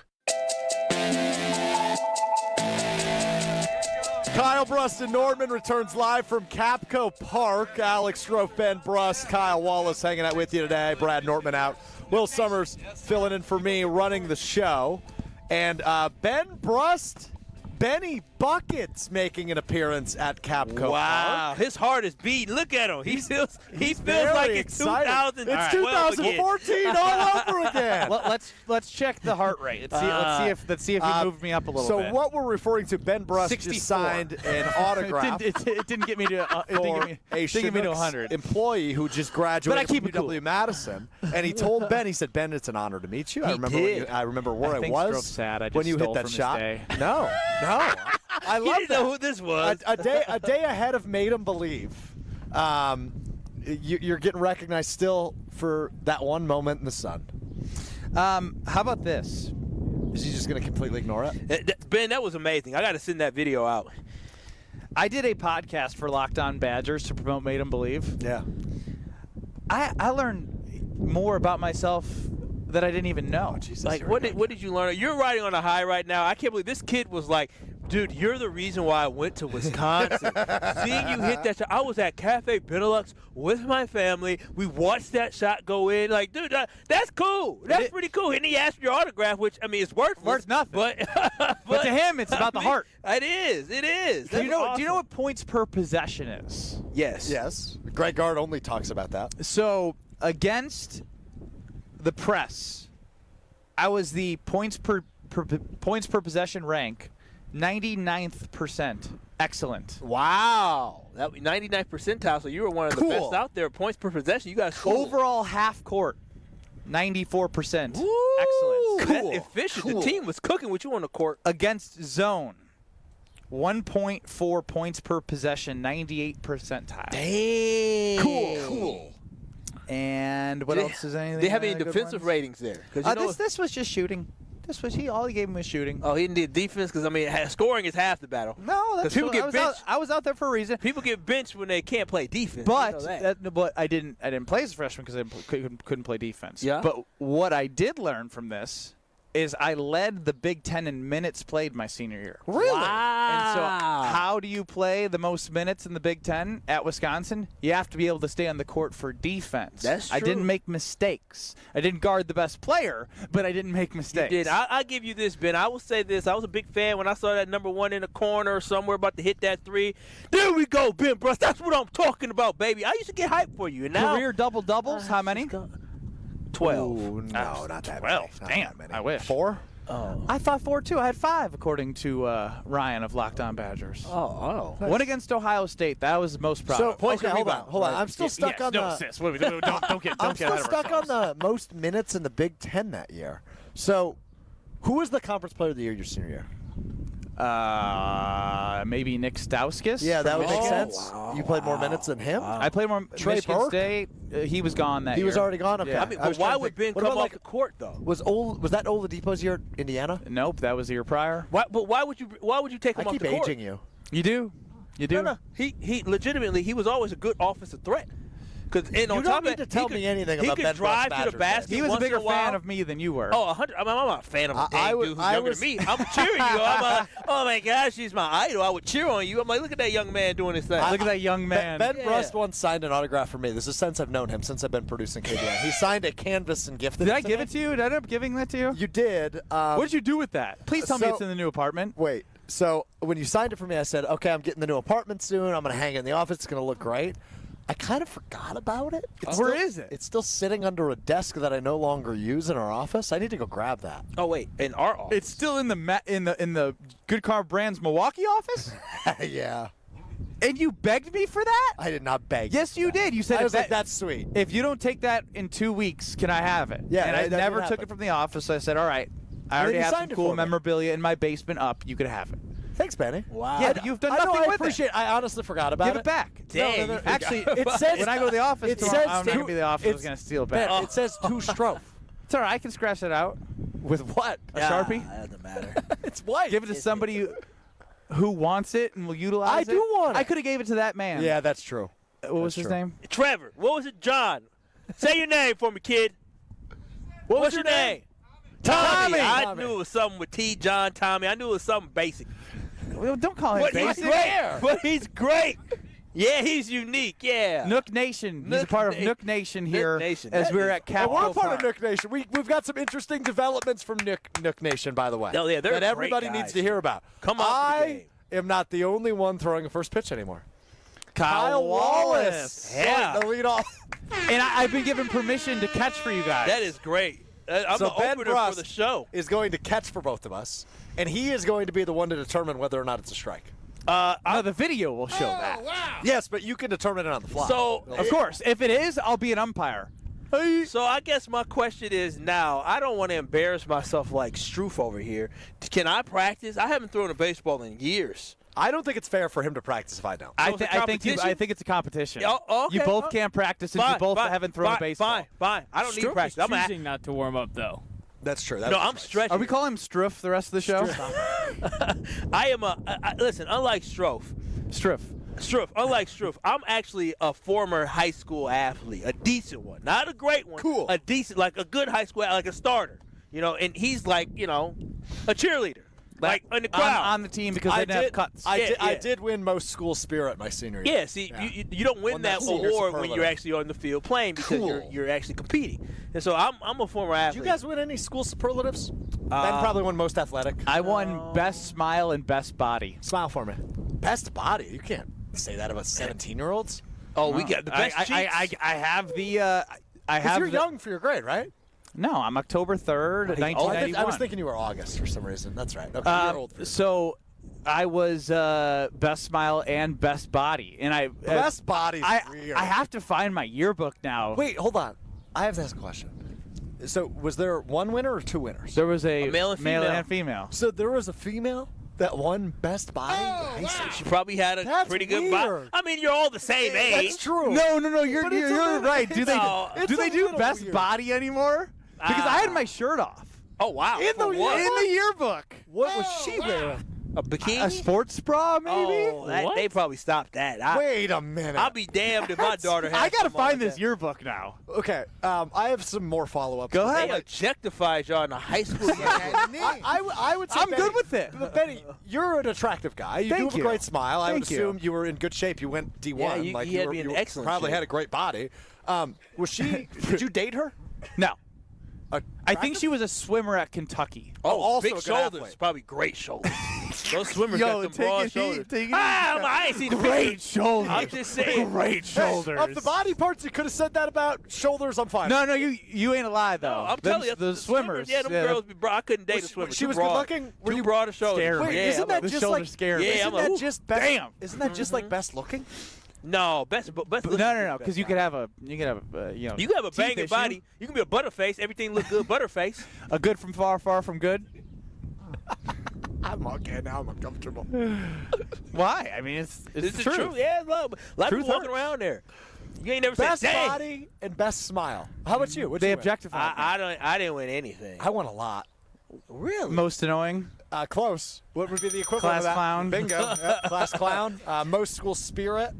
Kyle Brust and Nortman returns live from Kapco Park. Alex Stroh, Ben Brust, Kyle Wallace hanging out with you today. Brad Nortman out. Will Summers filling in for me, running the show. And Ben Brust, Benny Buckets making an appearance at Kapco Park. His heart is beating. Look at him. He feels like it's excited. 2000. It's 2014 all over again. Let's check the heart rate. Let's see if he moved me up a little bit. So what we're referring to, Ben Brust 64. just signed an autograph. it didn't get me to a to 100 employee who just graduated from UW-Madison, and he told Ben, he said, "Ben, it's an honor to meet you. I remember where I was sad. I just when you hit stole that from his shot. day. No. I love didn't know who this was. A day ahead of Made 'Em Believe. You're getting recognized still for that one moment in the sun. How about this? Is he just going to completely ignore it? Ben, that was amazing. I got to send that video out. I did a podcast for Locked On Badgers to promote Made 'Em Believe. Yeah. I learned more about myself that I didn't even know. Oh, Jesus, Like, what did you learn? You're riding on a high right now. I can't believe this kid was like, dude, you're the reason why I went to Wisconsin. Seeing you hit that shot. I was at Cafe Benelux with my family. We watched that shot go in. Like, dude, that's cool. That's pretty cool. And he asked for your autograph, which, I mean, it's worth nothing. But to him, it's about the heart. It is. It is. Do you know what points per possession is? Yes. Yes. Greg Gard only talks about that. So, against the press, I was the points per possession rank 99th percent. Excellent. Wow. That 99th percentile, so you were one of the best out there. Points per possession, you guys cool. Overall half court, 94%. Woo! Excellent. Cool. Efficient. Cool. The team was cooking with you on the court. Against zone, 1.4 points per possession, 98th percentile. Damn. Cool. And what else is anything? They have any good defensive ones? ratings there? This was just shooting. All he gave him was shooting. Oh, he didn't need defense because, I mean, scoring is half the battle. No, that's people get benched. I was out there for a reason. People get benched when they can't play defense. But I didn't play as a freshman because I couldn't play defense. Yeah. But what I did learn from this is I led the Big Ten in minutes played my senior year. Really? Wow. And so how do you play the most minutes in the Big Ten at Wisconsin? You have to be able to stay on the court for defense. That's true. I didn't make mistakes. I didn't guard the best player, but I didn't make mistakes. You did. I'll give you this, Ben. I will say this. I was a big fan when I saw that number one in the corner somewhere about to hit that three. There we go, Ben Brust. That's what I'm talking about, baby. I used to get hyped for you. And now, Career double-doubles, how many? 12. Ooh, no, not that 12. many. Damn, I wish. 4? Oh. I thought 4 too. I had 5, according to Ryan of Locked On Badgers. Oh. One against Ohio State. That was most proud. So, of. okay, hold on. I'm still stuck on the. Sis, what are we doing? Don't get I'm ahead still of stuck ourselves. on the most minutes in the Big Ten that year. So, who was the conference player of the year your senior year? Maybe Nick Stauskas. Yeah, that would make sense. Wow, you played more minutes than him. I played more. Trey Michigan Burke? State. He was gone that He year. was already gone. Okay. Yeah. I mean, I but was why trying to would think. Ben What come about, off the court though? Was that Oladipo's year at Indiana? Nope, that was the year prior. But why would you take him I off keep the court? aging you. You do. You do. No. He legitimately he was always a good offensive threat. Because You don't need to tell me anything about he Ben could drive Brust to the Badgers, basket. He was a once bigger in a while. fan of me than you were. Oh, 100. I'm not a fan of a dang dude who's younger than me. I'm cheering you. I'm like, oh my gosh, he's my idol. I would cheer on you. I'm like, look at that young man doing his thing. Look at that young man. Ben Brust once signed an autograph for me. This is since I've known him, since I've been producing KBN. He signed a canvas and gifted Did it I to give me. it to you? Did I end up giving that to you? You did. What did you do with that? Please tell me so- it's in the new apartment. Wait. So when you signed it for me, I said, okay, I'm getting the new apartment soon. I'm going to hang it in the office. It's going to look great. I kind of forgot about it. Where is it? It's still sitting under a desk that I no longer use in our office. I need to go grab that. Oh wait, in our office. It's still in the Good Car Brands Milwaukee office? Yeah. And you begged me for that? I did not beg. Yes, you did. You said I was if like, that's sweet. If you don't take that in 2 weeks, can I have it? Yeah, and I that never did took happen. it from the office. So I said, all right, I And already then you have some signed it cool for me. memorabilia in my basement up. You could have it. Thanks, Benny. Wow. Yeah, but you've done I nothing know, I with appreciate it. I honestly forgot about Give it back. Dang, No, you Actually, it says when I go to the office it tomorrow, says I'm not going to be in the office. I was going to steal it back. Ben, it says to Stro. It's all right. I can scratch it out. With what? A Sharpie? That doesn't matter. It's white. Give it to somebody who wants it and will utilize it. I do want it. I could have gave it to that man. Yeah, that's true. What was his name? Trevor. What was it? John. Say your name for me, kid. What's your name? Tommy. I knew it was something with T. John. Tommy. I knew it was something basic. Well, don't call him But basic. he's great. But he's great. Yeah, he's unique. Yeah. Nook Nation. He's a part of Nook Nation here Nation. as That we're is- at Kapco And we're a part Park. of Nook Nation. We've got some interesting developments from Nook Nation, by the way. Oh, yeah, they're that great everybody guys. needs to hear about. Come on to the I game. am not the only one throwing a first pitch anymore. Kyle Wallace. Yeah. Starting to lead off. And I've been given permission to catch for you guys. That is great. I'm So the Ben opener Brust for the show. is going to catch for both of us, and he is going to be the one to determine whether or not it's a strike. No, the video will show that. Yes, but you can determine it on the fly. So, Of course. If it is, I'll be an umpire. So I guess my question is now, I don't want to embarrass myself like Stroof over here. Can I practice? I haven't thrown a baseball in years. I don't think it's fair for him to practice if I don't. I think it's a competition. Okay. You both can't practice since you both haven't thrown a baseball. Fine. I don't need Stroof practice. is choosing not to warm up, though. That's true. No, I'm stretching. Are we calling him Stroof the rest of the show? I am listen, unlike Stroof, unlike Stroof, I'm actually a former high school athlete, a decent one, not a great one, cool, a decent, like a good high school, like a starter, and he's like, a cheerleader, like in the crowd on the team because they didn't have cuts. I did win most school spirit my senior year. Yeah, see, you don't win that award when you're actually on the field playing because you're actually competing. And so I'm a former athlete. Did you guys win any school superlatives? Ben probably won most athletic. I won best smile and best body. Smile for me. Best body? You can't say that about 17-year-olds. Oh, we got the best cheeks. I have the. You're young for your grade, right? No, I'm October 3rd, 1991. I was thinking you were August for some reason. That's right. Okay, you're old. So I was best smile and best body, and best body. I have to find my yearbook now. Wait, hold on. I have to ask a question. So was there one winner or two winners? There was a male and female. So there was a female that won best body. She probably had a pretty good body. I mean, you're all the same age. That's true. No, you're right. Do they do best weird. body anymore? Because I had my shirt off. Oh wow! In the yearbook. What was she wearing? A bikini? A sports bra, maybe? Oh, they probably stopped that. Wait a minute. I'll be damned if my daughter has. I gotta something find like this that. yearbook now. Okay, I have some more follow-ups. Go ahead. They objectified y'all in the high school. I would say I'm Benny, good with it. But Benny, you're an attractive guy. You Thank do have a great smile. I would Thank you. assume you were in good shape. You went D1. Yeah, you had to be in excellent probably shape. had a great body. Was she? Did you date her? No. I think she was a swimmer at Kentucky. Also big a good shoulders. athlete. Probably great shoulders. Those swimmers got them broad shoulders. I ain't seen great shoulders. I'm just saying. Great shoulders. Of the body parts, you could have said that about shoulders. I'm fine. No, you ain't a lie though. I'm telling you, the swimmers. Yeah, them girls be broad. I couldn't date a swimmer. She was good looking. Were you broad shoulders? Scared me. Wait, Yeah, isn't that the just shoulders like? scared me. Isn't that just best? Damn. Isn't that just like best looking? No, best. No, because you could have a You can have a teeth banging issue. body. You can be a butterface. Everything look good, butterface. A good from far, far from good. I'm okay now. I'm uncomfortable. Why? I mean, it's This the is truth. true. Yeah, a lot of Truth people walking hurts. around there. You ain't never Best said, "Dang." body and best smile. How about you? What'd They you win? objectified. I didn't win anything. I won a lot. Really? Most annoying. Close. What would be the equivalent Class of that? clown. Bingo. Yep, class clown. Most school spirit.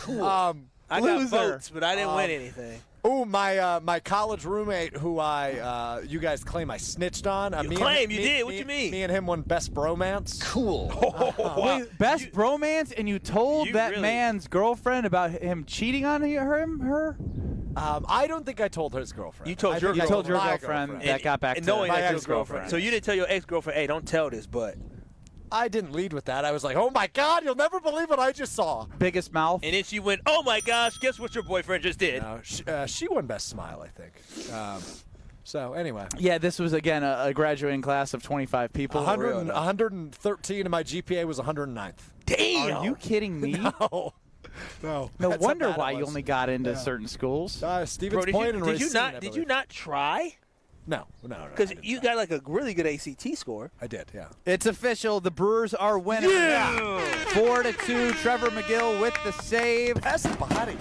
I got Loser. votes, but I didn't win anything. Oh, my college roommate, who you guys claim I snitched on. You claim you did. What you mean? Me and him won best bromance. Cool. Wait, best bromance, and you told you that really- man's girlfriend about him cheating on her? I don't think I told his girlfriend. You told I your think I told your my girlfriend that got back and to knowing my that's your ex-girlfriend. So you didn't tell your ex-girlfriend, "Hey, don't tell this," but. I didn't lead with that. I was like, oh, my God, you'll never believe what I just saw. Biggest mouth. And then she went, "Oh my gosh, guess what your boyfriend just did?" No, she won best smile, I think. So, anyway. Yeah, this was, again, a graduating class of 25 people. 113, and my GPA was 109th. Damn. Are you kidding me? No. No That's how wonder bad it why you was. only got into certain schools. Stevens Bro, Point and did you Racine, not? I Did you believe. not try? No. Because you got like a really good ACT score. I did, yeah. It's official. The Brewers are winning. Yeah. 4-2. Trevor McGill with the save. Best body.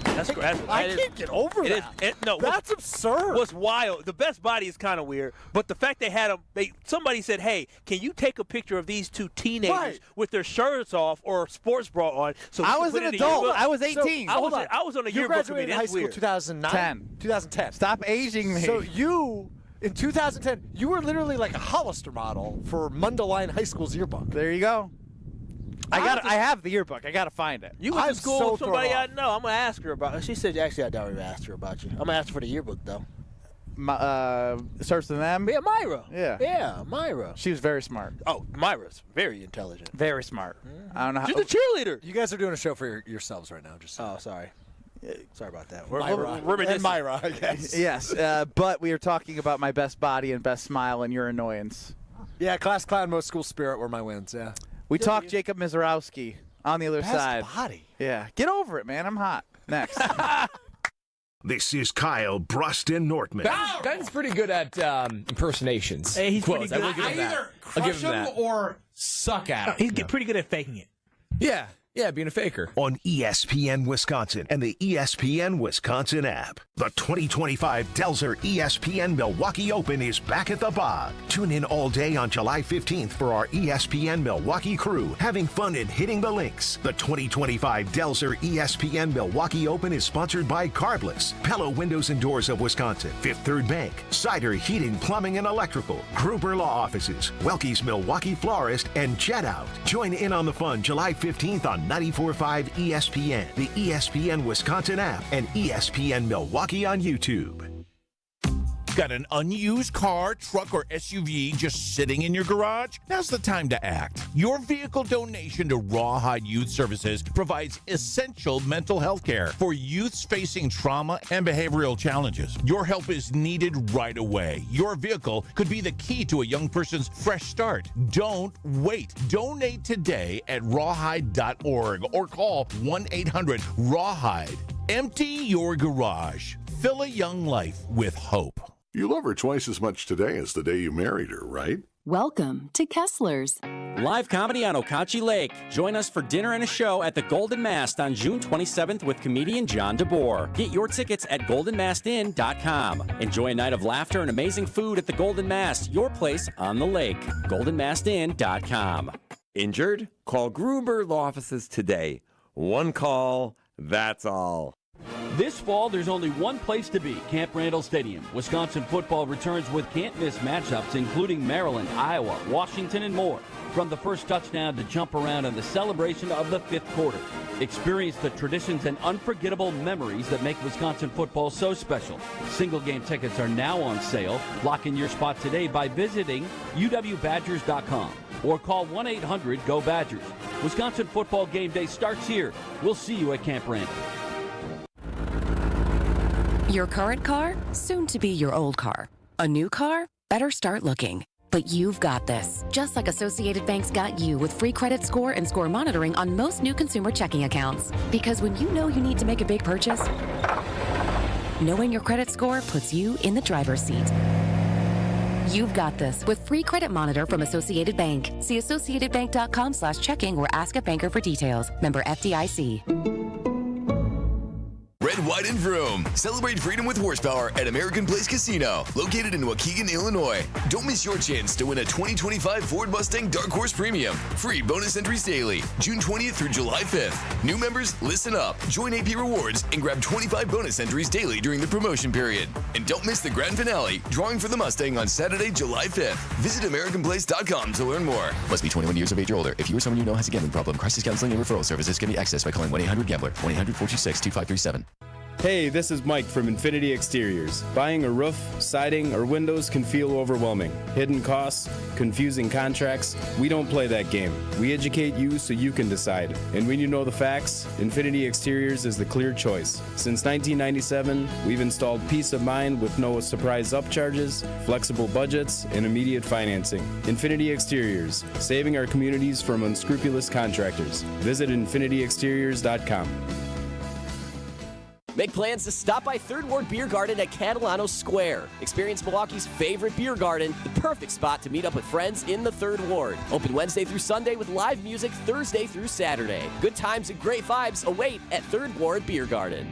That's great. I can't get over that. That's absurd. What's wild? The best body is kind of weird, but the fact they had them. Somebody said, "Hey, can you take a picture of these two teenagers with their shirts off or a sports bra on?" So I we was can an put it in the adult. yearbook? I was 18. So, I was on a You yearbook graduated committee. high That's school weird. 2009? 2010. Stop aging me. So you, in 2010, you were literally like a Hollister model for Mundelein High School's yearbook. There you go. I have the yearbook. I gotta find it. You went I'm to school so with somebody thrown I know. I'm gonna ask her about. She said, "Actually, I never even asked her about you. I'm gonna ask her for the yearbook though." Starts with them. Yeah, Myra. Yeah. Yeah, Myra. She was very smart. Oh, Myra's very intelligent. Very smart. I don't know how. She's a cheerleader. You guys are doing a show for yourselves right now. Just Oh, sorry. Sorry about that. Myra. We're reminiscing. And Myra, I guess. Yes, but we are talking about my best body and best smile and your annoyance. Yeah, class clown, most school spirit were my wins, yeah. We talked Jacob Mizerowski on the other Best side. body. Yeah. Get over it, man. I'm hot. Next. This is Kyle, Brust, and Nortman. Ben's pretty good at impersonations. Hey, he's Quotes. pretty good. I will give him that. Either I'll give crush him him that. or suck at him. He's pretty good at faking it. Yeah, being a faker. On ESPN Wisconsin and the ESPN Wisconsin app. The 2025 Delzer ESPN Milwaukee Open is back at the Bog. Tune in all day on July 15th for our ESPN Milwaukee crew having fun and hitting the links. The 2025 Delzer ESPN Milwaukee Open is sponsored by Carbless, Pella Windows and Doors of Wisconsin, Fifth Third Bank, Cider Heating, Plumbing, and Electrical, Gruber Law Offices, Welke's Milwaukee Florist, and Jet Out. Join in on the fun July 15th on 94.5 ESPN, the ESPN Wisconsin app, and ESPN Milwaukee on YouTube. Got an unused car, truck, or SUV just sitting in your garage? Now's the time to act. Your vehicle donation to Rawhide Youth Services provides essential mental health care for youths facing trauma and behavioral challenges. Your help is needed right away. Your vehicle could be the key to a young person's fresh start. Don't wait. Donate today at rawhide.org or call 1-800-RAWHIDE. Empty your garage. Fill a young life with hope. You love her twice as much today as the day you married her, right? Welcome to Kessler's. Live comedy on Okachi Lake. Join us for dinner and a show at the Golden Mast on June 27th with comedian John DeBoer. Get your tickets at goldenmastin.com. Enjoy a night of laughter and amazing food at the Golden Mast, your place on the lake. goldenmastin.com. Injured? Call Gruber Law Offices today. One call, that's all. This fall, there's only one place to be, Camp Randall Stadium. Wisconsin football returns with can't-miss matchups, including Maryland, Iowa, Washington, and more. From the first touchdown to jump around in the celebration of the fifth quarter. Experience the traditions and unforgettable memories that make Wisconsin football so special. Single-game tickets are now on sale. Lock in your spot today by visiting uwbadgers.com or call 1-800-GO-BADGERS. Wisconsin football game day starts here. We'll see you at Camp Randall. Your current car? Soon to be your old car. A new car? Better start looking. But you've got this. Just like Associated Bank's got you with free credit score and score monitoring on most new consumer checking accounts. Because when you know you need to make a big purchase, knowing your credit score puts you in the driver's seat. You've got this with free credit monitor from Associated Bank. See associatedbank.com/checking or ask a banker for details. Member FDIC. Red, White, and Vroom. Celebrate freedom with horsepower at American Place Casino, located in Waukegan, Illinois. Don't miss your chance to win a 2025 Ford Mustang Dark Horse Premium. Free bonus entries daily, June 20th through July 5th. New members, listen up. Join AP Rewards and grab 25 bonus entries daily during the promotion period. And don't miss the grand finale, drawing for the Mustang on Saturday, July 5th. Visit AmericanPlace.com to learn more. Must be 21 years of age or older. If you or someone you know has a gambling problem, crisis counseling and referral services can be accessed by calling 1-800-GAMBLER, 1-800-426-2537. Hey, this is Mike from Infinity Exteriors. Buying a roof, siding, or windows can feel overwhelming. Hidden costs, confusing contracts. We don't play that game. We educate you so you can decide. And when you know the facts, Infinity Exteriors is the clear choice. Since 1997, we've installed peace of mind with no surprise upcharges, flexible budgets, and immediate financing. Infinity Exteriors, saving our communities from unscrupulous contractors. Visit infinityexteriors.com. Make plans to stop by Third Ward Beer Garden at Catalano Square. Experience Milwaukee's favorite beer garden, the perfect spot to meet up with friends in the Third Ward. Open Wednesday through Sunday with live music Thursday through Saturday. Good times and great vibes await at Third Ward Beer Garden.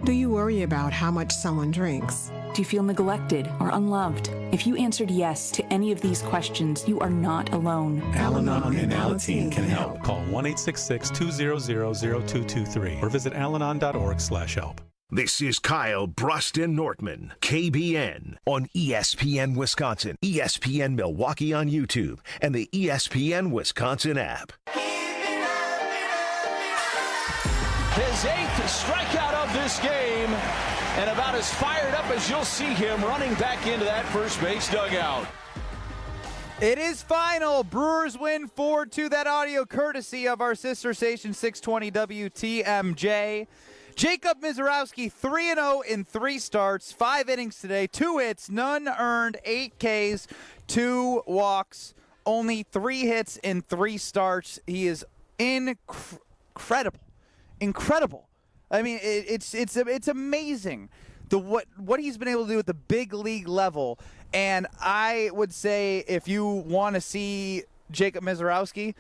Do you worry about how much someone drinks? Do you feel neglected or unloved? If you answered yes to any of these questions, you are not alone. Al-Anon and Alateen can help. Call 1-866-200-0223 or visit alanon.org/help. This is Kyle, Brust, and Nortman, KBN, on ESPN Wisconsin, ESPN Milwaukee on YouTube, and the ESPN Wisconsin app. His 8th strikeout of this game, and about as fired up as you'll see him running back into that first base dugout. It is final. Brewers win 4-2. That audio courtesy of our sister station 620 WTMJ. Jacob Mizerowski 3-0 in 3 starts, 5 innings today, 2 hits, none earned, 8 Ks, 2 walks, only 3 hits in 3 starts. He is incredible. I mean, it's amazing what he's been able to do at the big league level. And I would say if you want to see Jacob Mizerowski,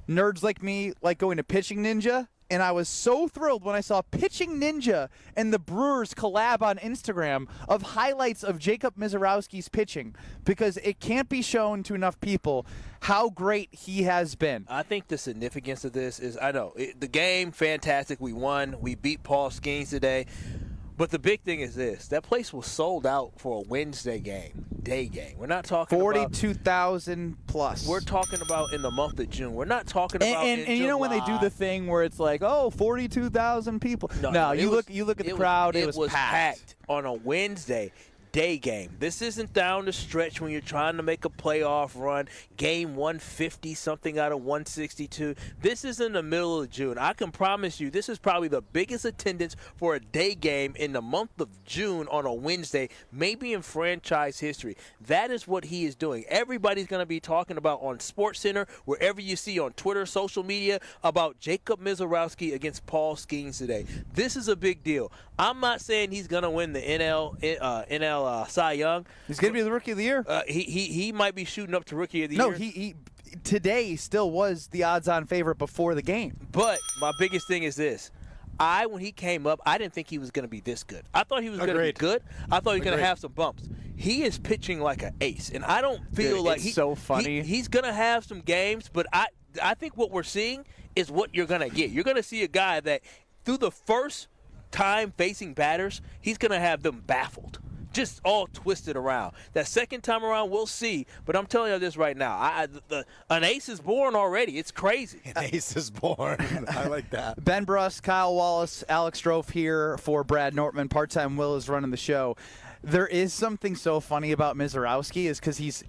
nerds like me like going to Pitching Ninja. And I was so thrilled when I saw Pitching Ninja and the Brewers collab on Instagram of highlights of Jacob Mizerowski's pitching, because it can't be shown to enough people how great he has been. I think the significance of this is, the game, fantastic. We won. We beat Paul Skenes today. But the big thing is this. That place was sold out for a Wednesday game, day game. We're not talking 42,000 plus. We're talking about in the month of June. We're not talking about and you know when they do the thing where it's like, 42,000 people. No, you look at the crowd. It was packed on a Wednesday day game. This isn't down the stretch when you're trying to make a playoff run, game 150 something out of 162. This is in the middle of June. I can promise you this is probably the biggest attendance for a day game in the month of June on a Wednesday, maybe in franchise history. That is what he is doing. Everybody's going to be talking about on SportsCenter, wherever you see on Twitter, social media, about Jacob Mizerowski against Paul Skenes today. This is a big deal. I'm not saying he's going to win the NL Cy Young. He's going to be the Rookie of the Year. He might be shooting up to Rookie of the Year. No, he today still was the odds-on favorite before the game. But my biggest thing is this. When he came up, I didn't think he was going to be this good. I thought he was going to be good. I thought he was going to have some bumps. He is pitching like an ace, and I don't feel like it's so funny. He's going to have some games, but I think what we're seeing is what you're going to get. You're going to see a guy that through the first time facing batters, he's going to have them baffled. Just all twisted around. That second time around, we'll see. But I'm telling you this right now. An ace is born already. It's crazy. An ace is born. I like that. Ben Brust, Kyle Wallace, Alex Strofe here for Brad Nortman. Part-time Will is running the show. There is something so funny about Mizerowski is because he's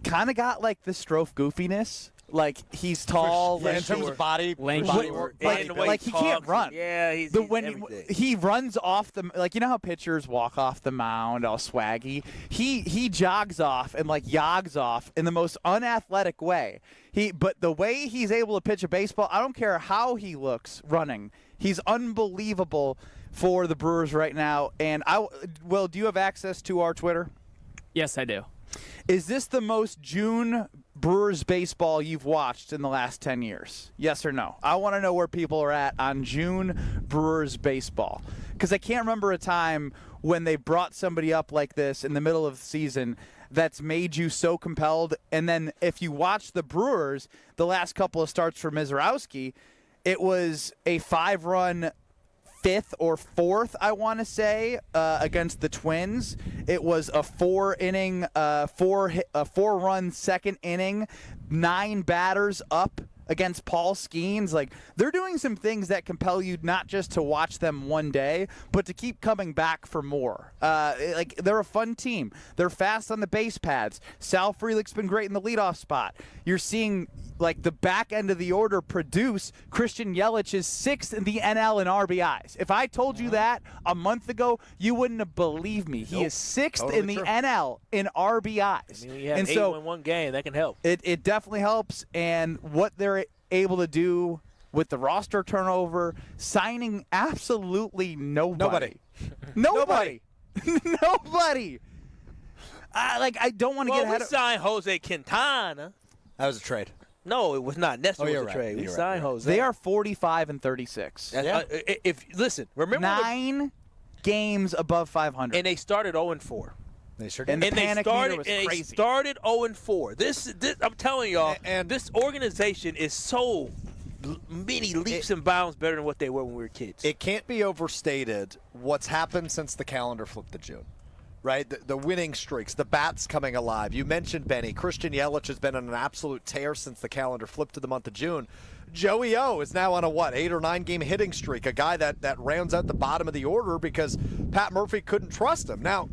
kind of got like the Strofe goofiness. Like, he's tall. In terms of body work. Like he can't run. Yeah, he's when he runs off the, like, you know how pitchers walk off the mound all swaggy? He jogs off and like yogs off in the most unathletic way. But the way he's able to pitch a baseball, I don't care how he looks running. He's unbelievable for the Brewers right now. And Will, do you have access to our Twitter? Yes, I do. Is this the most June Brewers baseball you've watched in the last 10 years? Yes or no? I want to know where people are at on June Brewers baseball, because I can't remember a time when they brought somebody up like this in the middle of the season that's made you so compelled. And then if you watch the Brewers, the last couple of starts for Mizerowski, it was a 5-run fifth or fourth, I want to say, against the Twins. It was a 4-inning, a 4-run second inning, 9 batters up against Paul Skenes. Like, they're doing some things that compel you not just to watch them one day, but to keep coming back for more. Like, they're a fun team. They're fast on the base pads. Sal Frelick's been great in the leadoff spot. You're seeing, like, the back end of the order produce. Christian Yelich is 6th in the NL in RBIs. If I told you that a month ago, you wouldn't have believed me. He is 6th in the NL in RBIs. I mean, you have 8 in one game. That can help. It definitely helps. And what they're able to do with the roster turnover, signing absolutely nobody. Nobody. I don't want to get ahead of. We signed Jose Quintana. That was a trade. No, it was not. Nestor was a trade. We signed Jose. They are 45 and 36. Listen, remember 9 games above 500, and they started 0-4. They sure did. And the panic meter was They crazy. started 0-4. This I'm telling y'all, and this organization is so many leaps and bounds better than what they were when we were kids. It can't be overstated what's happened since the calendar flipped to June. Right? The winning streaks, the bats coming alive. You mentioned Benny. Christian Yelich has been on an absolute tear since the calendar flipped to the month of June. Joey O is now on a 8 or 9 game hitting streak, a guy that rounds out the bottom of the order because Pat Murphy couldn't trust him. Now,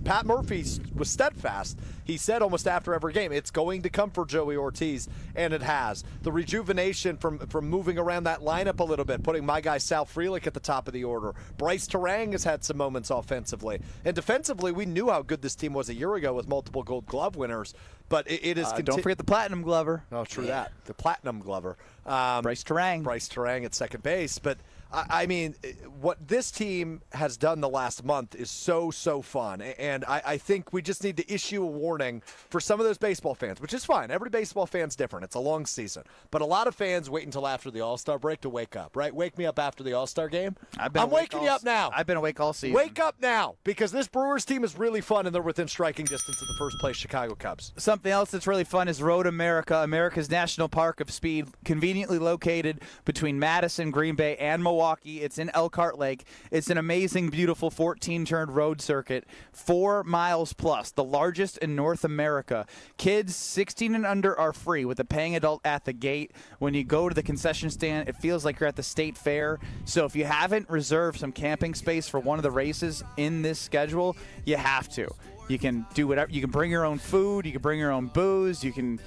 Pat Murphy was steadfast. He said almost after every game, it's going to come for Joey Ortiz, and it has. The rejuvenation from moving around that lineup a little bit, putting my guy Sal Frelick at the top of the order. Bryce Terang has had some moments offensively. And defensively, we knew how good this team was a year ago with multiple Gold Glove winners. But it is. Don't forget the Platinum Glover. Oh, true that. The Platinum Glover. Bryce Terang. Bryce Terang at second base. But I mean, what this team has done the last month is so fun. And I think we just need to issue a warning for some of those baseball fans, which is fine. Every baseball fan's different. It's a long season. But a lot of fans wait until after the All-Star break to wake up, right? Wake me up after the All-Star game. I'm waking you up now. I've been awake all season. Wake up now, because this Brewers team is really fun, and they're within striking distance of the first-place Chicago Cubs. Something else that's really fun is Road America, America's National Park of Speed, conveniently located between Madison, Green Bay, and Milwaukee. It's in Elkhart Lake. It's an amazing, beautiful 14-turn road circuit, 4 miles plus, the largest in North America. Kids 16 and under are free with a paying adult at the gate. When you go to the concession stand, it feels like you're at the state fair. So if you haven't reserved some camping space for one of the races in this schedule, you have to. You can do whatever. You can bring your own food. You can bring your own booze. You can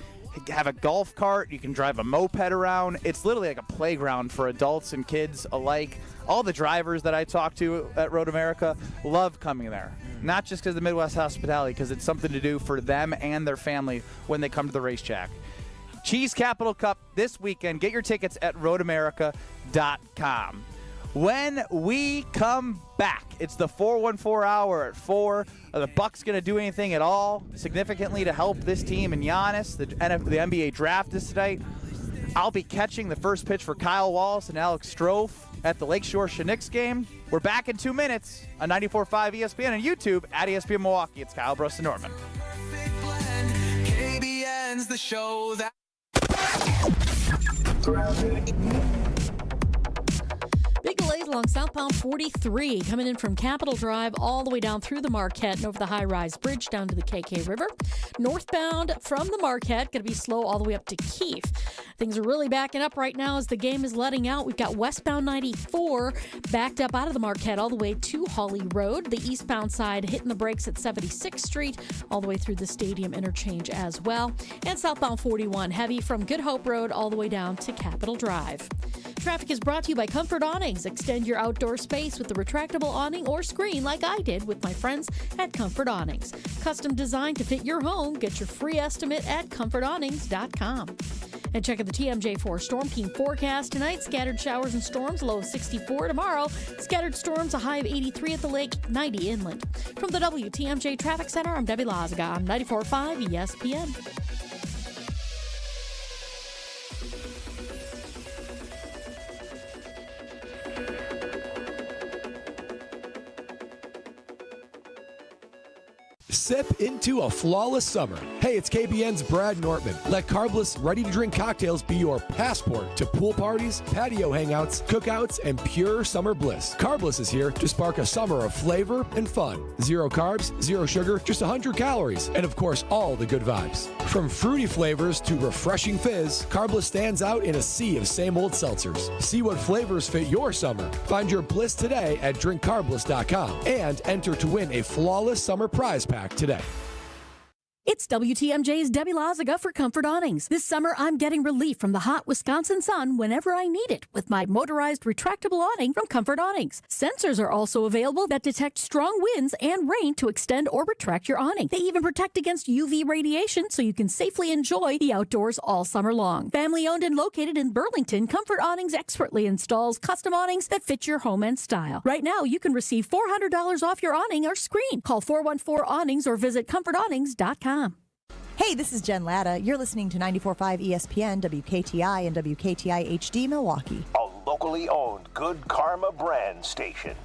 have a golf cart. You can drive a moped around. It's literally like a playground for adults and kids alike. All the drivers that I talk to at Road America love coming there. Not just because of the Midwest hospitality, because it's something to do for them and their family when they come to the racetrack. Cheese Capital Cup this weekend. Get your tickets at roadamerica.com. When we come back, it's the 414 hour at 4. Are the Bucks going to do anything at all significantly to help this team and Giannis? The NBA draft is tonight. I'll be catching the first pitch for Kyle Wallace and Alex Stroh at the Lakeshore Chinook game. We're back in 2 minutes on 94.5 ESPN and YouTube at ESPN Milwaukee. It's Kyle, Brust, and Nortman. KBN's the show that... Big delays along southbound 43 coming in from Capitol Drive all the way down through the Marquette and over the high-rise bridge down to the KK River. Northbound from the Marquette, going to be slow all the way up to Keefe. Things are really backing up right now as the game is letting out. We've got westbound 94 backed up out of the Marquette all the way to Hawley Road. The eastbound side hitting the brakes at 76th Street all the way through the Stadium interchange as well. And southbound 41 heavy from Good Hope Road all the way down to Capitol Drive. Traffic is brought to you by Comfort Awnings. Extend your outdoor space with the retractable awning or screen like I did with my friends at Comfort Awnings. Custom designed to fit your home. Get your free estimate at comfortawnings.com. And check out the TMJ4 Storm Team forecast tonight. Scattered showers and storms, low of 64 tomorrow. Scattered storms, a high of 83 at the lake, 90 inland. From the WTMJ Traffic Center, I'm Debbie Lazaga on 94.5 ESPN. Sip into a flawless summer. Hey, it's KBN's Brad Nortman. Let carbless, ready-to-drink cocktails be your passport to pool parties, patio hangouts, cookouts, and pure summer bliss. Carbless is here to spark a summer of flavor and fun. 0 carbs, 0 sugar, just 100 calories, and of course, all the good vibes. From fruity flavors to refreshing fizz, Carbless stands out in a sea of same-old seltzers. See what flavors fit your summer. Find your bliss today at drinkcarbless.com and enter to win a flawless summer prize pack today. It's WTMJ's Debbie Lazaga for Comfort Awnings. This summer, I'm getting relief from the hot Wisconsin sun whenever I need it with my motorized retractable awning from Comfort Awnings. Sensors are also available that detect strong winds and rain to extend or retract your awning. They even protect against UV radiation so you can safely enjoy the outdoors all summer long. Family owned and located in Burlington, Comfort Awnings expertly installs custom awnings that fit your home and style. Right now, you can receive $400 off your awning or screen. Call 414-AWNINGS or visit comfortawnings.com. Hey, this is Jen Latta. You're listening to 94.5 ESPN, WKTI, and WKTI HD Milwaukee. A locally owned Good Karma brand station.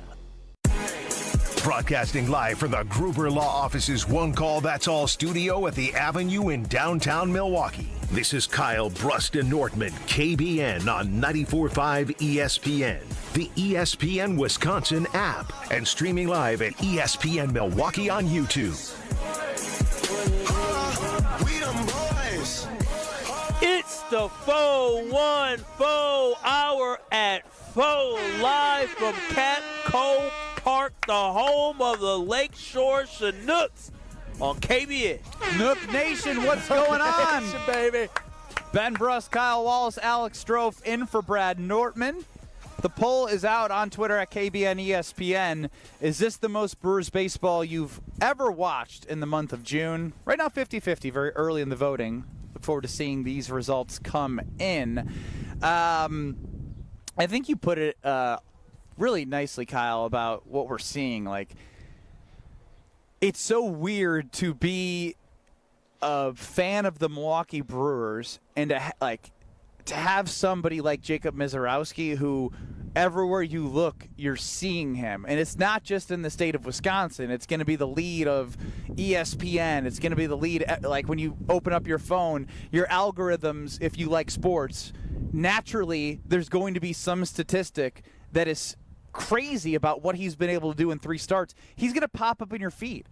Broadcasting live from the Gruber Law Office's One Call That's All studio at the Avenue in downtown Milwaukee. This is Kyle, Brust, and Nortman, KBN on 94.5 ESPN, the ESPN Wisconsin app, and streaming live at ESPN Milwaukee on YouTube. It's the 414 hour at 4 live from Kapco Park, the home of the Lakeshore Chinooks on KBN. Nook Nation, what's going on? Baby. Ben Brust, Kyle Wallace, Alex Stroh in for Brad Nortman. The poll is out on Twitter at KBN ESPN. Is this the most Brewers baseball you've ever watched in the month of June? Right now, 50-50, very early in the voting. Look forward to seeing these results come in. I think you put it really nicely, Kyle, about what we're seeing. Like, it's so weird to be a fan of the Milwaukee Brewers and to have somebody like Jacob Mizerowski who everywhere you look, you're seeing him. And it's not just in the state of Wisconsin. It's going to be the lead of ESPN. It's going to be the lead, like when you open up your phone, your algorithms, if you like sports, naturally there's going to be some statistic that is crazy about what he's been able to do in 3 starts. He's going to pop up in your feed.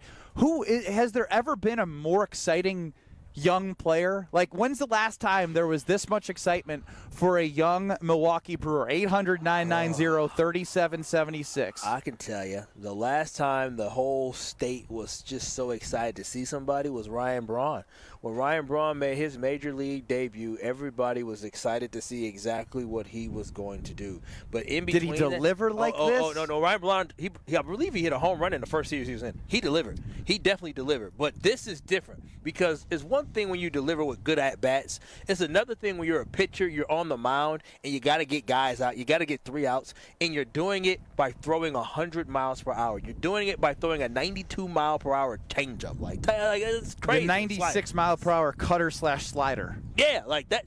Has there ever been a more exciting young player? Like, when's the last time there was this much excitement for a young Milwaukee Brewer? 800-990-3776. I can tell you, the last time the whole state was just so excited to see somebody was Ryan Braun. When Ryan Braun made his major league debut, everybody was excited to see exactly what he was going to do. But in between, did he deliver like this? Oh, no, Ryan Braun, I believe he hit a home run in the first series he was in. He delivered. He definitely delivered. But this is different because it's one thing when you deliver with good at-bats. It's another thing when you're a pitcher, you're on the mound, and you got to get guys out. You got to get 3 outs, and you're doing it by throwing 100 miles per hour. You're doing it by throwing a 92-mile-per-hour changeup. Like it's crazy. The 96-mile-per-hour cutter/slider. Yeah, like that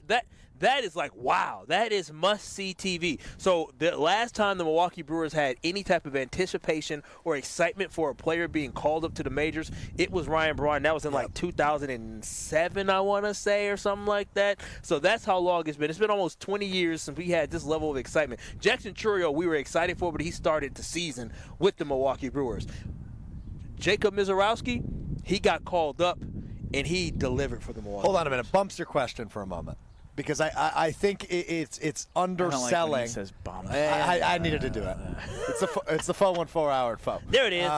is like, wow, that is must-see TV. So the last time the Milwaukee Brewers had any type of anticipation or excitement for a player being called up to the majors, it was Ryan Braun. That was in like 2007, I want to say, or something like that. So that's how long it's been. It's been almost 20 years since we had this level of excitement. Jackson Chourio we were excited for, but he started the season with the Milwaukee Brewers. Jacob Mizerowski, he got called up, and he delivered for the Milwaukee. Hold on a minute. Bumps your question for a moment. Because I think it's underselling. I don't like when he says bum. I needed to do it. It's the 414-hour phone. There it is.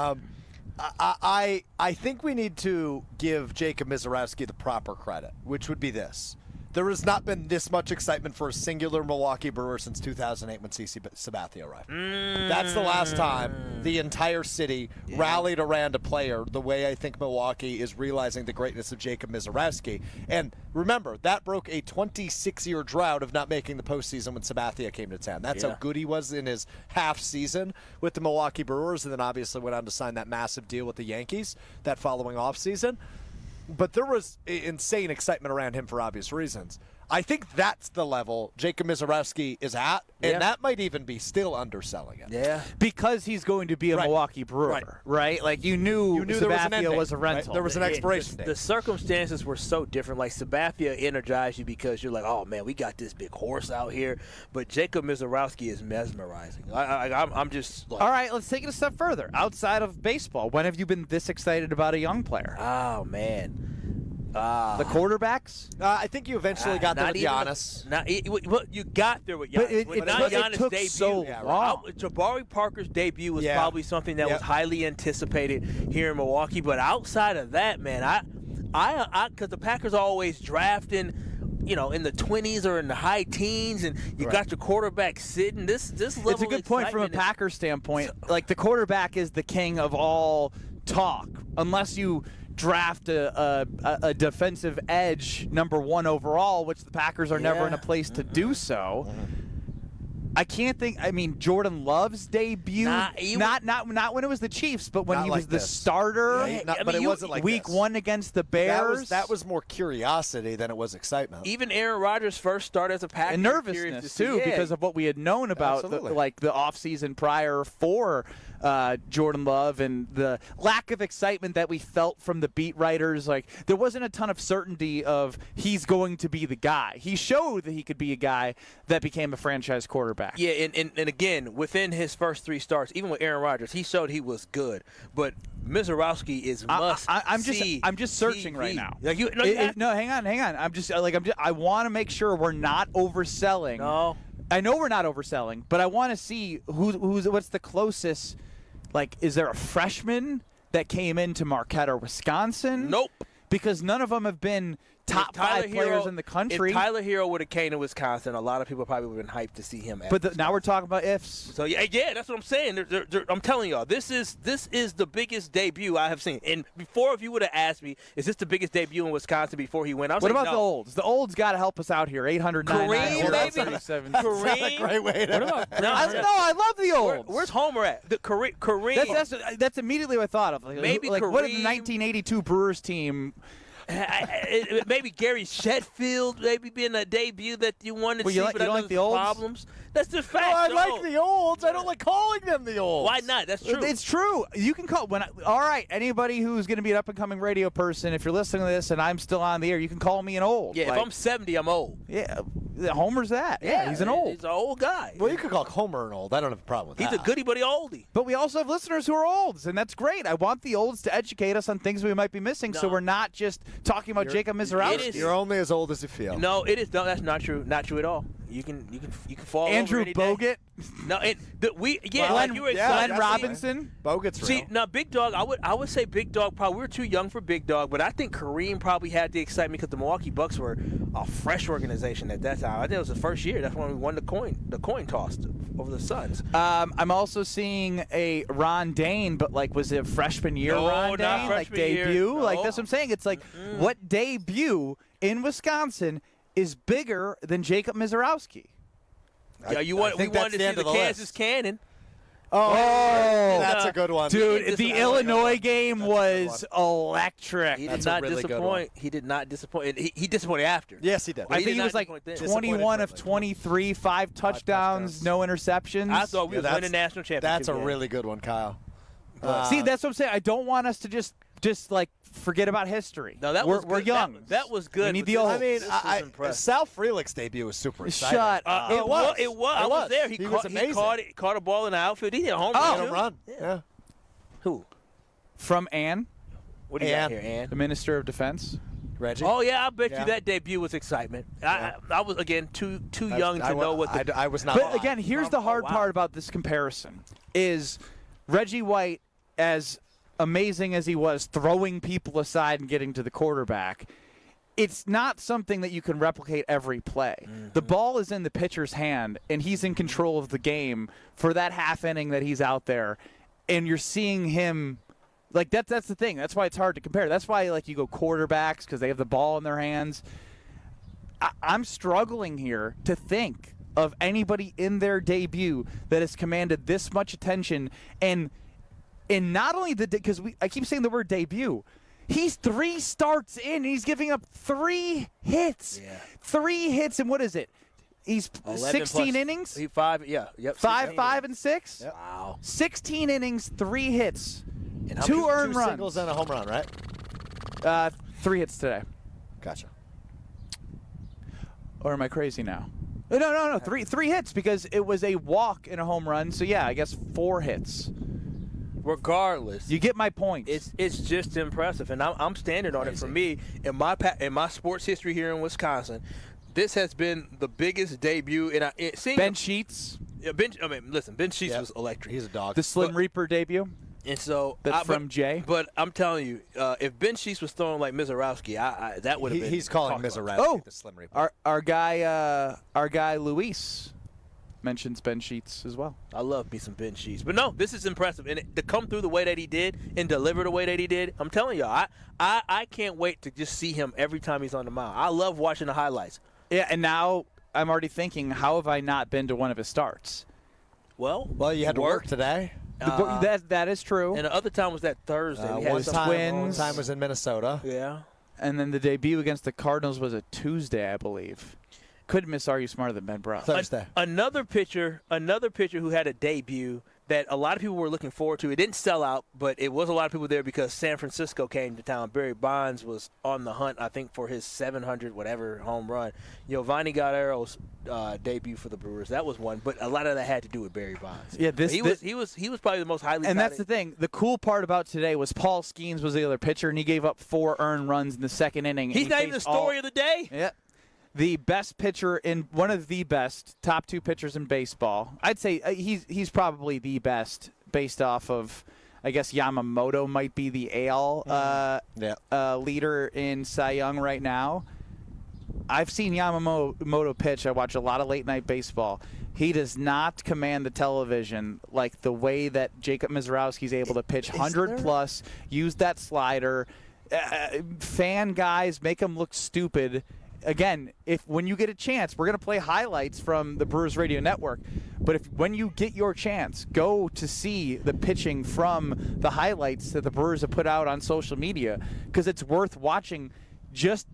I think we need to give Jacob Mizerowski the proper credit, which would be this. There has not been this much excitement for a singular Milwaukee Brewer since 2008 when CC Sabathia arrived. That's the last time the entire city rallied around a player the way I think Milwaukee is realizing the greatness of Jacob Mizerowski. And remember, that broke a 26-year drought of not making the postseason when Sabathia came to town. That's how good he was in his half season with the Milwaukee Brewers, and then obviously went on to sign that massive deal with the Yankees that following offseason. But there was insane excitement around him for obvious reasons. I think that's the level Jacob Mizerowski is at, and that might even be still underselling it. Yeah. Because he's going to be a Milwaukee Brewer, right? Like, you knew Sabathia was a rental. Right? There was an expiration date. The circumstances were so different. Like, Sabathia energized you because you're like, oh, man, we got this big horse out here. But Jacob Mizerowski is mesmerizing. I'm just like, all right, let's take it a step further. Outside of baseball, when have you been this excited about a young player? Oh, man. The quarterbacks? I think you eventually got there with Giannis. You got there with Giannis. But it took so long. Jabari Parker's debut was probably something that was highly anticipated here in Milwaukee. But outside of that, man, because the Packers are always drafting, in the 20s or in the high teens, and you got your quarterback sitting. This level it's a good point from a Packers standpoint. Like, the quarterback is the king of all talk, unless you draft a defensive edge #1 overall, which the Packers are never in a place to do so. I can't think. I mean, Jordan Love's debut, not when it was the Chiefs, but when he was the starter. But it wasn't like week 1 against the Bears. That was more curiosity than it was excitement. Even Aaron Rodgers' first start as a Packer, and nervousness too, because of what we had known about the offseason prior for Jordan Love and the lack of excitement that we felt from the beat writers. Like, there wasn't a ton of certainty of he's going to be the guy. He showed that he could be a guy that became a franchise quarterback. Yeah, and again, within his first 3 starts, even with Aaron Rodgers, he showed he was good. But Mizerowski is I'm just searching TV right now. Like no, hang on. I want to make sure we're not overselling. No. I know we're not overselling, but I want to see what's the closest. Like, is there a freshman that came into Marquette or Wisconsin? Nope. Because none of them have been top five players in the country. If Tyler Hero would have came to Wisconsin, a lot of people probably would have been hyped to see him. But now we're talking about ifs. So yeah, that's what I'm saying. I'm telling y'all, this is the biggest debut I have seen. And before, if you would have asked me, is this the biggest debut in Wisconsin before he went? I was What like, about no. the olds? The olds got to help us out here. 800 Kareem, baby. Kareem. That's a great way to. What about I love the olds. Where's Homer at? The Kareem. That's immediately what I thought of. Maybe like Kareem. what if the 1982 Brewers team? Maybe Gary Sheffield, maybe being a debut that you wanted to see, but you don't like the olds? Problems. That's the fact. I like the olds. I don't like calling them the olds. Why not? That's true. It's true. You can call all right. Anybody who's going to be an up and coming radio person, if you're listening to this and I'm still on the air, you can call me an old. Yeah, if I'm 70, I'm old. Yeah, Homer's that. Yeah, he's an old. He's an old guy. Well, you could call Homer an old. I don't have a problem with that. He's a goody but oldie. But we also have listeners who are olds, and that's great. I want the olds to educate us on things we might be missing, so we're not just talking about Jacob Mizerowski. You're only as old as you feel. No, it is. No, that's not true. Not true at all. You can fall Andrew over any day. Bogut. No, Glenn Robinson. Bogut's real. See, now Big Dog, I would say Big Dog probably, we were too young for Big Dog, but I think Kareem probably had the excitement because the Milwaukee Bucks were a fresh organization at that time. I think it was the first year. That's when we won the coin toss over the Suns. I'm also seeing a Ron Dane, but was it freshman year Ron Dane? Freshman debut? year. No. That's what I'm saying. It's what debut in Wisconsin is bigger than Jacob Mizerowski? Yeah, we wanted to see the Kansas Cannon. Oh, that's a good one. Dude, the Illinois game was electric. He did not disappoint. He did not disappoint. He disappointed after. Yes, he did. I think he was 21 of 23, 5 touchdowns, no interceptions. I thought we were winning national championship. That's a really good one, Kyle. See, that's what I'm saying. I don't want us to just forget about history. No, we're young. That was good. We need the old. I mean, Sal Frelick's debut was super exciting. Shut up. It was. I was there. He was amazing. He caught a ball in the outfield. He hit a home run. Yeah. Who? From Ann. What do you got here, Ann? The Minister of Defense. Reggie. Oh yeah, I bet you that debut was excitement. I was again too young to know what. I was not. But again, here's the hard part about this comparison: is Reggie White, as amazing as he was throwing people aside and getting to the quarterback, it's not something that you can replicate every play. Mm-hmm. The ball is in the pitcher's hand, and he's in control of the game for that half inning that he's out there, and you're seeing him. That's the thing. That's why it's hard to compare. That's why you go quarterbacks because they have the ball in their hands. I'm struggling here to think of anybody in their debut that has commanded this much attention and not only because I keep saying the word debut. He's 3 starts in, and he's giving up 3 hits. Yeah. 3 hits, and what is it? He's 16 innings? 5, yeah. Yep. 5 and 6? Yep. Wow. 16 innings, 3 hits, and 2 earned 2 runs. Singles and a home run, right? 3 hits today. Gotcha. Or am I crazy now? No. 3 hits because it was a walk and a home run. So, yeah, I guess 4 hits. Regardless, you get my point. It's just impressive, and I'm standing on it. For me, in my sports history here in Wisconsin, this has been the biggest debut. And Ben Sheets. Ben Sheets was electric. He's a dog. The Slim Reaper debut. And so from Jay. But I'm telling you, if Ben Sheets was throwing like Mizerowski, that would have been. He's calling Mizerowski the Slim Reaper. Our guy Luis mentions Ben Sheets as well. I love me some Ben Sheets. But no, this is impressive. And to come through the way that he did and deliver the way that he did, I'm telling y'all, I can't wait to just see him every time he's on the mound. I love watching the highlights. Yeah, and now I'm already thinking, how have I not been to one of his starts? Well, you had to work today. That is true. And the other time was that Thursday. One time was in Minnesota. Yeah. And then the debut against the Cardinals was a Tuesday, I believe. Couldn't miss Are You Smarter Than Ben Brust? Thursday. Another pitcher who had a debut that a lot of people were looking forward to. It didn't sell out, but it was a lot of people there because San Francisco came to town. Barry Bonds was on the hunt, I think, for his 700 whatever home run. Giovanni Gallero's debut for the Brewers, that was one, but a lot of that had to do with Barry Bonds. Yeah, he was probably the most highly. And that's the thing. The cool part about today was Paul Skenes was the other pitcher, and he gave up 4 earned runs in the second inning. He's not even the story of the day. Yeah. The best pitcher in one of the best top 2 pitchers in baseball. I'd say he's probably the best based off of, I guess Yamamoto might be the AL leader in Cy Young right now. I've seen Yamamoto pitch. I watch a lot of late-night baseball. He does not command the television like the way that Jacob Mizerowski is able to pitch 100+, use that slider. Fan guys make him look stupid. Again, when you get a chance, we're going to play highlights from the Brewers Radio Network. But when you get your chance, go to see the pitching from the highlights that the Brewers have put out on social media, because it's worth watching just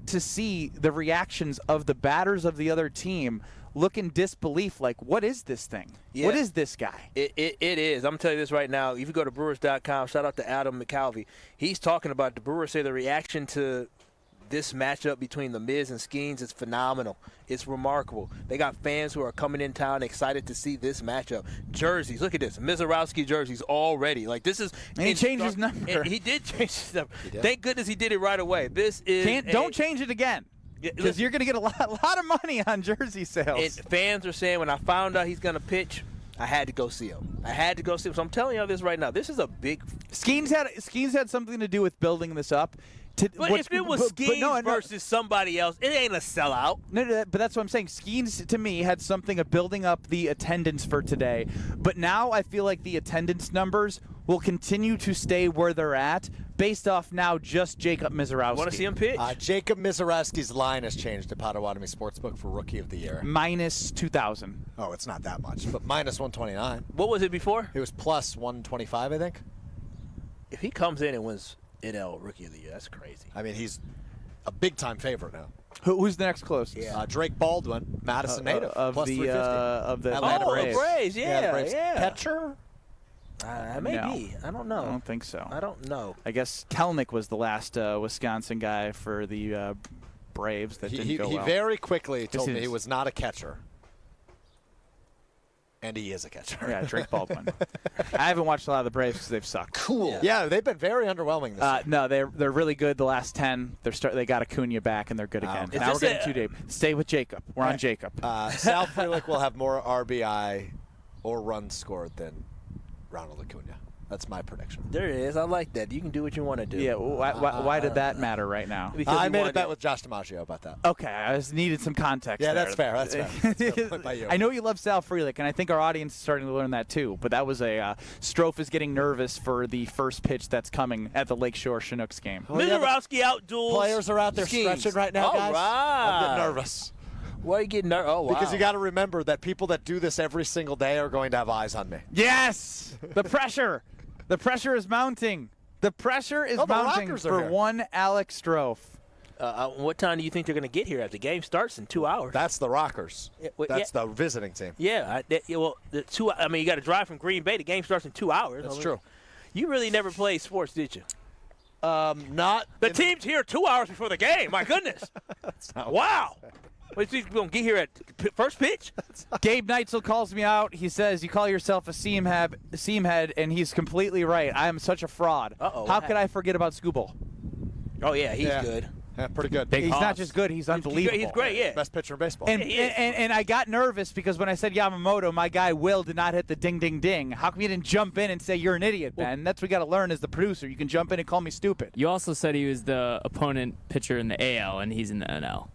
to see the reactions of the batters of the other team look in disbelief, like, what is this thing? Yeah. What is this guy? It is. I'm going to tell you this right now. If you go to Brewers.com, shout out to Adam McCalvey. He's talking about the Brewers say the reaction to this matchup between the Miz and Skenes is phenomenal. It's remarkable. They got fans who are coming in town excited to see this matchup. Jerseys, look at this. Mizerowski jerseys already. Like, this is. And he changed his number. He did change his number. Thank goodness he did it right away. This is. Don't change it again. Because you're going to get a lot of money on jersey sales. And fans are saying, when I found out he's going to pitch, I had to go see him. So I'm telling you this right now. This is a big. Skenes had something to do with building this up. But if it was Skenes versus somebody else, it ain't a sellout. No, but that's what I'm saying. Skenes, to me, had something of building up the attendance for today. But now I feel like the attendance numbers will continue to stay where they're at based off now just Jacob Mizerowski. Want to see him pitch? Jacob Mizerowski's line has changed at Potawatomi Sportsbook for Rookie of the Year. Minus 2,000. Oh, it's not that much, but minus 129. What was it before? It was plus 125, I think. If he comes in and wins NL Rookie of the Year, that's crazy. I mean, he's a big-time favorite now. Who's the next closest? Yeah. Drake Baldwin, Madison native, plus 350. Of the Atlanta Braves. Braves, yeah. Catcher? Maybe. I don't know. I don't think so. I don't know. I guess Kelnick was the last Wisconsin guy for the Braves that didn't go well. He very quickly told me he was not a catcher. And he is a catcher. Yeah, Drake Baldwin. I haven't watched a lot of the Braves because they've sucked. Cool. Yeah, they've been very underwhelming this year. No, they're really good. The last 10, they got Acuna back, and they're good again. Okay. Now we're getting too deep. Stay with Jacob. We're on Jacob. Sal Frelick will have more RBI or runs scored than Ronald Acuna. That's my prediction. There it is. I like that. You can do what you want to do. Yeah. Why did that matter right now? I made a bet with Josh DiMaggio about that. Okay. I just needed some context. Yeah, there. that's fair. That's fair. That's fair. By you. I know you love Sal Frelick, and I think our audience is starting to learn that too. But that was a Strofe is getting nervous for the first pitch that's coming at the Lakeshore Chinooks game. Mizerowski outduels. Players are out there stretching right now, guys. All right. I'm getting nervous. Why are you getting nervous? Oh, wow. Because you got to remember that people that do this every single day are going to have eyes on me. Yes! The pressure. The pressure is mounting. The pressure is mounting for one Alex Strofe. What time do you think they're going to get here? As the game starts in 2 hours. That's the Rockers. That's the visiting team. Yeah. You got to drive from Green Bay. The game starts in 2 hours. That's true. You really never played sports, did you? Not. The team's here 2 hours before the game. My goodness. Wow. What, you going to get here at first pitch? Gabe Neitzel calls me out. He says, you call yourself a seam head, and he's completely right. I am such a fraud. How could I forget about Skubal? Oh, yeah, he's good. Yeah, pretty good. He's not just good. He's unbelievable. He's great, yeah. Best pitcher in baseball. And I got nervous because when I said Yamamoto, my guy Will did not hit the ding, ding, ding. How come you didn't jump in and say you're an idiot, Ben? That's what we got to learn as the producer. You can jump in and call me stupid. You also said he was the opponent pitcher in the AL, and he's in the NL.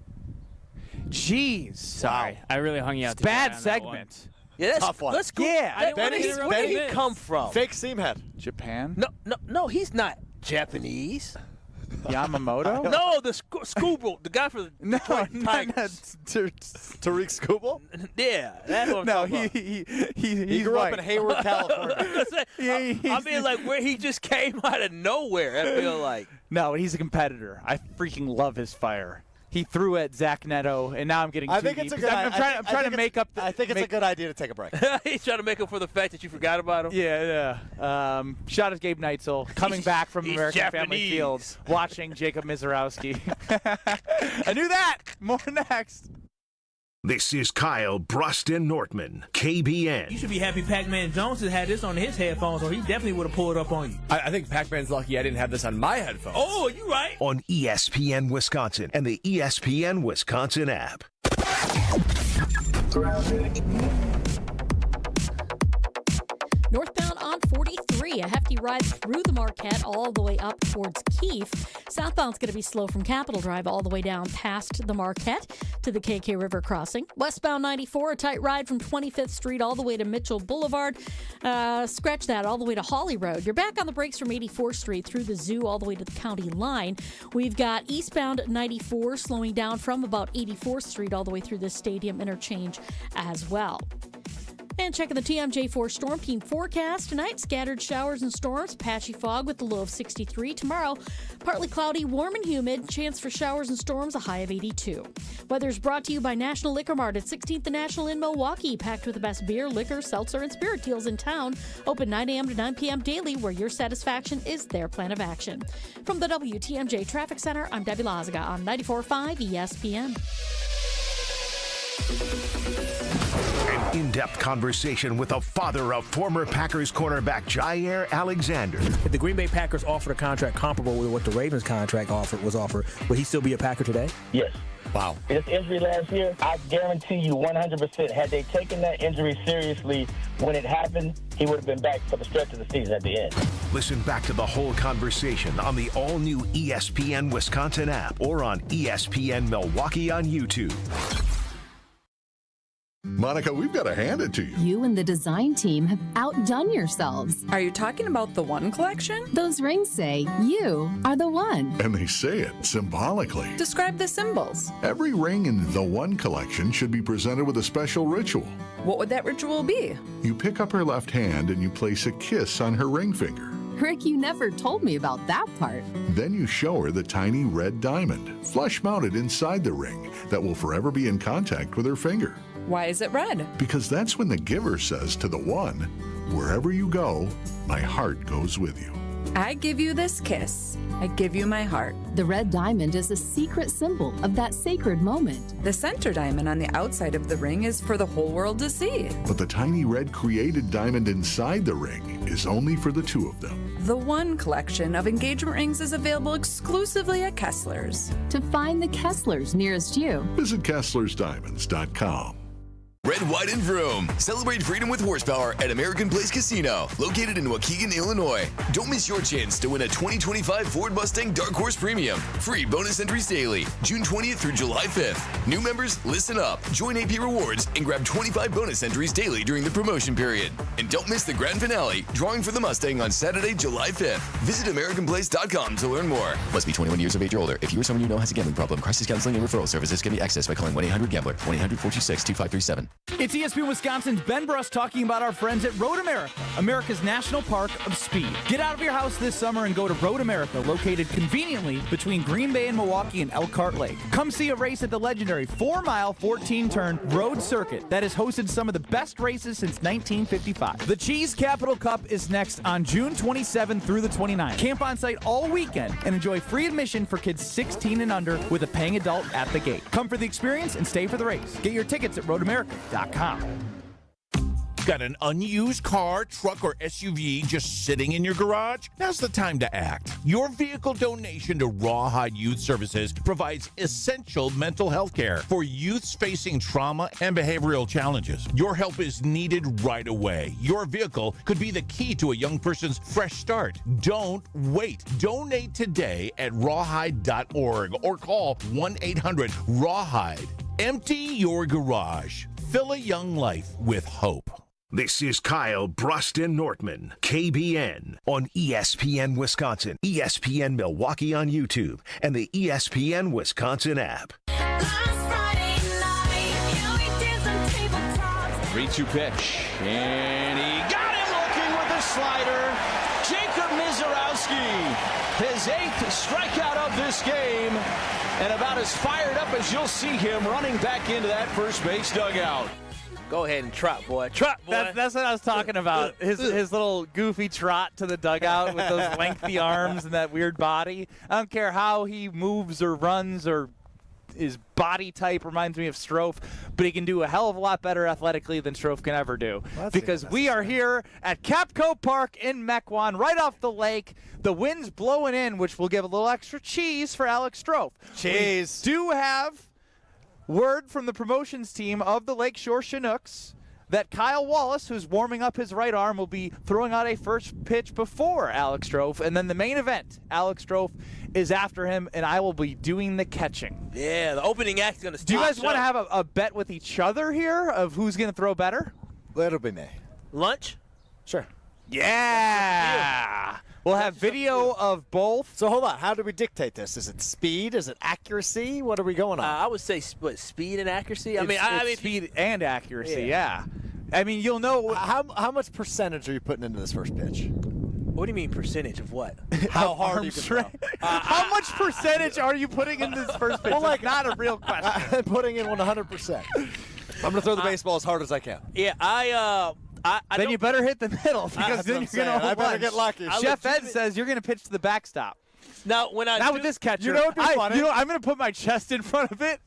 Jeez. Sorry. I really hung you out. It's bad segment. Yeah, that's tough one. Let's go. Yeah. Where did he come from? Fake seam head. Japan? No, he's not Japanese. Yamamoto? No, the Skubal, the guy for the Detroit Tigers. Tariq Skubal? Yeah, that's what I'm talking about. He grew up in Hayward, California. I mean, like, where he just came out of nowhere, I feel like. No, he's a competitor. I freaking love his fire. He threw at Zach Neto, and now I'm getting too I think deep. it's a good I'm trying to make up. I think it's a good idea to take a break. He's trying to make up for the fact that you forgot about him. Yeah. Shout out Gabe Neitzel, coming back from American Japanese. Family Field, watching Jacob Mizerowski. I knew that. More next. This is Kyle, Brust, and Nortman, KBN. You should be happy Pac-Man Jones has had this on his headphones, or he definitely would have pulled up on you. I think Pac-Man's lucky I didn't have this on my headphones. Oh, you right. On ESPN Wisconsin and the ESPN Wisconsin app. Northbound on 43. A hefty ride through the Marquette all the way up towards Keefe. Southbound's going to be slow from Capitol Drive all the way down past the Marquette to the KK River crossing. Westbound 94, a tight ride from 25th Street all the way to Mitchell Boulevard. Scratch that, all the way to Hawley Road. You're back on the brakes from 84th Street through the zoo all the way to the county line. We've got eastbound 94 slowing down from about 84th Street all the way through the stadium interchange as well. And checking the TMJ4 Storm Team forecast tonight, scattered showers and storms, patchy fog with the low of 63. Tomorrow, partly cloudy, warm and humid, chance for showers and storms, a high of 82. Weather's brought to you by National Liquor Mart at 16th and National in Milwaukee, packed with the best beer, liquor, seltzer, and spirit deals in town. Open 9 a.m. to 9 p.m. daily, where your satisfaction is their plan of action. From the WTMJ Traffic Center, I'm Debbie Lazaga on 94.5 ESPN. An in-depth conversation with the father of former Packers cornerback Jair Alexander. If the Green Bay Packers offered a contract comparable with what the Ravens contract was offered, would he still be a Packer today? Yes. Wow. His injury last year, I guarantee you 100%, had they taken that injury seriously when it happened, he would have been back for the stretch of the season at the end. Listen back to the whole conversation on the all-new ESPN Wisconsin app or on ESPN Milwaukee on YouTube. Monica, we've got to hand it to you. You and the design team have outdone yourselves. Are you talking about the One collection? Those rings say you are the one. And they say it symbolically. Describe the symbols. Every ring in the One collection should be presented with a special ritual. What would that ritual be? You pick up her left hand and you place a kiss on her ring finger. Rick, you never told me about that part. Then you show her the tiny red diamond, flush mounted inside the ring, that will forever be in contact with her finger. Why is it red? Because that's when the giver says to the one, wherever you go, my heart goes with you. I give you this kiss. I give you my heart. The red diamond is a secret symbol of that sacred moment. The center diamond on the outside of the ring is for the whole world to see. But the tiny red created diamond inside the ring is only for the two of them. The One collection of engagement rings is available exclusively at Kessler's. To find the Kesslers nearest you, visit KesslersDiamonds.com. Red, white, and vroom. Celebrate freedom with horsepower at American Place Casino, located in Waukegan, Illinois. Don't miss your chance to win a 2025 Ford Mustang Dark Horse Premium. Free bonus entries daily, June 20th through July 5th. New members, listen up. Join AP Rewards and grab 25 bonus entries daily during the promotion period. And don't miss the grand finale, drawing for the Mustang on Saturday, July 5th. Visit AmericanPlace.com to learn more. Must be 21 years of age or older. If you or someone you know has a gambling problem, crisis counseling and referral services can be accessed by calling 1-800-GAMBLER, 1-800-426-2537. It's ESPN Wisconsin's Ben Brust talking about our friends at Road America, America's National Park of Speed. Get out of your house this summer and go to Road America, located conveniently between Green Bay and Milwaukee and Elkhart Lake. Come see a race at the legendary 4-mile, 14-turn road circuit that has hosted some of the best races since 1955. The Cheese Capital Cup is next on June 27th through the 29th. Camp on site all weekend and enjoy free admission for kids 16 and under with a paying adult at the gate. Come for the experience and stay for the race. Get your tickets at roadamerica.com. Got an unused car, truck, or SUV just sitting in your garage? Now's the time to act. Your vehicle donation to Rawhide Youth Services provides essential mental health care for youths facing trauma and behavioral challenges. Your help is needed right away. Your vehicle could be the key to a young person's fresh start. Don't wait. Donate today at rawhide.org or call 1-800-RAWHIDE. Empty your garage. Fill a young life with hope. This is Kyle, Brust, and Nortman, KBN, on ESPN Wisconsin, ESPN Milwaukee on YouTube, and the ESPN Wisconsin app. 3-2 pitch, and he got him looking with a slider. Jacob Mizerowski, his 8th strikeout of this game, and about as fired up as you'll see him running back into that first base dugout. Go ahead and trot, boy. Trot, boy. That's what I was talking about. His little goofy trot to the dugout with those lengthy arms and that weird body. I don't care how he moves or runs or his body type reminds me of Stro, but he can do a hell of a lot better athletically than Stro can ever do. Well, because we are here at Kapco Park in Mequon, right off the lake. The wind's blowing in, which will give a little extra cheese for Alex Stro. Cheese. We do have word from the promotions team of the Lakeshore Chinooks. that Kyle Wallace, who's warming up his right arm, will be throwing out a first pitch before Alex Strofe. And then the main event, Alex Strofe is after him, and I will be doing the catching. Yeah, the opening act's going to stop. Do you guys want to have a bet with each other here of who's going to throw better? It'll be me. Lunch? Sure. Yeah. We'll have video of both. So hold on. How do we dictate this? Is it speed? Is it accuracy? What are we going on? I would say speed and accuracy. I mean, speed and accuracy, yeah. I mean, you'll know. How much percentage are you putting into this first pitch? What do you mean percentage of what? How hard you can throw? How much percentage are you putting in this first pitch? Well, That's not a real question. I'm putting in 100%. I'm going to throw the baseball as hard as I can. Yeah, then you better hit the middle because then you're going to I better get lucky. Chef Ed says you're going to pitch to the backstop. Now, when I not with this catcher. You know what would be funny? I'm going to put my chest in front of it,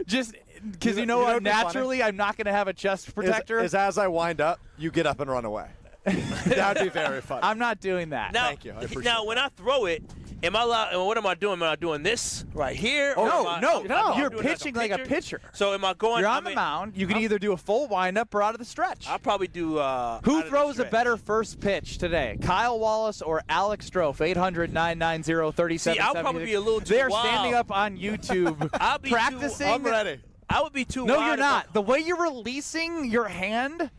just because naturally I'm not going to have a chest protector. Is as I wind up, you get up and run away. That'd be very funny. I'm not doing that. Now, Thank you. I appreciate now, when I throw it, am I allowed? What am I doing? Am I doing this right here? No. You're pitching like a pitcher. So am I going? You're on the mound. You can either do a full windup or out of the stretch. I'll probably do. Who throws a better first pitch today? Kyle Wallace or Alex Strofe? 800-990-3776. See, I'll probably be a little too They're wild. standing up on YouTube I'll be practicing. I'm ready. I would be too. No, wide you're not. The way you're releasing your hand.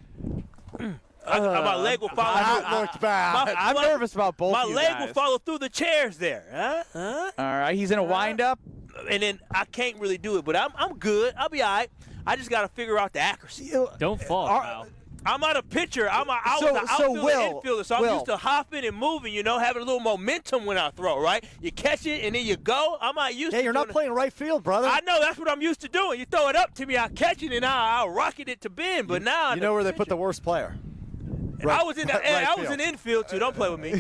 My leg will follow. That looked bad. I'm nervous about both. My of you leg guys. will follow through the chairs there. All right, he's in a windup, and then I can't really do it, but I'm good. I'll be all right. I just got to figure out the accuracy. Don't fall, Kyle. I'm not a pitcher. I was an outfielder, infielder, so I'm used to hopping and moving, having a little momentum when I throw, right? You catch it, and then you go. I'm not used to you're not playing right field, brother. I know. That's what I'm used to doing. You throw it up to me, I catch it, and I'll rocket it to Ben. But now you know where they put the worst player? I was in infield, too. Don't play with me.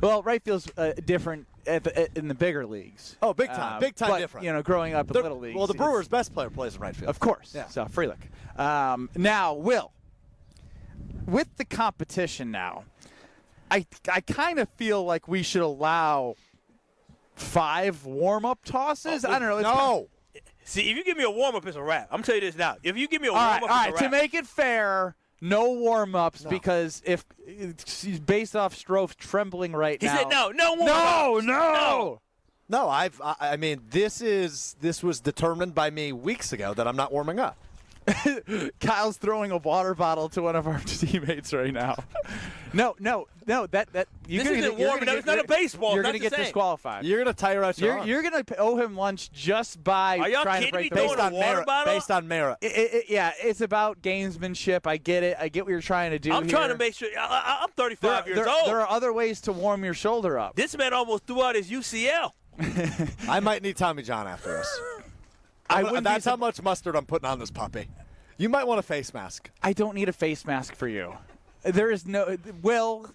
Well, right field's different in the bigger leagues. Oh, big time. Big time but, different. Growing up in little leagues. Well, the Brewers' best player plays in right field. Of course. Yeah. So, Frelick. Now, Will, with the competition now, I kind of feel like we should allow 5 warm-up tosses. I don't know. No. See, if you give me a warm-up, it's a wrap. I'm going to tell you this now. If you give me a warm-up, it's a wrap. To make it fair, no warm-ups because if he's based off Strofe trembling right now. He said no warm-ups. No, I mean, this was determined by me weeks ago that I'm not warming up. Kyle's throwing a water bottle to one of our teammates right now. No. That this isn't warming up. It's not a baseball. You're going to get disqualified. You're going to tire out your arm. You're going to owe him lunch just by trying to break the rules. Based on merit. Based on merit. Yeah, it's about gamesmanship. I get it. I get what you're trying to do. I'm trying to make sure. I'm 35 years old. There are other ways to warm your shoulder up. This man almost threw out his UCL. I might need Tommy John after this. That's how much mustard I'm putting on this puppy. You might want a face mask. I don't need a face mask for you. There is no Will.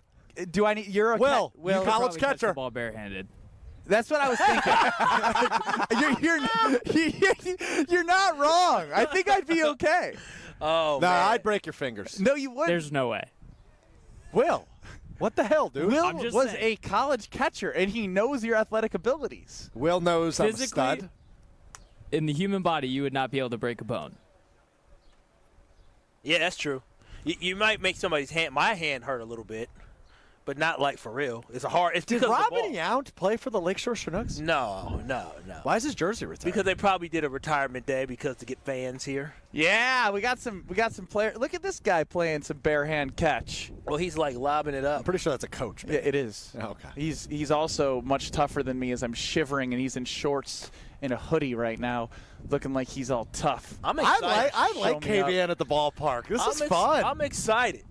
Do I need? You're a Will. Will, you college catcher. The ball barehanded. That's what I was thinking. You're not wrong. I think I'd be okay. Oh, no, man. I'd break your fingers. No, you wouldn't. There's no way. Will, what the hell, dude? Will was a college catcher, and he knows your athletic abilities. Will knows I'm a Physically, stud. In the human body, you would not be able to break a bone. Yeah, that's true. You might make somebody's hand. My hand hurt a little bit, but not like for real. It's Did because Robin of the ball. Yount play for the Lakeshore Chinooks? No. Why is his jersey retired? Because they probably did a retirement day because to get fans here. Yeah, we got some players. Look at this guy playing some bare hand catch. Well, he's like lobbing it up. I'm pretty sure that's a coach. Yeah, it is. Oh, okay. He's also much tougher than me as I'm shivering, and he's in shorts and a hoodie right now, looking like he's all tough. I'm excited. I like KBN at the ballpark. This is fun. I'm excited.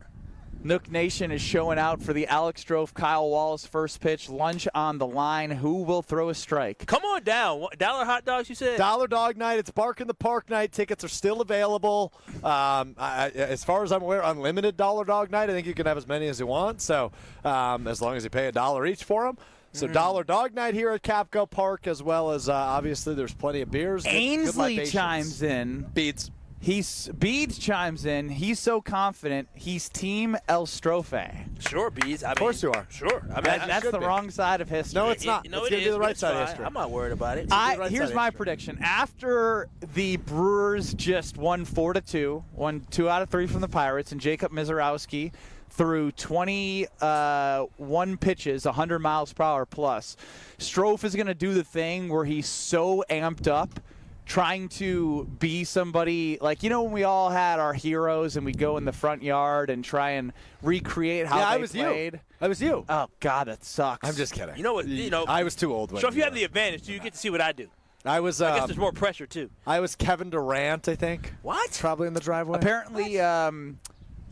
Nook Nation is showing out for the Alex Strofe, Kyle Wallace first pitch. Lunch on the line. Who will throw a strike? Come on down. $1 hot dogs, you said? $1 dog night. It's Bark in the Park night. Tickets are still available. As far as I'm aware, unlimited $1 dog night. I think you can have as many as you want. So as long as you pay $1 each for them. So $1 dog night here at Kapco Park, as well as obviously there's plenty of beers. Ainsley chimes in. Beats. Beads chimes in. He's so confident. He's Team El Strofe. Sure, Beads. Of course you are. Sure. I mean, That's the wrong side of history. No, it's not. It's going to be the right side of history. I'm not worried about it. Here's my prediction. After the Brewers just won 4-2, won 2 out of 3 from the Pirates, and Jacob Mizerowski threw 21 pitches, 100 miles per hour plus, Strofe is going to do the thing where he's so amped up, trying to be somebody like, when we all had our heroes and we'd go in the front yard and try and recreate how they played. I was you. Oh, God, that sucks. I'm just kidding. You know what? I was too old. So if you have the advantage, you get to see what I do. I guess there's more pressure, too. I was Kevin Durant, I think. What? Probably in the driveway. Apparently,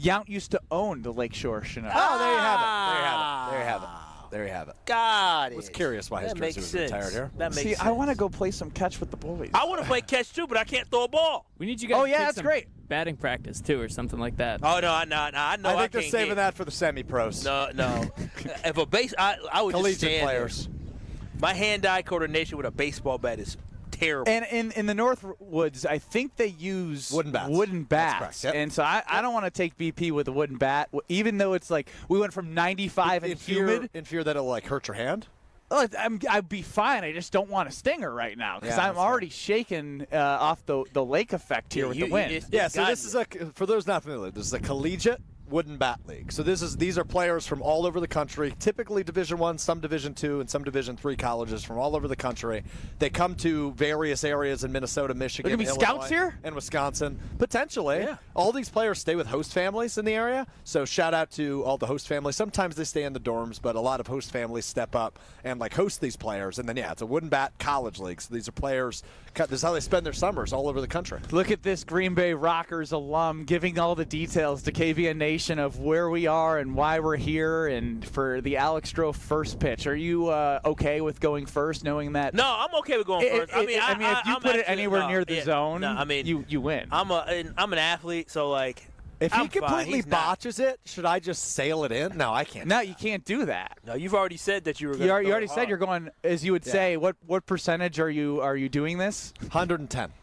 Yount used to own the Lakeshore Chinook. Oh, there you have it. There you have it. Got it. I was curious why his jersey was retired here. That makes sense. I want to go play some catch with the boys. I want to play catch, too, but I can't throw a ball. We need you guys to take that's some great. batting practice, too, or something like that. Oh, no, I know. I think they're saving that for the semi-pros. No. If a base, I would collegiate just stand players. My hand-eye coordination with a baseball bat is terrible. And in the Northwoods, I think they use wooden bats. That's correct, yep. And so I don't want to take BP with a wooden bat, even though it's like we went from 95 and humid. In fear that it'll hurt your hand? Oh, I'd be fine. I just don't want a stinger right now because I'm already shaking off the lake effect here with the wind. So this is for those not familiar, this is a collegiate wooden bat league. So these are players from all over the country, typically Division I, some Division II, and some Division III colleges from all over the country. They come to various areas in Minnesota, Michigan, Illinois, scouts here? and Wisconsin. Potentially. Yeah. All these players stay with host families in the area. So shout out to all the host families. Sometimes they stay in the dorms, but a lot of host families step up and host these players. And then it's a wooden bat college league. So these are players. This is how they spend their summers all over the country. Look at this Green Bay Rockers alum giving all the details to KVN Nation of where we are and why we're here and for the Alex Stro first pitch. Are you okay with going first, knowing that? No, I'm okay with going first. If you put it anywhere near the zone, you win. I'm an athlete, so if he completely botches it, should I just sail it in? No, I can't. No, you can't do that. No, you've already said that you were going to. You already said you're going, as you would say. What percentage are you doing this? 110.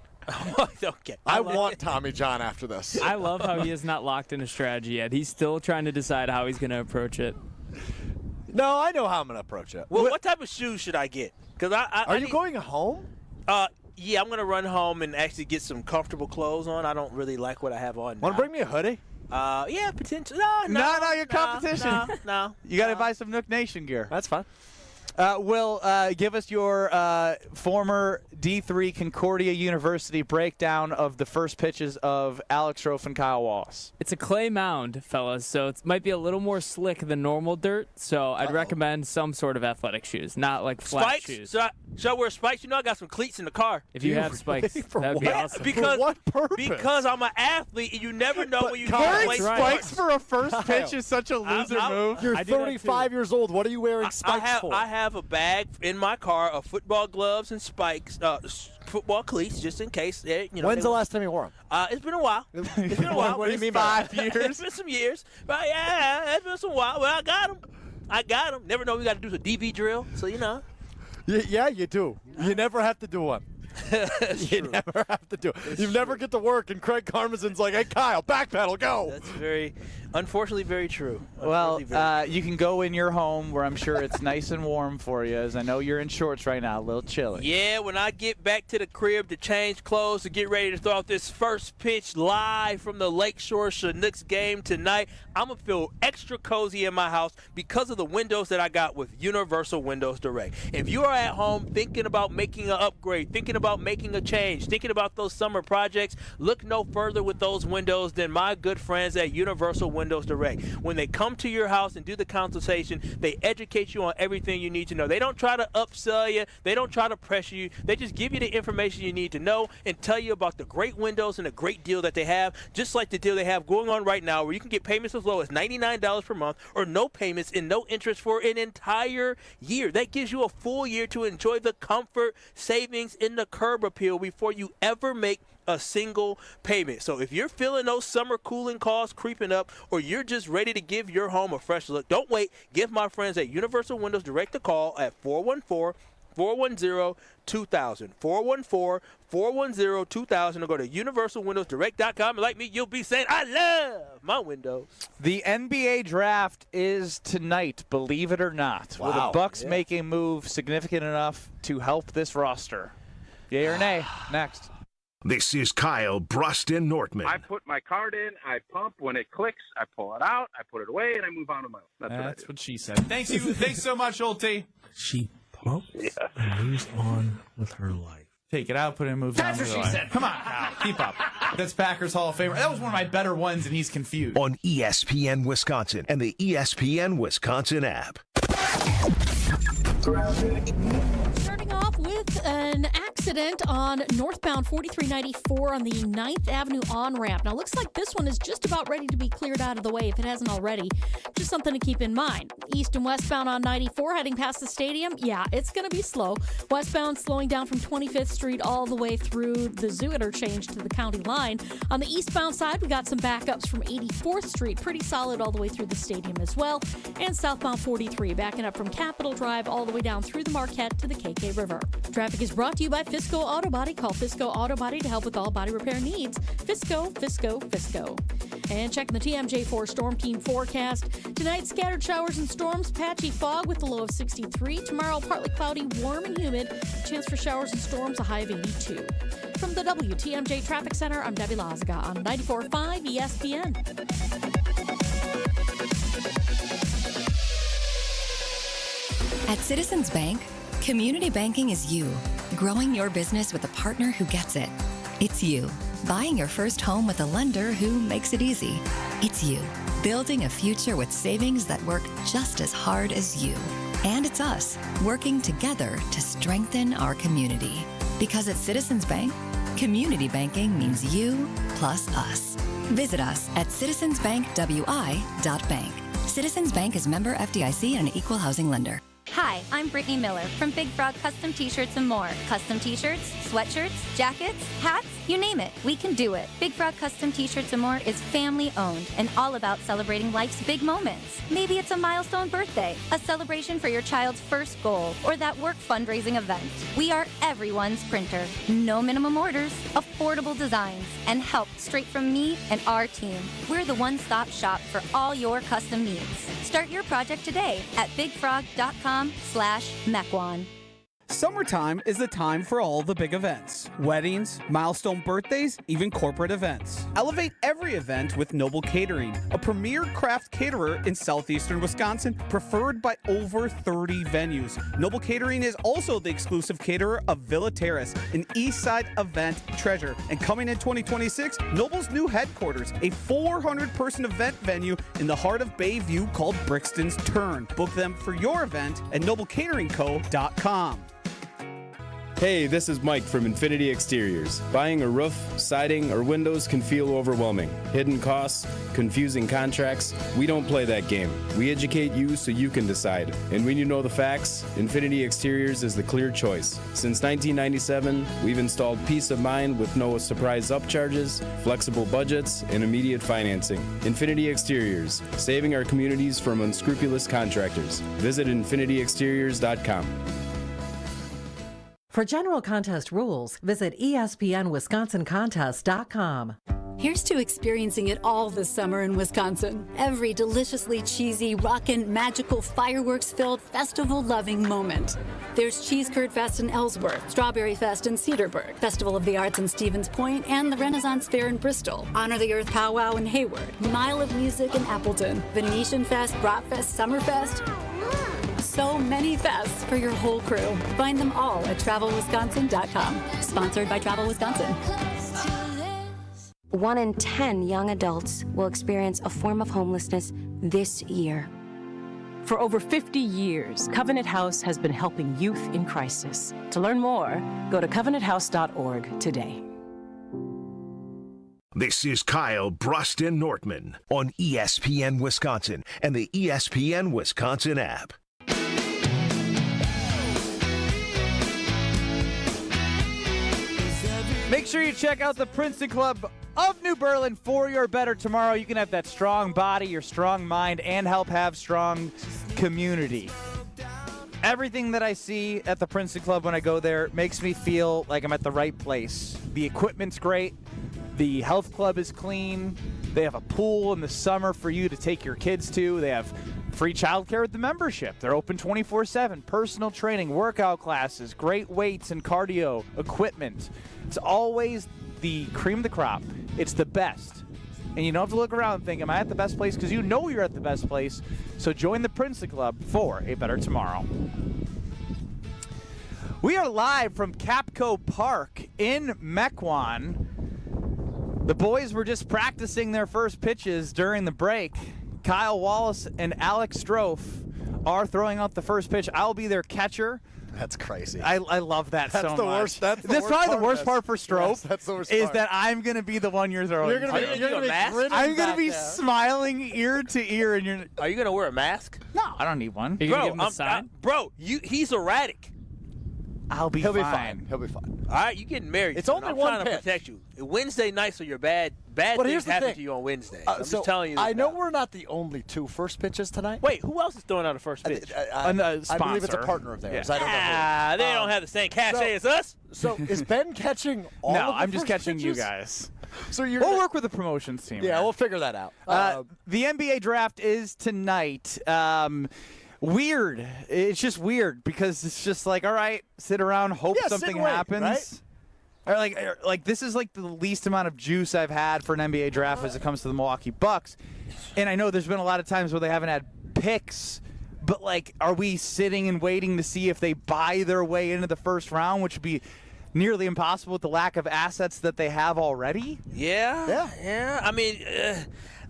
Okay. I want Tommy John after this. I love how he is not locked in a strategy yet. He's still trying to decide how he's going to approach it. No, I know how I'm going to approach it. Well, what type of shoes should I get? Are you going home? Yeah, I'm going to run home and actually get some comfortable clothes on. I don't really like what I have on now. Want to bring me a hoodie? Yeah, potentially. No, your competition. No. You got to buy some Nook Nation gear. That's fine. Will, give us your former D3 Concordia University breakdown of the first pitches of Alex Strofe and Kyle Wallace. It's a clay mound, fellas, so it might be a little more slick than normal dirt, so I'd recommend some sort of athletic shoes, not like flat spikes? shoes. Should I wear spikes? I got some cleats in the car. If you have spikes, that would be awesome. Because, for what purpose? Because I'm an athlete, and you never know when you can play spikes sports. for a first pitch is such a loser move. You're 35 years old. What are you wearing spikes for? I have a bag in my car of football gloves and spikes, football cleats, just in case. When's the last time you wore them? It's been a while. It's been a while. What do you mean by 5 years? It's been some years. But yeah, it's been some while. Well, I got them. Never know we got to do the DV drill, so Yeah, you do. You never have to do one. You never have to do it. You never get to work, and Craig Karmazin's like, "Hey, Kyle, backpedal, go." That's unfortunately very true. Well, you can go in your home where I'm sure it's nice and warm for you, as I know you're in shorts right now, a little chilly. Yeah, when I get back to the crib to change clothes to get ready to throw out this first pitch live from the Lakeshore Chinooks game tonight, I'm going to feel extra cozy in my house because of the windows that I got with Universal Windows Direct. If you are at home thinking about making an upgrade, thinking about making a change, thinking about those summer projects, look no further with those windows than my good friends at Universal Windows Direct. When they come to your house and do the consultation, they educate you on everything you need to know. They don't try to upsell you. They don't try to pressure you. They just give you the information you need to know and tell you about the great windows and the great deal that they have, just like the deal they have going on right now where you can get payments as low as $99 per month or no payments and no interest for an entire year. That gives you a full year to enjoy the comfort, savings, and the curb appeal before you ever make a single payment. So if you're feeling those summer cooling costs creeping up, or you're just ready to give your home a fresh look, don't wait. Give my friends at Universal Windows Direct a call at 414 410-2000. 414-410-2000. Or go to universalwindowsdirect.com. And like me, you'll be saying, I love my windows. The NBA draft is tonight, believe it or not. Will the Bucks make a move significant enough to help this roster? Yay or nay? Next. This is Kyle, Brust, and Nortman. I put my card in, I pump. When it clicks, I pull it out, I put it away, and I move on to my own. That's what she said. Thanks so much, Olte. She pumps and moves on with her life. Take it out, put it in, moves on. That's what she said. Come on, Kyle. Keep up. That's Packers Hall of Famer. That was one of my better ones, and he's confused. On ESPN Wisconsin and the ESPN Wisconsin app. Starting off with an accident on northbound 4394 on the 9th Avenue on-ramp. Now, looks like this one is just about ready to be cleared out of the way if it hasn't already. Just something to keep in mind. East and westbound on 94 heading past the stadium. Yeah, it's going to be slow. Westbound slowing down from 25th Street all the way through the Zoo interchange to the county line. On the eastbound side, we got some backups from 84th Street. Pretty solid all the way through the stadium as well. And southbound 43 backing up from Capitol Drive all the way down through the Marquette to the KK River. Traffic is brought to you by Fisco Auto Body. Call Fisco Auto Body to help with all body repair needs. Fisco, Fisco, Fisco. And checking the TMJ4 Storm Team forecast. Tonight, scattered showers and storms, patchy fog with a low of 63. Tomorrow, partly cloudy, warm and humid. Chance for showers and storms, a high of 82. From the WTMJ Traffic Center, I'm Debbie Lazaga on 94.5 ESPN. At Citizens Bank, community banking is you, growing your business with a partner who gets it. It's you, buying your first home with a lender who makes it easy. It's you, building a future with savings that work just as hard as you. And it's us, working together to strengthen our community. Because at Citizens Bank, community banking means you plus us. Visit us at citizensbankwi.bank. Citizens Bank is member FDIC and an equal housing lender. Hi, I'm Brittany Miller from Big Frog Custom T-Shirts and more. Custom T-shirts, sweatshirts, jackets, hats, you name it, we can do it. Big Frog Custom T-Shirts and more is family owned and all about celebrating life's big moments. Maybe it's a milestone birthday, a celebration for your child's first goal, or that work fundraising event. We are everyone's printer. No minimum orders, affordable designs, and help straight from me and our team. We're the one-stop shop for all your custom needs. Start your project today at bigfrog.com/Mequon. Summertime is the time for all the big events. Weddings, milestone birthdays, even corporate events. Elevate every event with Noble Catering, a premier craft caterer in southeastern Wisconsin, preferred by over 30 venues. Noble Catering is also the exclusive caterer of Villa Terrace, an East Side event treasure. And coming in 2026, Noble's new headquarters, a 400-person event venue in the heart of Bayview called Brixton's Turn. Book them for your event at noblecateringco.com. Hey, this is Mike from Infinity Exteriors. Buying a roof, siding, or windows can feel overwhelming. Hidden costs, confusing contracts. We don't play that game. We educate you so you can decide. And when you know the facts, Infinity Exteriors is the clear choice. Since 1997, we've installed peace of mind with no surprise upcharges, flexible budgets, and immediate financing. Infinity Exteriors, saving our communities from unscrupulous contractors. Visit infinityexteriors.com. For general contest rules, visit espnwisconsincontest.com. Here's to experiencing it all this summer in Wisconsin. Every deliciously cheesy, rockin', magical, fireworks-filled, festival-loving moment. There's Cheese Curd Fest in Ellsworth, Strawberry Fest in Cedarburg, Festival of the Arts in Stevens Point, and the Renaissance Fair in Bristol, Honor the Earth Powwow in Hayward, Mile of Music in Appleton, Venetian Fest, Bratfest, Summerfest. So many fests for your whole crew. Find them all at TravelWisconsin.com. Sponsored by Travel Wisconsin. 1 in 10 young adults will experience a form of homelessness this year. For over 50 years, Covenant House has been helping youth in crisis. To learn more, go to covenanthouse.org today. This is Kyle, Brust, and Nortman on ESPN Wisconsin and the ESPN Wisconsin app. Make sure you check out the Princeton Club of New Berlin for your better tomorrow. You can have that strong body, your strong mind, and help have strong community. Everything that I see at the Princeton Club when I go there makes me feel like I'm at the right place. The equipment's great. The health club is clean. They have a pool in the summer for you to take your kids to. They have free childcare with the membership. They're open 24/7. Personal training, workout classes, great weights and cardio equipment. It's always the cream of the crop. It's the best. And you don't have to look around and think, am I at the best place? Because you know you're at the best place. So join the Princeton Club for a better tomorrow. We are live from Kapco Park in Mequon. The boys were just practicing their first pitches during the break. Kyle Wallace and Alex Stro are throwing out the first pitch. I'll be their catcher. That's crazy. I love that so much. That's probably the worst part for Stro. Yes, that's the worst is part. that I'm going to be the one you're throwing. You're going to be I'm going to be smiling ear to ear. And you're. Are you going to wear a mask? No, I don't need one. Are you going to give him a sign? He's erratic. He'll be fine. He'll be fine. All right, you're getting married. It's soon. only I'm one trying pitch. to protect you. Wednesday nights are your bad things happen to you on Wednesday. I'm just telling you. I know we're not the only two first pitches tonight. Wait, who else is throwing out a first pitch? I believe it's a partner of theirs. Yeah. I don't know who. They don't have the same cachet as us. So is Ben catching all No, of the I'm just first catching pitches? you guys. So we'll work with the promotions team. Yeah, we'll figure that out. The NBA draft is tonight. Weird. It's just weird because it's just like, all right, sit around, hope something happens. Right? Or like this is like the least amount of juice I've had for an NBA draft as it comes to the Milwaukee Bucks. And I know there's been a lot of times where they haven't had picks, but like, are we sitting and waiting to see if they buy their way into the first round, which would be nearly impossible with the lack of assets that they have already? Yeah. I mean,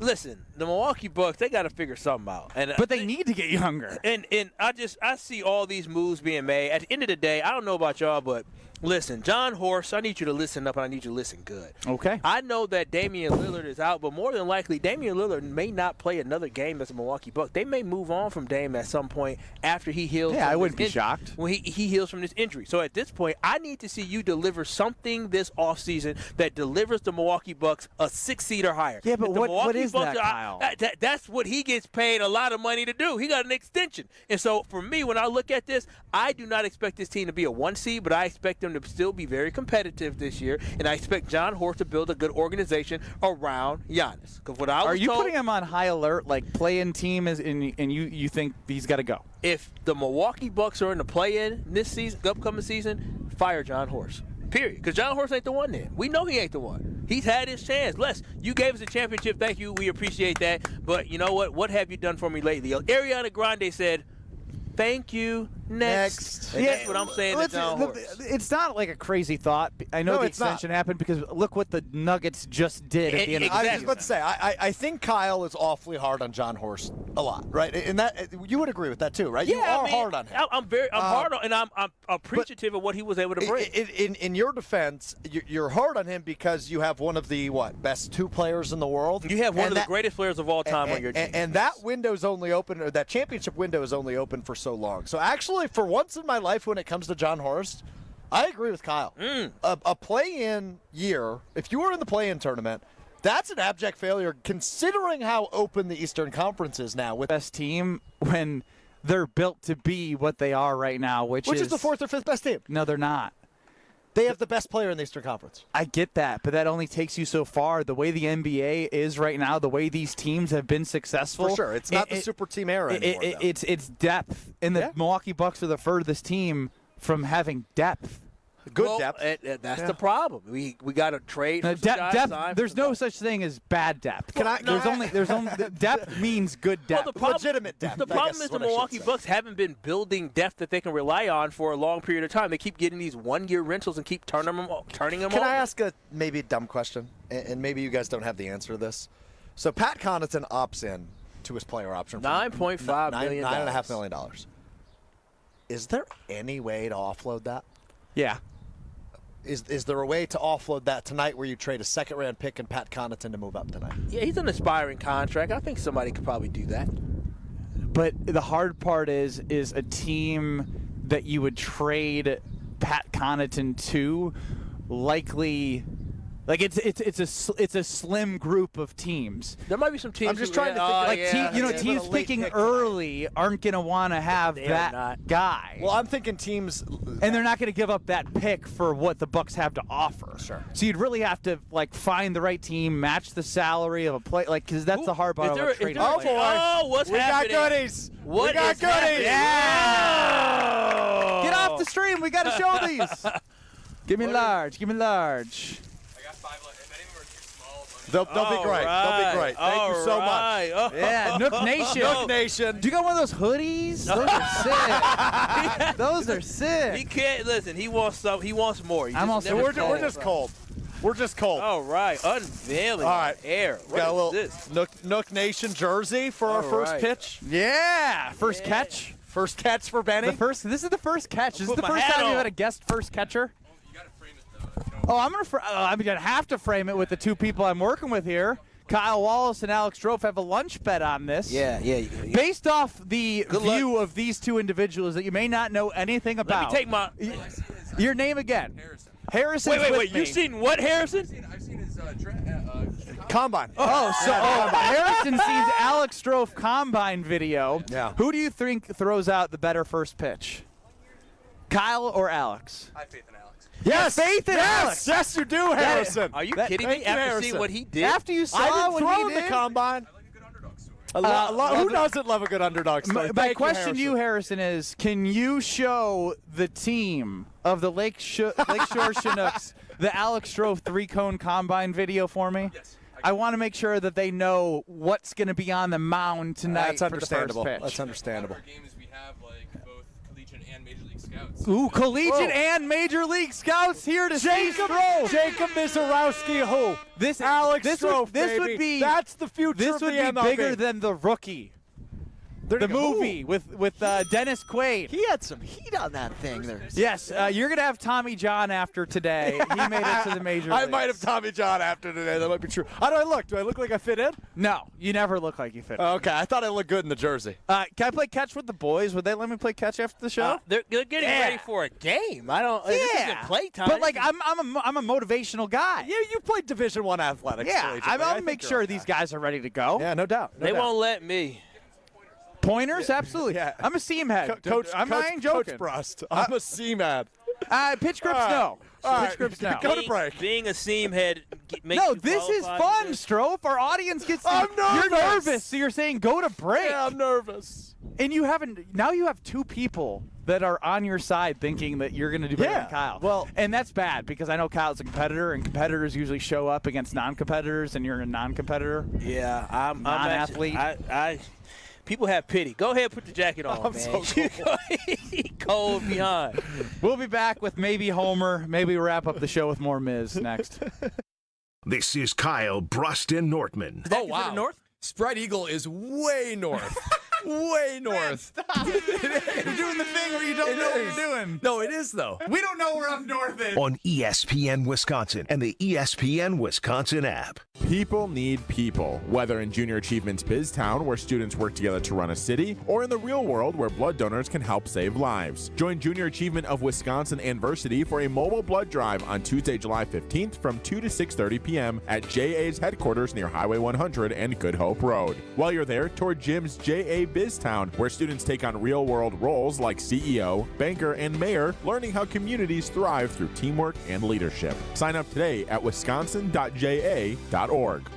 listen, the Milwaukee Bucks, they got to figure something out. But they need to get younger. And I see all these moves being made. At the end of the day, I don't know about y'all, but listen, John Horst, I need you to listen up and I need you to listen good. Okay. I know that Damian Lillard is out, but more than likely, Damian Lillard may not play another game as a Milwaukee Buck. They may move on from Dame at some point after he heals. Yeah, I wouldn't be shocked. When he heals from this injury. So at this point, I need to see you deliver something this offseason that delivers the Milwaukee Bucks a 6 seed or higher. Yeah, but what is Bucks that, Kyle? That's what he gets paid a lot of money to do. He got an extension. And so for me, when I look at this, I do not expect this team to be a 1 seed, but I expect them to still be very competitive this year, and I expect John Horst to build a good organization around Giannis. Because what I was Are you told, putting him on high alert, like play-in team, and you think he's got to go? if the Milwaukee Bucks are in the play-in this season, upcoming season, fire John Horst. Period. Because John Horst ain't the one there. We know he ain't the one. He's had his chance. Les, you gave us a championship. Thank you. We appreciate that. But you know what? What have you done for me lately? Ariana Grande said, thank you. Next. And that's what I'm saying to John Horst. It's not like a crazy thought. I know the extension happened because look what the Nuggets just did at the end of the season. I was about to say, I think Kyle is awfully hard on John Horst a lot, right? And that you would agree with that too, right? Yeah, you are hard on him. I'm hard on, and I'm appreciative of what he was able to bring. In your defense, you're hard on him because you have one of the best 2 players in the world. You have one of the greatest players of all time on your team. And that window's only open, or that championship window is only open for so long. So actually, for once in my life, when it comes to John Horst, I agree with Kyle. A play-in year, if you were in the play-in tournament, that's an abject failure considering how open the Eastern Conference is now. With best team when they're built to be what they are right now, which is the 4th or 5th best team. No, they're not. They have the best player in the Eastern Conference. I get that, but that only takes you so far. The way the NBA is right now, the way these teams have been successful. For sure. It's not the super team era anymore. It's depth. And the Milwaukee Bucks are the furthest team from having depth. Good depth. That's the problem. We got to trade for depth. There's no such thing as bad depth. There's only depth means good depth. Legitimate depth. The problem is the Milwaukee Bucks haven't been building depth that they can rely on for a long period of time. They keep getting these 1-year rentals and keep turning them Can I ask a maybe dumb question? And maybe you guys don't have the answer to this. So Pat Connaughton opts in to his player option. $9.5 million. $9.5 million. Is there any way to offload that? Yeah. Is there a way to offload that tonight where you trade a second-round pick and Pat Connaughton to move up tonight? Yeah, he's an aspiring contract. I think somebody could probably do that. But the hard part is a team that you would trade Pat Connaughton to likely Like it's a slim group of teams. There might be some teams. I'm just trying to think. Teams picking early aren't going to want to have that guy. Well, I'm thinking teams, and they're not going to give up that pick for what the Bucks have to offer. Sure. So you'd really have to find the right team, match the salary of a play, because that's the hard part about trading. Oh boy! Oh, what's happening? We got goodies. What we got is goodies. happening? Yeah! Get off the stream. We got to show these. Give me large. Give me large. They'll be great. They'll be great. Thank you so much. Oh. Yeah, Nook Nation. Nook Nation. Do you got one of those hoodies? Those are sick. Those are sick. He can't listen. He wants some. He wants more. We're just cold. We're just cold. All right, unveiling. All right, air. Got a little this? Nook Nation jersey for our first pitch. Yeah, first catch. First catch for Benny. This is the first catch. This is the first time you've had a guest first catcher. Oh, I'm gonna have to frame it with the two people I'm working with here. Kyle Wallace and Alex Strofe have a lunch bet on this. Yeah. Based off the view of these two individuals that you may not know anything about. Let me take my your name again. Harrison. Wait. You've seen what, Harrison? I've seen his combine. Harrison sees Alex Strofe combine video. Yeah. Who do you think throws out the better first pitch? Kyle or Alex? I have faith in Alex. Yes, faith in Alex. Yes, you do, Harrison. Are you kidding me? After seeing what he did? After you saw I what didn't he throw did? the combine. Who doesn't love a good underdog story? My question to you, Harrison, is: can you show the team of the Lakeshore Chinooks the Alex Strofe 3-cone combine video for me? Yes. I want to make sure that they know what's going to be on the mound tonight. That's understandable. For the first pitch. That's understandable. Our game is we have both collegiate and major league scouts. Ooh, collegiate and major league scouts here to see Stro. Jacob Mizerowski, who? Alex Strofe, this would be that's the future. This of would the be MLB. bigger than The Rookie. The movie with Dennis Quaid. He had some heat on that thing there. Yes, you're going to have Tommy John after today. He made it to the major I leagues. might have Tommy John after today. That might be true. How do I look? Do I look like I fit in? No, you never look like you fit. Okay, I thought I looked good in the jersey. Can I play catch with the boys? Would they let me play catch after the show? They're getting ready for a game. I don't. This isn't playtime. But I'm a motivational guy. Yeah, you played Division I athletics. Yeah, I'll make sure these guys are ready to go. Yeah, no doubt. They won't let me. Pointers, absolutely. Yeah. I'm a seam head. I ain't joking. Coach Brust. I'm a seam head. Pitch grips, no. Pitch grips, no. Go to break. Being a seam head makes No, you this is qualify fun, Strofe. Our audience gets. I'm nervous. You're nervous, so you're saying go to break. Yeah, I'm nervous. And you haven't. Now you have two people that are on your side thinking that you're going to do better than Kyle. Well, and that's bad because I know Kyle's a competitor, and competitors usually show up against non-competitors, and you're a non-competitor. Yeah, I'm non-athlete. People have pity. Go ahead, put the jacket on, I'm man. so Cold behind. We'll be back with maybe Homer. Maybe wrap up the show with more Miz next. This is Kyle, Brust, and Nortman. Oh, wow. North? Spread Eagle is way north. Way north. Stop. You're doing the thing where you don't know what you're doing. No, it is, though. We don't know where up north is. On ESPN Wisconsin and the ESPN Wisconsin app. People need people, whether in Junior Achievements BizTown, where students work together to run a city, or in the real world, where blood donors can help save lives. Join Junior Achievement of Wisconsin and Versity for a mobile blood drive on Tuesday, July 15th from 2 to 6:30 p.m. at JA's headquarters near Highway 100 and Good Hope Road. While you're there, tour Jim's JA BizTown, where students take on real-world roles like CEO, banker, and mayor, learning how communities thrive through teamwork and leadership. Sign up today at wisconsin.ja.org.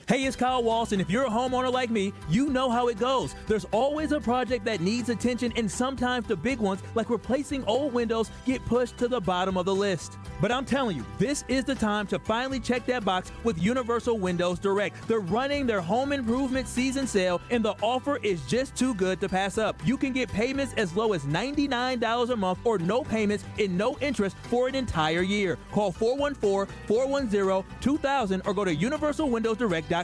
Hey, it's Kyle Walsh, and if you're a homeowner like me, you know how it goes. There's always a project that needs attention, and sometimes the big ones, like replacing old windows, get pushed to the bottom of the list. But I'm telling you, this is the time to finally check that box with Universal Windows Direct. They're running their home improvement season sale, and the offer is just too good to pass up. You can get payments as low as $99 a month or no payments and no interest for an entire year. Call 414-410-2000 or go to universalwindowsdirect.com.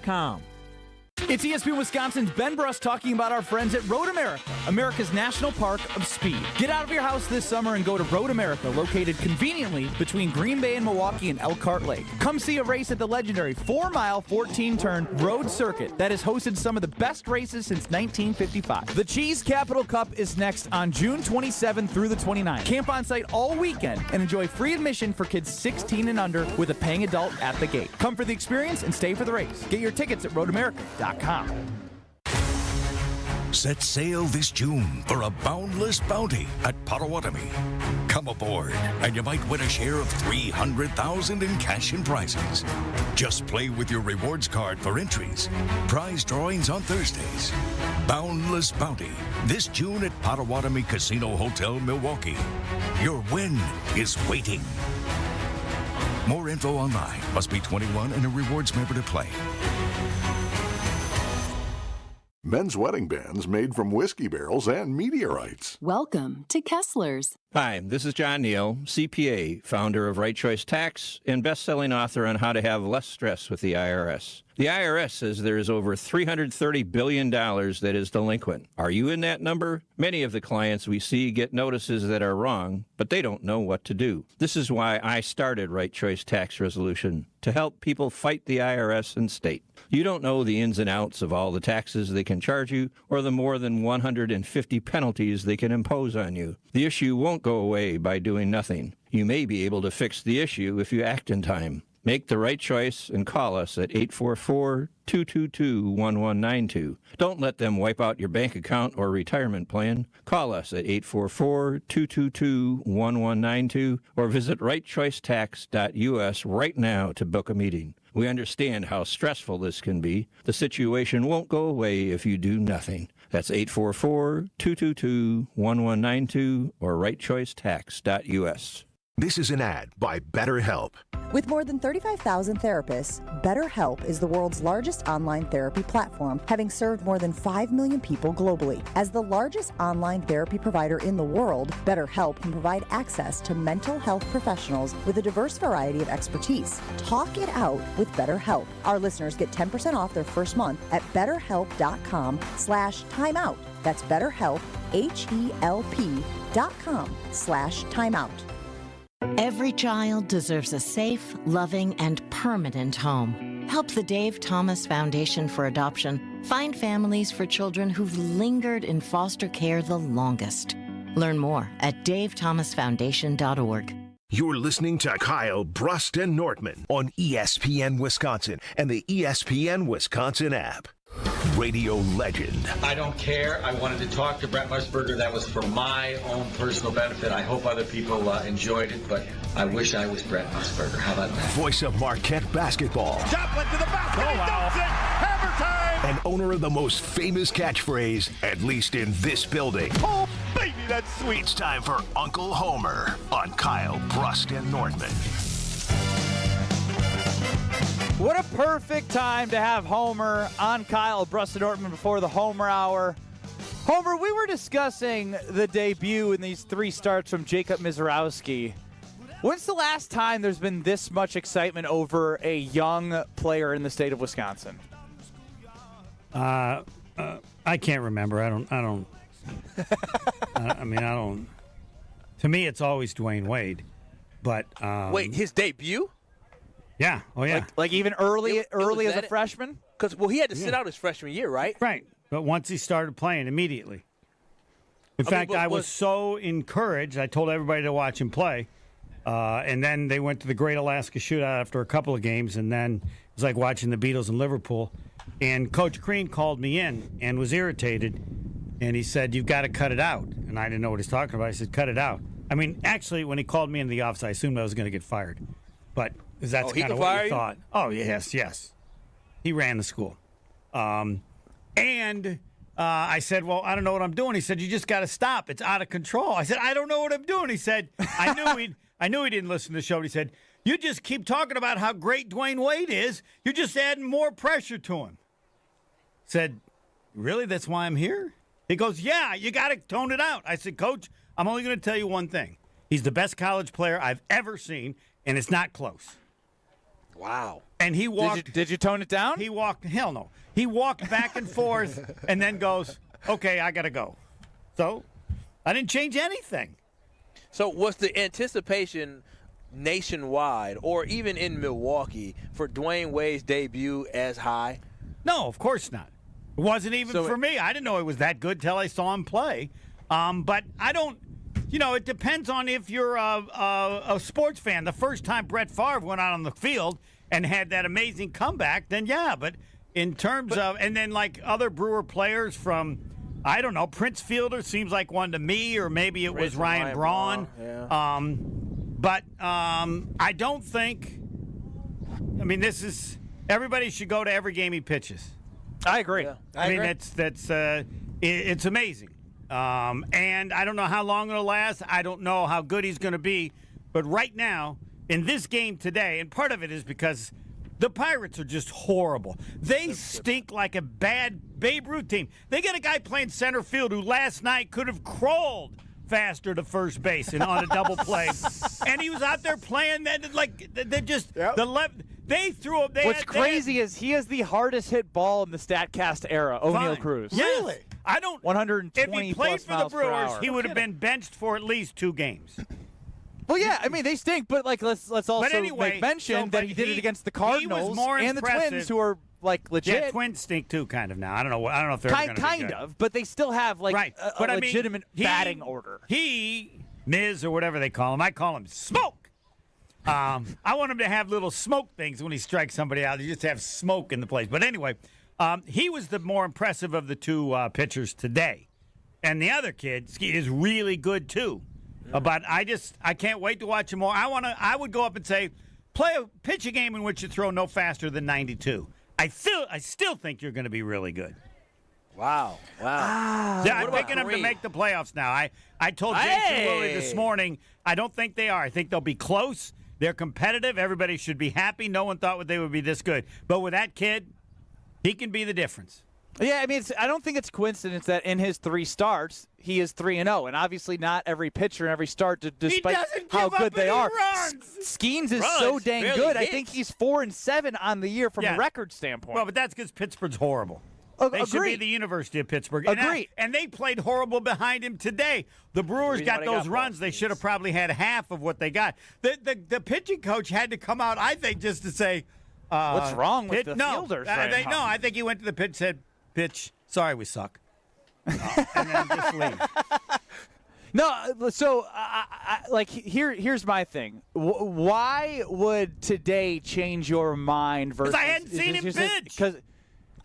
It's ESPN Wisconsin's Ben Brust talking about our friends at Road America, America's national park of speed. Get out of your house this summer and go to Road America, located conveniently between Green Bay and Milwaukee and Elkhart Lake. Come see a race at the legendary 4-mile, 14-turn road circuit that has hosted some of the best races since 1955. The Cheese Capital Cup is next on June 27th through the 29th. Camp on site all weekend and enjoy free admission for kids 16 and under with a paying adult at the gate. Come for the experience and stay for the race. Get your tickets at roadamerica.com. Set sail this June for a boundless bounty at Potawatomi. Come aboard, and you might win a share of $300,000 in cash and prizes. Just play with your rewards card for entries. Prize drawings on Thursdays. Boundless Bounty this June at Potawatomi Casino Hotel, Milwaukee. Your win is waiting. More info online. Must be 21 and a rewards member to play. Men's wedding bands made from whiskey barrels and meteorites. Welcome to Kessler's. Hi, this is John Neal, CPA, founder of Right Choice Tax, and best-selling author on how to have less stress with the IRS. The IRS says there is over $330 billion that is delinquent. Are you in that number? Many of the clients we see get notices that are wrong, but they don't know what to do. This is why I started Right Choice Tax Resolution, to help people fight the IRS and state. You don't know the ins and outs of all the taxes they can charge you or the more than 150 penalties they can impose on you. The issue won't go away by doing nothing. You may be able to fix the issue if you act in time. Make the right choice and call us at 844-222-1192. Don't let them wipe out your bank account or retirement plan. Call us at 844-222-1192 or visit rightchoicetax.us right now to book a meeting. We understand how stressful this can be. The situation won't go away if you do nothing. That's 844-222-1192 or rightchoicetax.us. This is an ad by BetterHelp. With more than 35,000 therapists, BetterHelp is the world's largest online therapy platform, having served more than 5 million people globally. As the largest online therapy provider in the world, BetterHelp can provide access to mental health professionals with a diverse variety of expertise. Talk it out with BetterHelp. Our listeners get 10% off their first month at betterhelp.com/timeout. That's BetterHelp, HELP.com/timeout. Every child deserves a safe, loving, and permanent home. Help the Dave Thomas Foundation for Adoption find families for children who've lingered in foster care the longest. Learn more at davethomasfoundation.org. You're listening to Kyle, Brust, and Nortman on ESPN Wisconsin and the ESPN Wisconsin app. Radio legend. I don't care. I wanted to talk to Brent Musburger. That was for my own personal benefit. I hope other people enjoyed it, but I wish I was Brent Musburger. How about that? Voice of Marquette basketball. Joplin to the basket. Oh, wow. He dumps it. Hammer time. And owner of the most famous catchphrase, at least in this building. Oh, baby, that's sweet. It's time for Uncle Homer on Kyle, Brust, and Nortman. What a perfect time to have Homer on Kyle, Brust, and Nortman before the Homer Hour. Homer, we were discussing the debut in these 3 starts from Jacob Mizerowski. When's the last time there's been this much excitement over a young player in the state of Wisconsin? I can't remember. I don't. To me, it's always Dwayne Wade. But wait, his debut? Yeah. Oh, yeah. Like even early as a freshman? Because he had to sit out his freshman year, right? Right. But once he started playing, immediately. In fact, I was so encouraged. I told everybody to watch him play. And then they went to the Great Alaska Shootout after a couple of games. And then it was like watching the Beatles in Liverpool. And Coach Crean called me in and was irritated. And he said, "You've got to cut it out." And I didn't know what he's talking about. I said, "Cut it out." I mean, actually, when he called me into the office, I assumed I was going to get fired. But that's kind of what you thought. Oh, yes. He ran the school. I said, "Well, I don't know what I'm doing." He said, "You just got to stop. It's out of control." I said, "I don't know what I'm doing." He said, I knew he didn't listen to the show. But he said, "You just keep talking about how great Dwayne Wade is. You're just adding more pressure to him." I said, "Really? That's why I'm here?" He goes, "Yeah, you got to tone it out." I said, "Coach, I'm only going to tell you one thing. He's the best college player I've ever seen, and it's not close." Wow. And he walked. Did you tone it down? He walked. Hell no. He walked back and forth and then goes, okay, I got to go. So I didn't change anything. So was the anticipation nationwide or even in Milwaukee for Dwayne Wade's debut as high? No, of course not. It wasn't even for me. I didn't know it was that good till I saw him play. But I don't, it depends on if you're a sports fan. The first time Brett Favre went out on the field and had that amazing comeback, then yeah. But in terms of, and then like other Brewer players from, I don't know, Prince Fielder seems like one to me, or maybe it was Ryan Braun. Yeah. But I don't think, this is, everybody should go to every game he pitches. I agree. Yeah. I mean, it's amazing. And I don't know how long it'll last. I don't know how good he's going to be. But right now, in this game today, and part of it is because the Pirates are just horrible. They stink like a bad Babe Ruth team. They got a guy playing center field who last night could have crawled faster to first base and on a double play. And he was out there playing that like they just the left. They threw up. What's crazy is he has the hardest hit ball in the Statcast era, O'Neal Cruz. Really? I don't. 120 If he played plus for the miles per Brewers, hour. he would have been benched for at least 2 games. Well, yeah, they stink, but let's also anyway, make mention that he did it against the Cardinals and the Twins, who are legit. Yeah, Twins stink too, kind of now. I don't know if they're kind of, but they still have a legitimate batting order. Miz or whatever they call him, I call him Smoke. I want him to have little smoke things when he strikes somebody out. He just have smoke in the place. But anyway, he was the more impressive of the 2 pitchers today, and the other kid is really good too. But I can't wait to watch him more. I would go up and say, pitch a game in which you throw no faster than 92. I still think you're going to be really good. Wow. Yeah, I'm picking them to make the playoffs now. I told Jason Willie this morning, I don't think they are. I think they'll be close. They're competitive. Everybody should be happy. No one thought they would be this good. But with that kid, he can be the difference. Yeah, I don't think it's coincidence that in his 3 starts, he is 3-0, and obviously not every pitcher in every start, despite how good they are. Skenes is so dang good. I think he's 4-7 on the year from a record standpoint. Well, but that's because Pittsburgh's horrible. They should be the University of Pittsburgh. Agree. And they played horrible behind him today. The Brewers got those runs. They should have probably had half of what they got. The pitching coach had to come out, I think, just to say, what's wrong with the fielders? I think he went to the pitch and said, pitch, sorry, we suck. And then just leave. No, so here's my thing. Why would today change your mind? Versus Because I hadn't seen him pitch.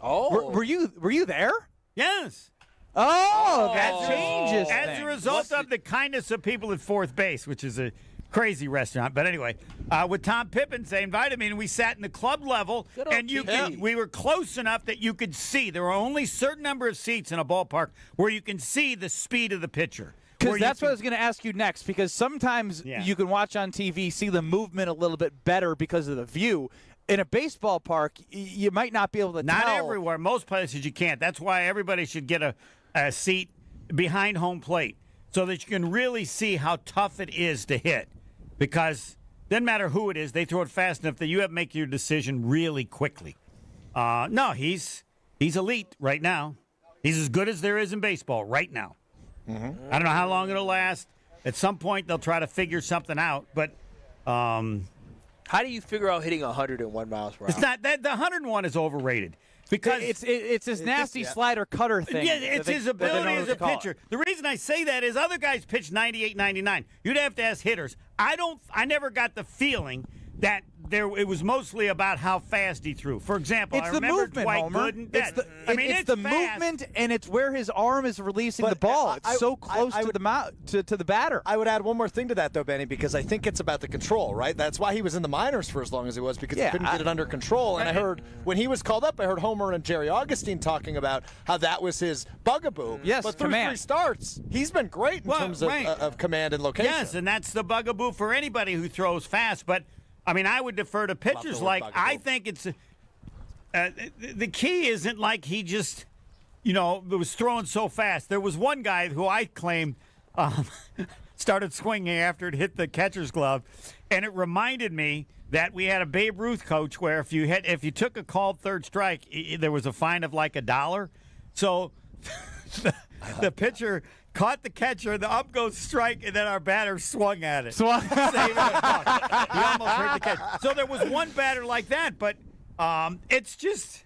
Were you there? Yes. Oh, that changes As things. a result of the kindness of people at fourth base, which is a crazy restaurant. But anyway, with Tom Pippins, they invited me, and we sat in the club level, and we were close enough that you could see. There are only a certain number of seats in a ballpark where you can see the speed of the pitcher. Because that's what I was going to ask you next, because sometimes you can watch on TV, see the movement a little bit better because of the view. In a baseball park, you might not be able to tell. Not everywhere. Most places you can't. That's why everybody should get a seat behind home plate so that you can really see how tough it is to hit. Because it doesn't matter who it is, they throw it fast enough that you have to make your decision really quickly. No, he's elite right now. He's as good as there is in baseball right now. Mm-hmm. I don't know how long it'll last. At some point, they'll try to figure something out. But how do you figure out hitting 101 miles per hour? It's not that the 101 is overrated. Because it's his nasty slider cutter thing. Yeah, it's his ability as a pitcher. The reason I say that is other guys pitch 98, 99. You'd have to ask hitters. I never got the feeling that it was mostly about how fast he threw. For example, it's I the remember movement, Dwight Homer. Gooden. It's the movement, and it's where his arm is releasing the ball. It's so close to the batter. I would add one more thing to that, though, Benny, because I think it's about the control, right? That's why he was in the minors for as long as he was, because he couldn't get it under control. And I heard when he was called up, I heard Homer and Jerry Augustine talking about how that was his bugaboo. Yes, but through command. 3 starts, he's been great in terms of command and location. Yes, and that's the bugaboo for anybody who throws fast. But I would defer to pitchers I think it's the key isn't like he just, was throwing so fast. There was one guy who I claimed started swinging after it hit the catcher's glove, and it reminded me that we had a Babe Ruth coach where if you took a called third strike, there was a fine of like $1. So the pitcher caught the catcher, the up goes strike, and then our batter swung at it. He almost hurt the catcher. So there was one batter like that, but it's just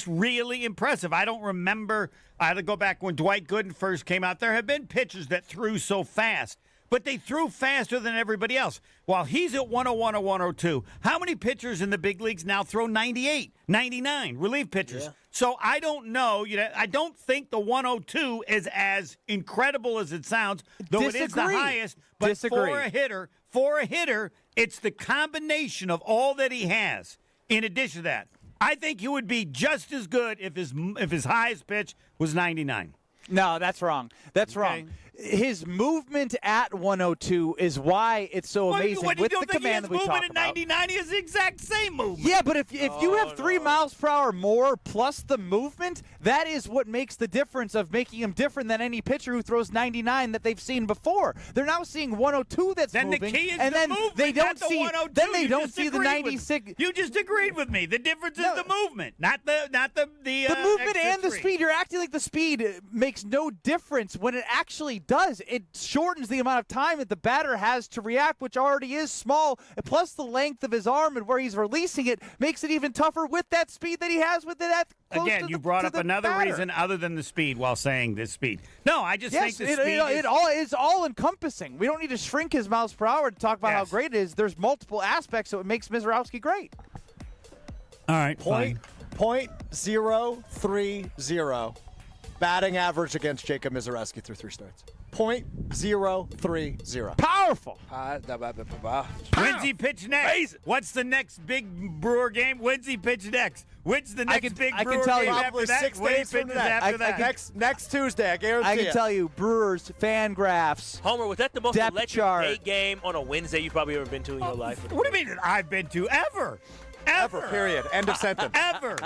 really impressive. I don't remember. I had to go back when Dwight Gooden first came out. There have been pitchers that threw so fast, but they threw faster than everybody else. While he's at 101 or 102, how many pitchers in the big leagues now throw 98, 99, relief pitchers? Yeah. So I don't know. I don't think the 102 is as incredible as it sounds, though it is the highest. But for a hitter, it's the combination of all that he has. In addition to that, I think he would be just as good if his highest pitch was 99. No, that's wrong. That's wrong. His movement at 102 is why it's so amazing. What, with you the don't think command he that we has talk movement at 99? He has the exact same movement. Yeah, but if you have 3 miles per hour more plus the movement, that is what makes the difference of making him different than any pitcher who throws 99 that they've seen before. They're now seeing 102 that's then moving, the key is and the then movement, they don't not see. The 102. Then they You don't just see the agreed 96. You just agreed with me. The difference is the movement, not the movement and the three. speed. You're acting like the speed makes no difference when it actually does. It shortens the amount of time that the batter has to react, which already is small. Plus the length of his arm and where he's releasing it makes it even tougher with that speed that he has with it at close Again, to you the, brought to up the another batter. reason other than the speed while saying this speed. No, I just think the speed is all encompassing. We don't need to shrink his miles per hour to talk about how great it is. There's multiple aspects so it makes Mizerowski great. All right, .030 batting average against Jacob Mizerowski through 3 starts. .030. Powerful. When's he pitch next? Amazing. What's the next big Brewer game? When's he pitch next? When's the next big Brewer game after that? 6 days from today. Next Tuesday, I guarantee I can tell you, Brewers fan graphs. Homer, was that the most depth electric chart. day game on a Wednesday you've probably ever been to in your life? What do you mean that I've been to ever? Ever, period. End of sentence. Ever.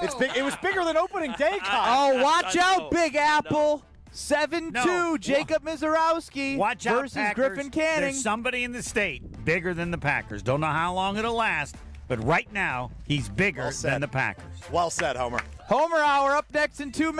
It's big. It was bigger than opening day, Kyle. Oh, watch out, Big Apple. 7-2, Jacob Mizerowski versus Packers. Griffin Canning. There's somebody in the state bigger than the Packers. Don't know how long it'll last, but right now he's bigger than the Packers. Well said, Homer. Homer Hour up next in 2 minutes.